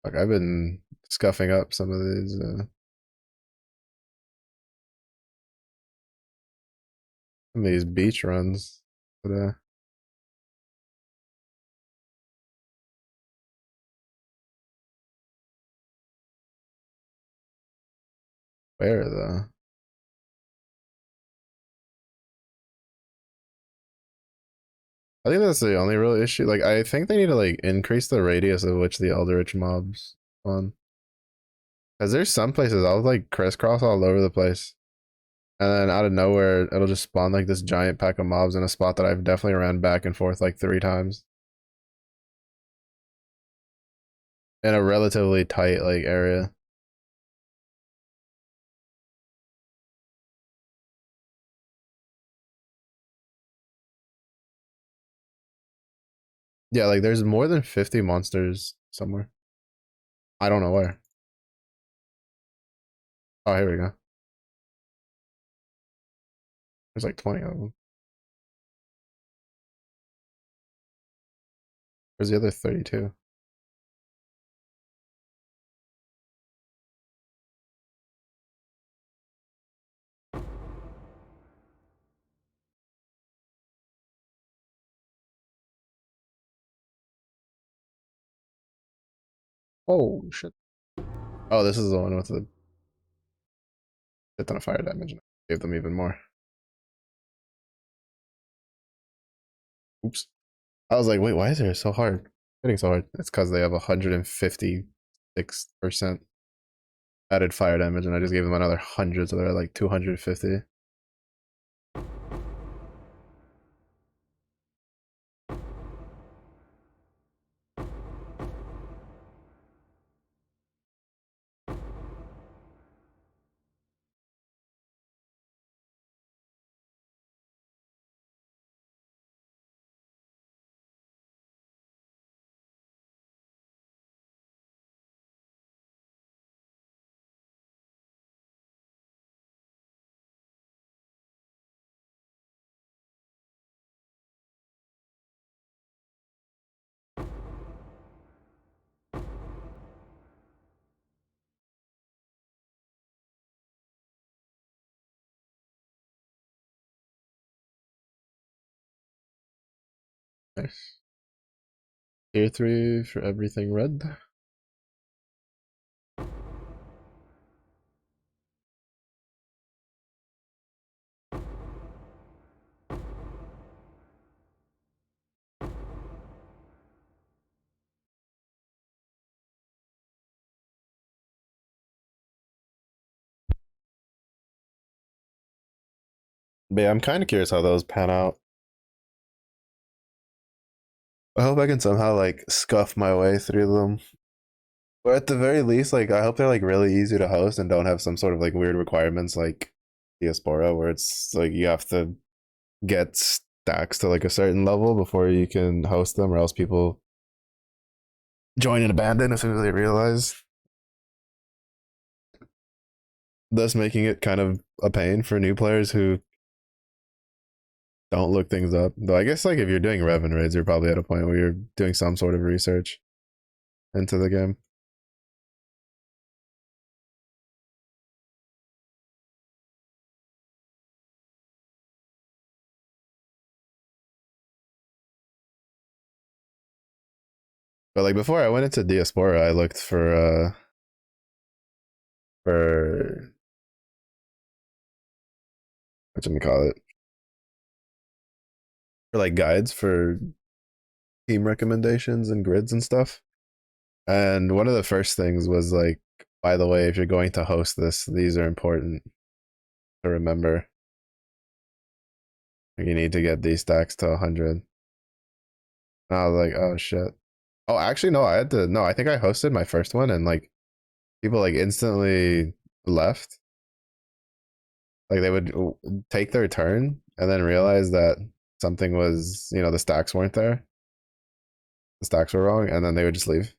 Like I've been scuffing up some of these beach runs today. Where though? I think that's the only real issue. Like I think they need to like increase the radius of which the Eldritch mobs spawn. Cause there's some places I'll like crisscross all over the place. And then out of nowhere, it'll just spawn like this giant pack of mobs in a spot that I've definitely ran back and forth like 3 times. In a relatively tight like area. Yeah, like there's more than 50 monsters somewhere. I don't know where. Oh, here we go. There's like 20 of them. Where's the other 32? Oh shit. Oh, this is the one with the shit ton of fire damage. Gave them even more. Oops. I was like, wait, why is it so hard? Hitting so hard. It's because they have 156% added fire damage, and I just gave them another 100, so they're at like 250. Nice. Tier 3 for everything red. But yeah, I'm kind of curious how those pan out. I hope I can somehow like scuff my way through them. Or at the very least, like I hope they're like really easy to host and don't have some sort of like weird requirements like Diaspora where it's like you have to get stacks to like a certain level before you can host them, or else people join and abandon as soon as they realize. Thus making it kind of a pain for new players who don't look things up. Though I guess like if you're doing Revan raids, you're probably at a point where you're doing some sort of research into the game. But like before I went into Diaspora, I looked for what you call it, for like guides for team recommendations and grids and stuff. And one of the first things was like, by the way, if you're going to host this, these are important to remember. You need to get these stacks to 100. And I was like, oh shit. Oh, actually, no, I had to. No, I think I hosted my first one, and like people like instantly left. Like they would take their turn and then realize that something was, the stacks weren't there. The stacks were wrong, and then they would just leave.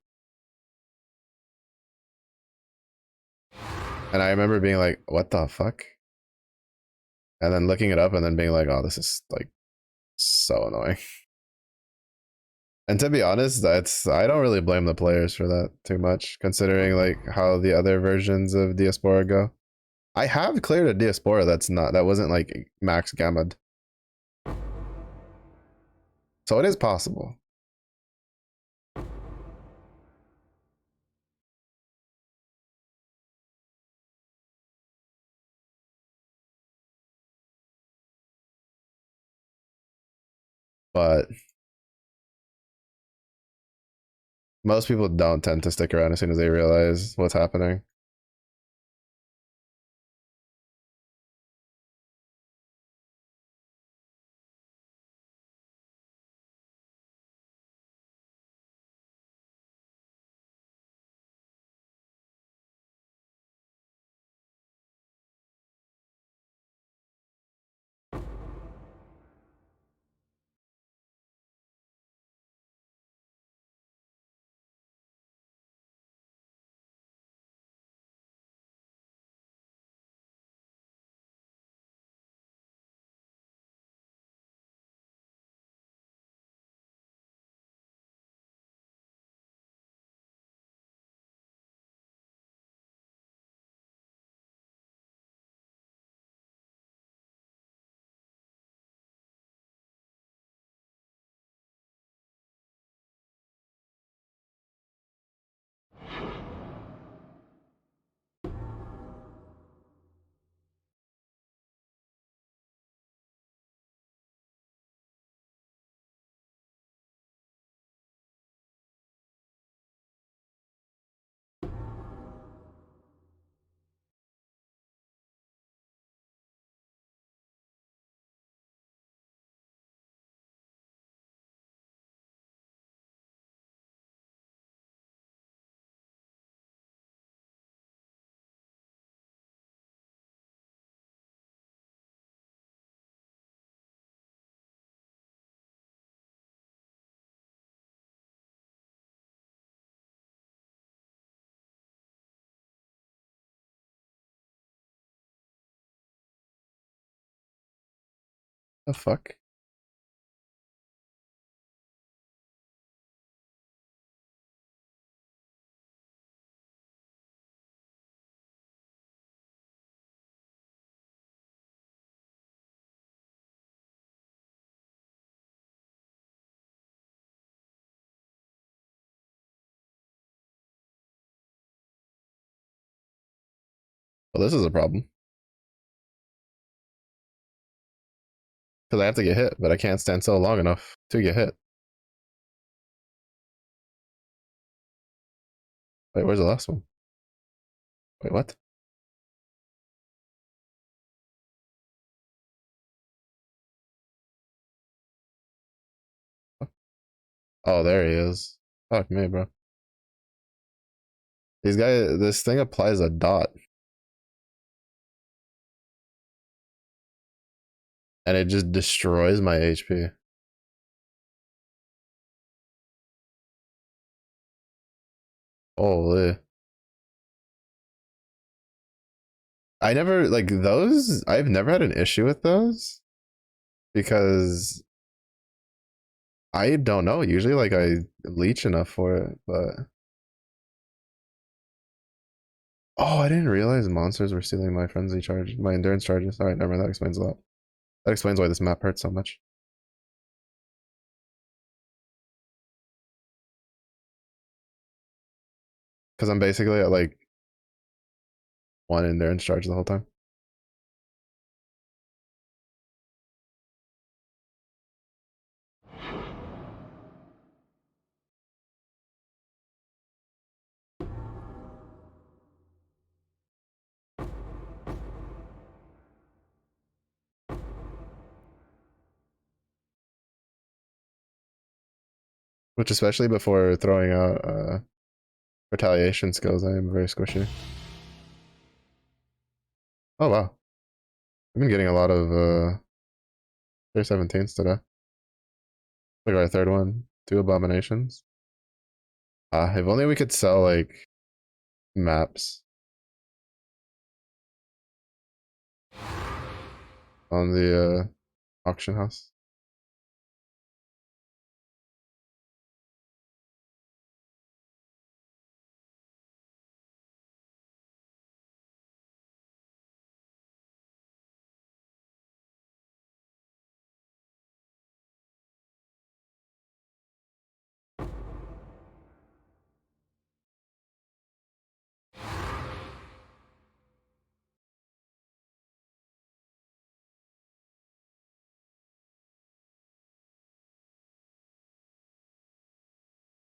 And I remember being like, what the fuck? And then looking it up and then being like, oh, this is like so annoying. And to be honest, I don't really blame the players for that too much, considering like how the other versions of Diaspora go. I have cleared a Diaspora that wasn't like max gamma. So it is possible. But most people don't tend to stick around as soon as they realize what's happening. The fuck? Well, this is a problem. Because I have to get hit, but I can't stand still long enough to get hit. Wait, where's the last one? Wait, what? Oh, there he is. Fuck me, bro. These guys, this thing applies a dot, and it just destroys my HP. Holy. I never, like, those, I've never had an issue with those because I don't know. Usually, like, I leech enough for it, but. Oh, I didn't realize monsters were stealing my frenzy charge, my endurance charges. Alright, never mind. That explains a lot. That explains why this map hurts so much. Because I'm basically at like one endurance charge the whole time. Which, especially before throwing out retaliation skills, I am very squishy. Oh wow. I've been getting a lot of 17s today. Look at our third one. Two abominations. If only we could sell like maps on the auction house.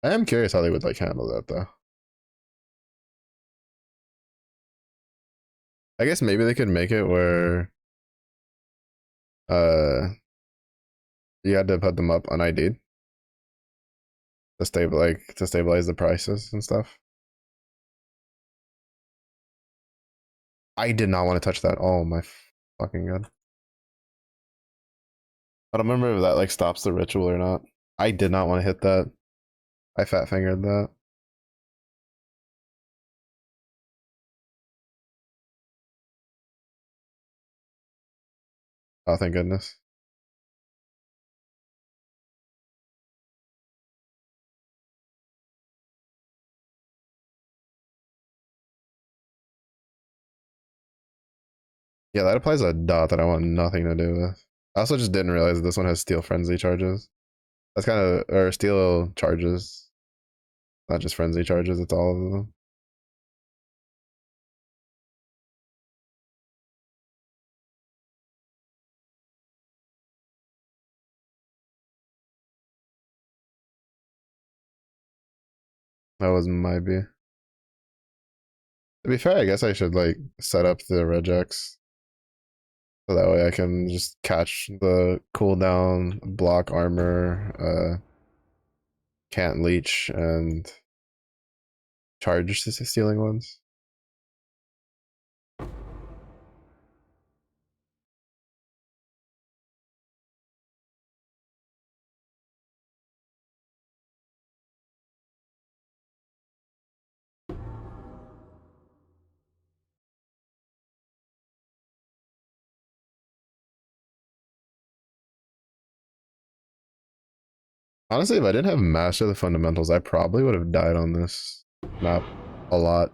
I am curious how they would like handle that though. I guess maybe they could make it where uh you had to put them up unID'd to stabilize the prices and stuff. I did not want to touch that. Oh my fucking god. I don't remember if that like stops the ritual or not. I did not want to hit that. I fat fingered that. Oh, thank goodness. Yeah, that applies a dot that I want nothing to do with. I also just didn't realize that this one has steel frenzy charges. That's kind of, or steel charges, not just frenzy charges, it's all of them. That was my B. To be fair, I guess I should like set up the regex so that way I can just catch the cooldown, block armor, can't leech, and charge the stealing ones. Honestly, if I didn't have master the fundamentals, I probably would have died on this map a lot.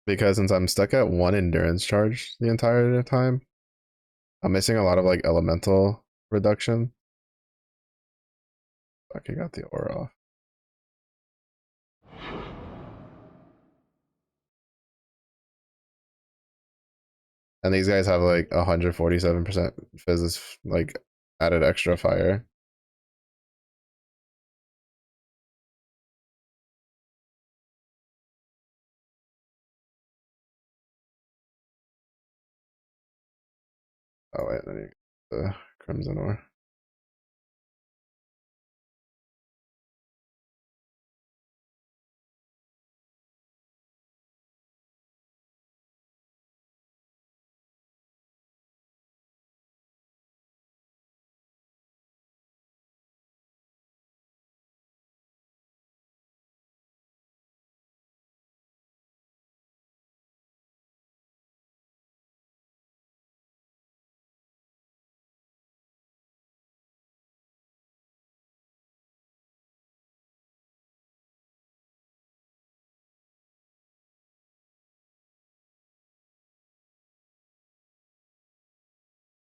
Because since I'm stuck at one endurance charge the entire time, I'm missing a lot of like elemental reduction. Fuck, I got the aura off. And these guys have like 147% physis, like added extra fire. Oh wait, then you get the crimson ore.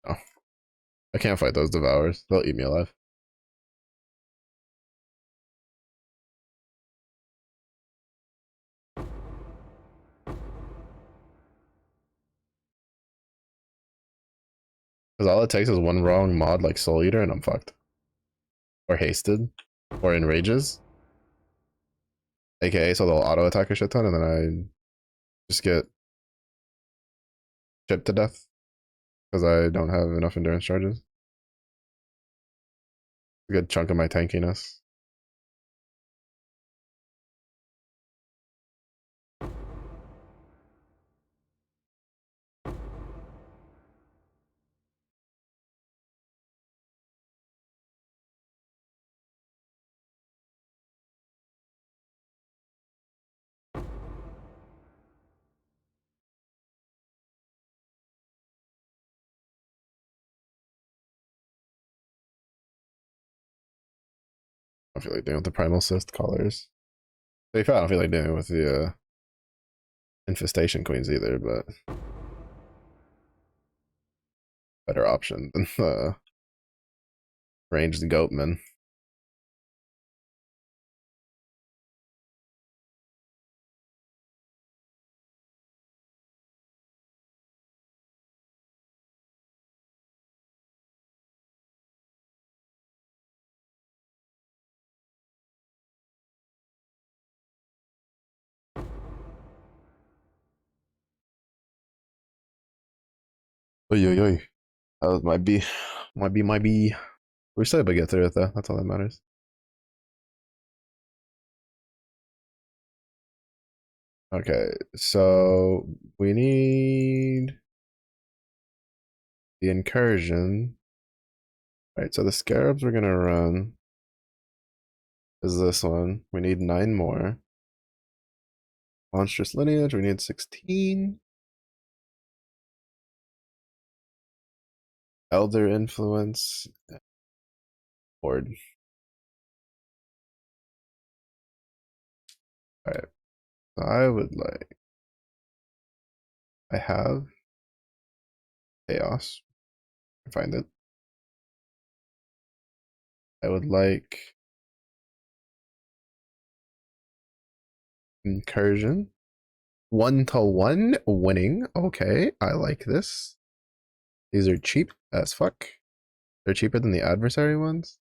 Oh, I can't fight those devours. They'll eat me alive. Because all it takes is one wrong mod like Soul Eater and I'm fucked. Or Hasted. Or Enrages. AKA so they'll auto attack a shit ton and then I just get chipped to death. Because I don't have enough endurance charges. A good chunk of my tankiness. I don't feel like doing with the Primal Cyst colors. To be fair, I don't feel like doing with the Infestation Queens either, but better option than the ranged Goatman. Oy, oy, oy. That was might be. We're still able to get through it though. That's all that matters. Okay, so we need the incursion. All right, so the scarabs we're gonna run is this one. We need 9 more. Monstrous lineage, we need 16. Elder influence. Horde. Alright. So I would like I have chaos. I find it. I would like incursion. 1-to-1 winning. Okay, I like this. These are cheap as fuck. They're cheaper than the adversary ones.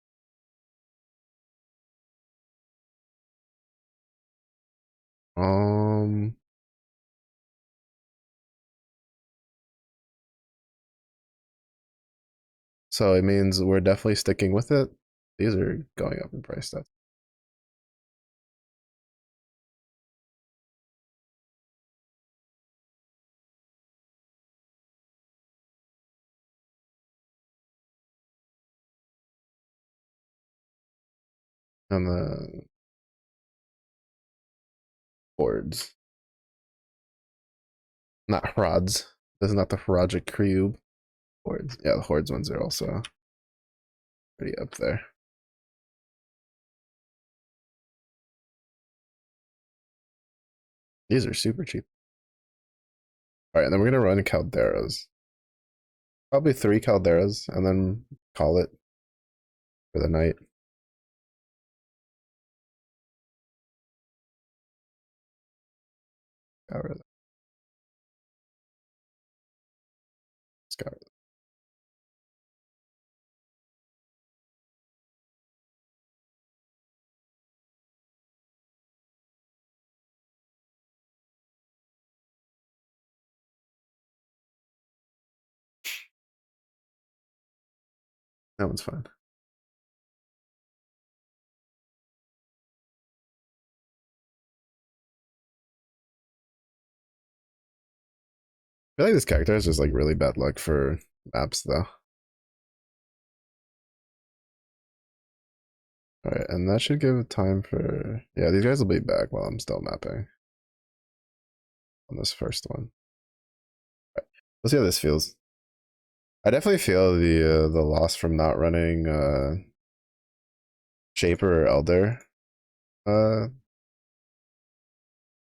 Um, so it means we're definitely sticking with it. These are going up in price. That's on the boards, not rods. This is not the Project Cube boards. Yeah, the hordes ones are also pretty up there. These are super cheap. All right, and then we're gonna run calderas. Probably 3 calderas, and then call it for the night. Scour that. Scour that. That one's fine. I feel like this character is just like really bad luck for maps though. All right, and that should give time for, yeah, these guys will be back while I'm still mapping on this first one. All right, let's see how this feels. I definitely feel the loss from not running Shaper or Elder, uh,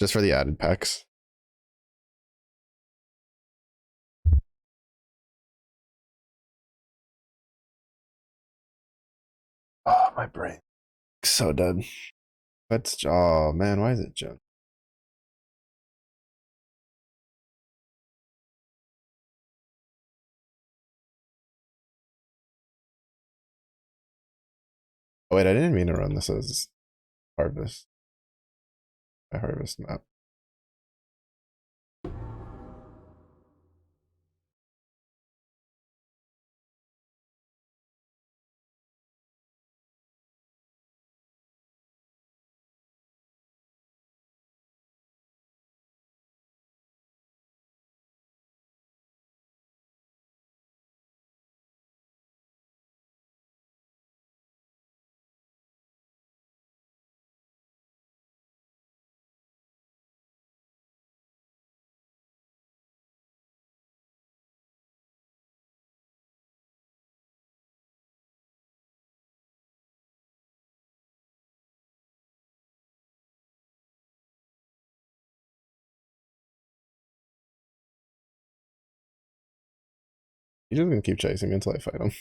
just for the added packs. Oh, my brain, so dead. That's, oh man, why is it Jen? Oh wait, I didn't mean to run this as harvest. A harvest map. He's just gonna keep chasing me until I fight him.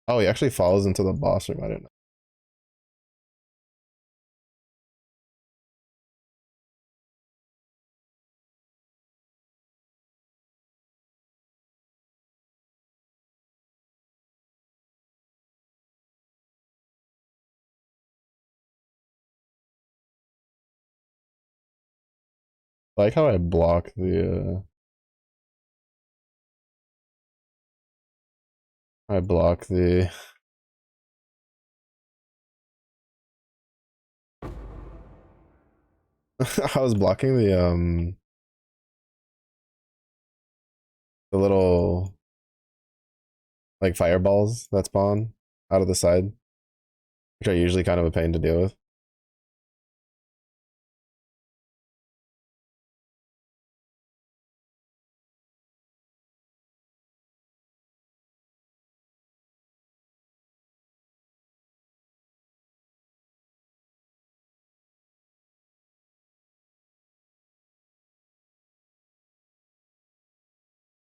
Oh, he actually falls into the boss room. I didn't know. I like how I block the I was blocking the little like fireballs that spawn out of the side, which are usually kind of a pain to deal with.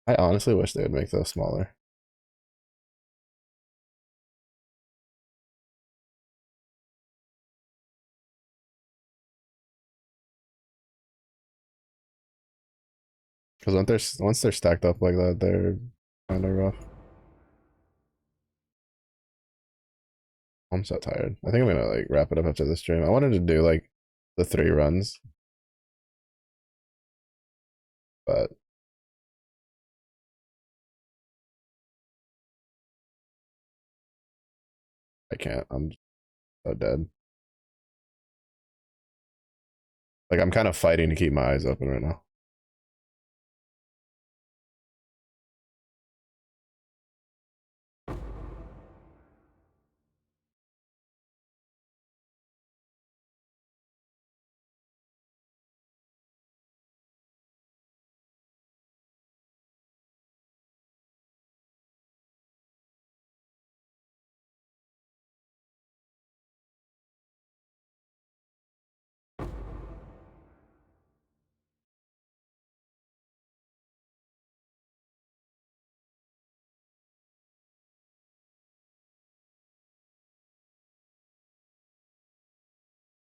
I honestly wish they would make those smaller. Because once they're stacked up like that, they're kind of rough. I'm so tired. I think I'm gonna like wrap it up after this stream. I wanted to do like the 3 runs, but I can't. I'm so dead. Like I'm kind of fighting to keep my eyes open right now.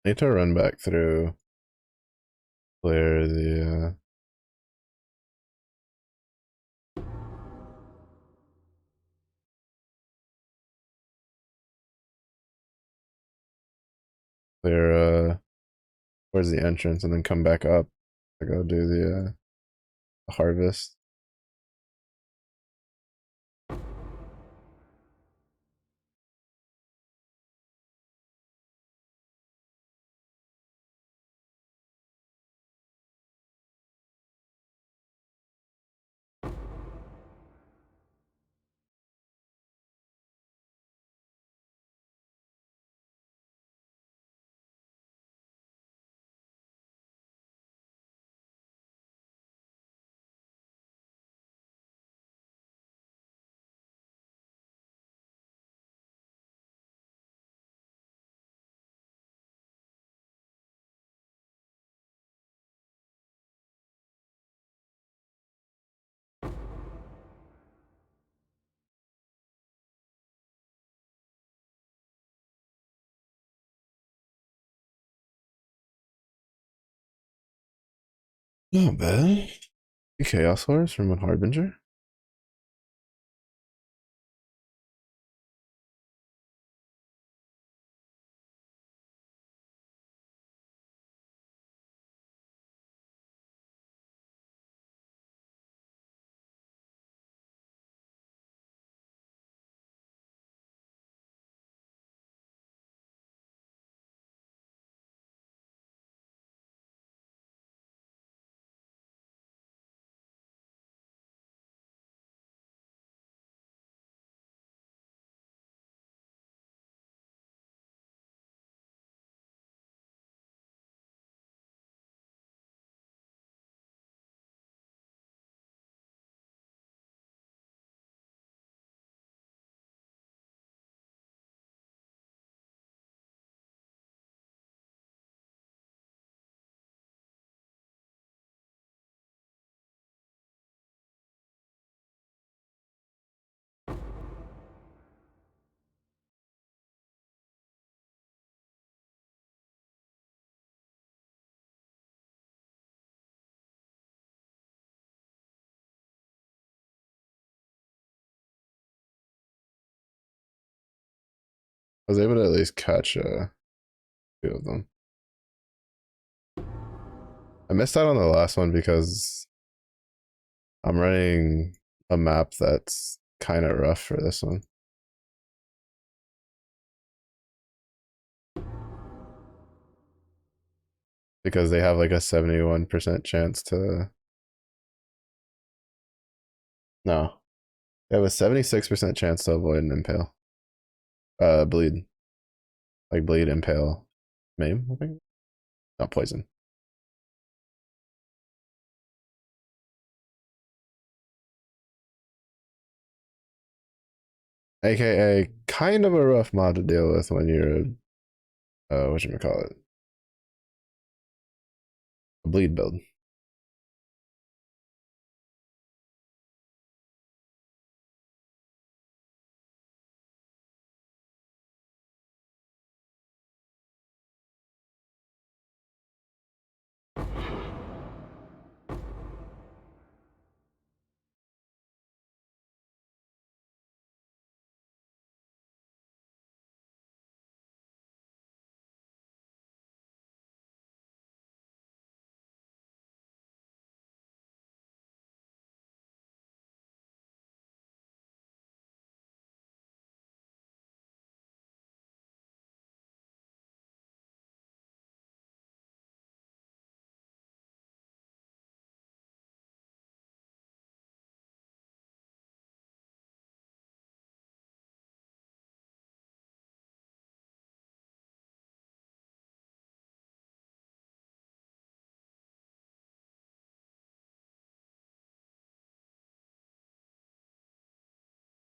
I need to run back through, clear clear where's the entrance, and then come back up to go do the harvest. Not bad. Chaos Horse from a Harbinger. I was able to at least catch two of them. I missed out on the last one because I'm running a map that's kind of rough for this one. Because they have like a 71% chance to. No. They have a 76% chance to avoid an impale. Bleed. Like bleed, impale, maim, I think? Not poison. AKA kind of a rough mod to deal with when you're whatchamacallit, a bleed build.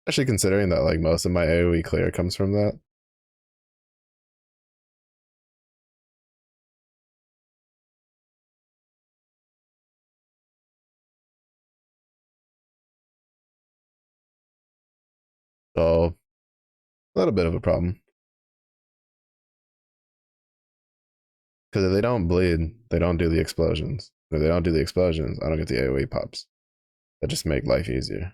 Actually considering that like most of my AoE clear comes from that. So a little bit of a problem. Because if they don't bleed, they don't do the explosions. If they don't do the explosions, I don't get the AoE pops. That just make life easier.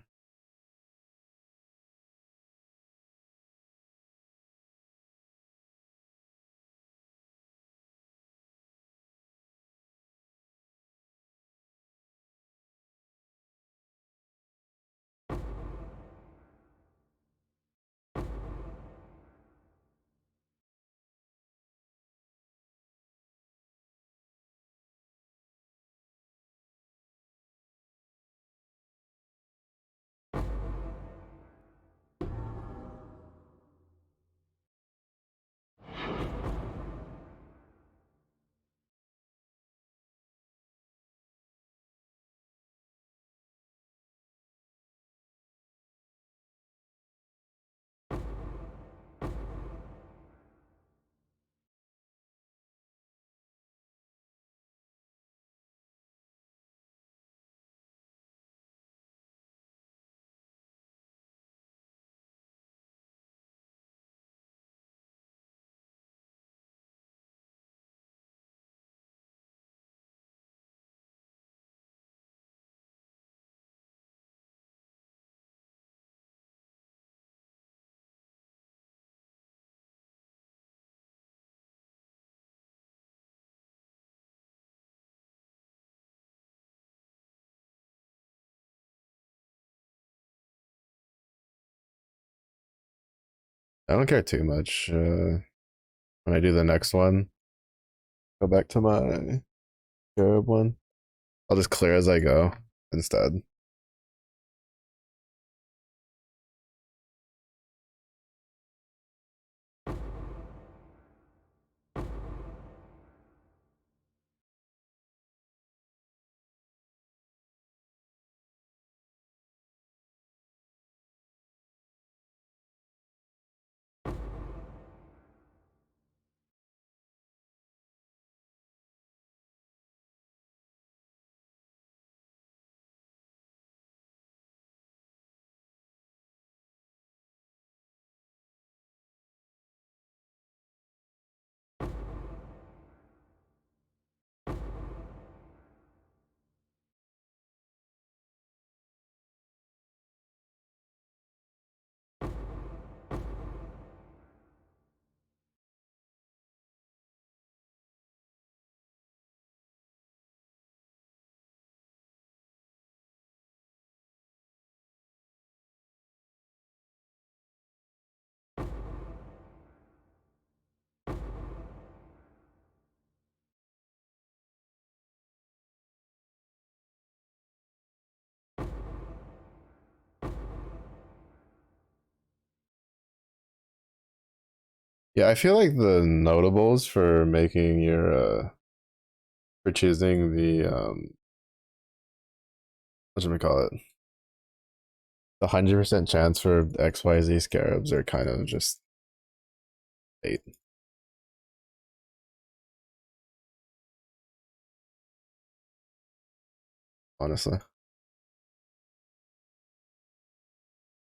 I don't care too much. When I do the next one, go back to my scarab one. I'll just clear as I go instead. Yeah, I feel like the notables for making your for choosing the what should we call it? The 100% chance for XYZ scarabs are kind of just bait, honestly.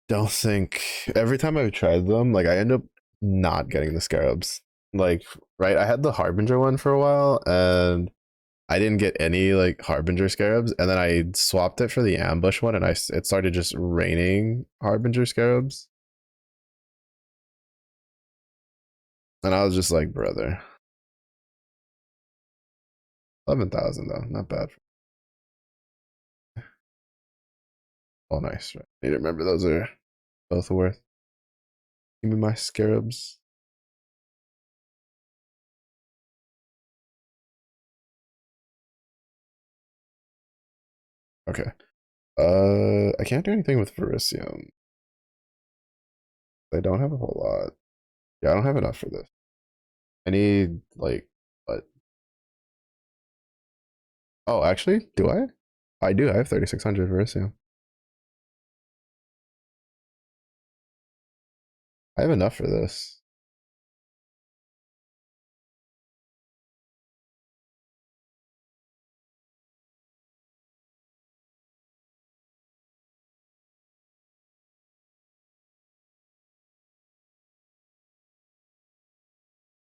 Don't think every time I've tried them, like I end up not getting the scarabs. Like, right, I had the Harbinger one for a while and I didn't get any like Harbinger scarabs, and then I swapped it for the ambush one, and it started just raining Harbinger scarabs, and I was just like, brother, 11,000 though, not bad. Oh, nice. Right. Need to remember those are both worth. Give me my scarabs. Okay. I can't do anything with Verisium. I don't have a whole lot. Yeah, I don't have enough for this. I need like what? Oh, actually, do I? I do. I have 3,600 Verisium. I have enough for this.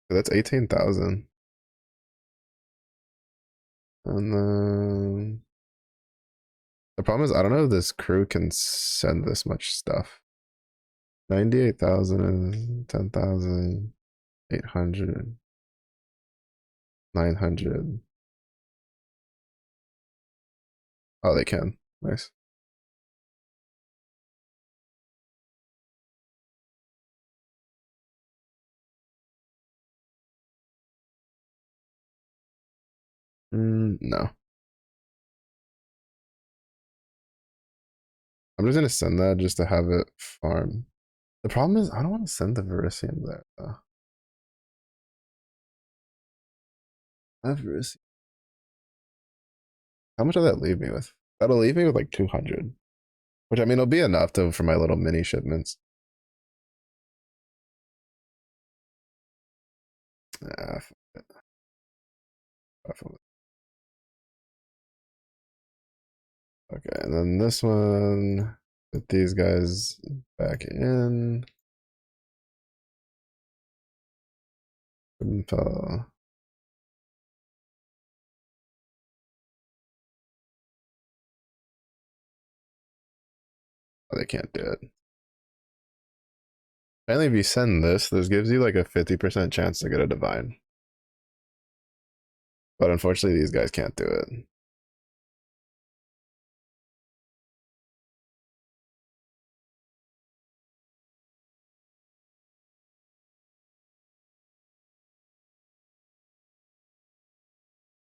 That's 18,000. And then the problem is I don't know if this crew can send this much stuff. 98,000, 10,000, 800, 900. Oh, they can. Nice. No. I'm just gonna send that just to have it farm. The problem is I don't want to send the Verisium there though. I have Verisium. How much will that leave me with? That'll leave me with like 200. Which I mean it'll be enough to for my little mini shipments. Ah, okay, and then this one, put these guys back in. Info. Oh, they can't do it. Apparently, if you send this gives you like a 50% chance to get a divine. But unfortunately, these guys can't do it.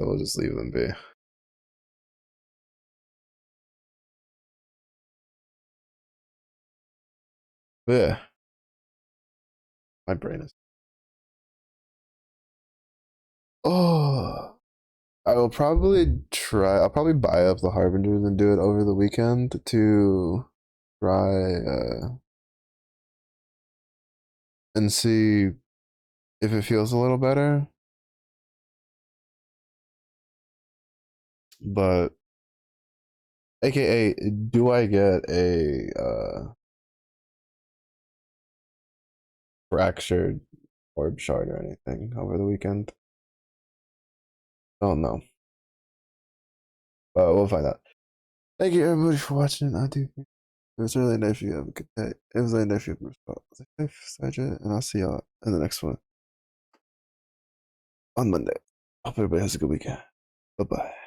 So we'll just leave them be. But yeah, my brain is. Oh, I will probably try. I'll probably buy up the Harbingers and do it over the weekend to try and see if it feels a little better. But AKA, do I get a fractured orb shard or anything over the weekend? I don't know. But we'll find out. Thank you everybody for watching. I do. It was really nice if you have a good day. It was really nice if you have a safe, and I'll see y'all in the next one on Monday. Hope everybody has a good weekend. Bye bye.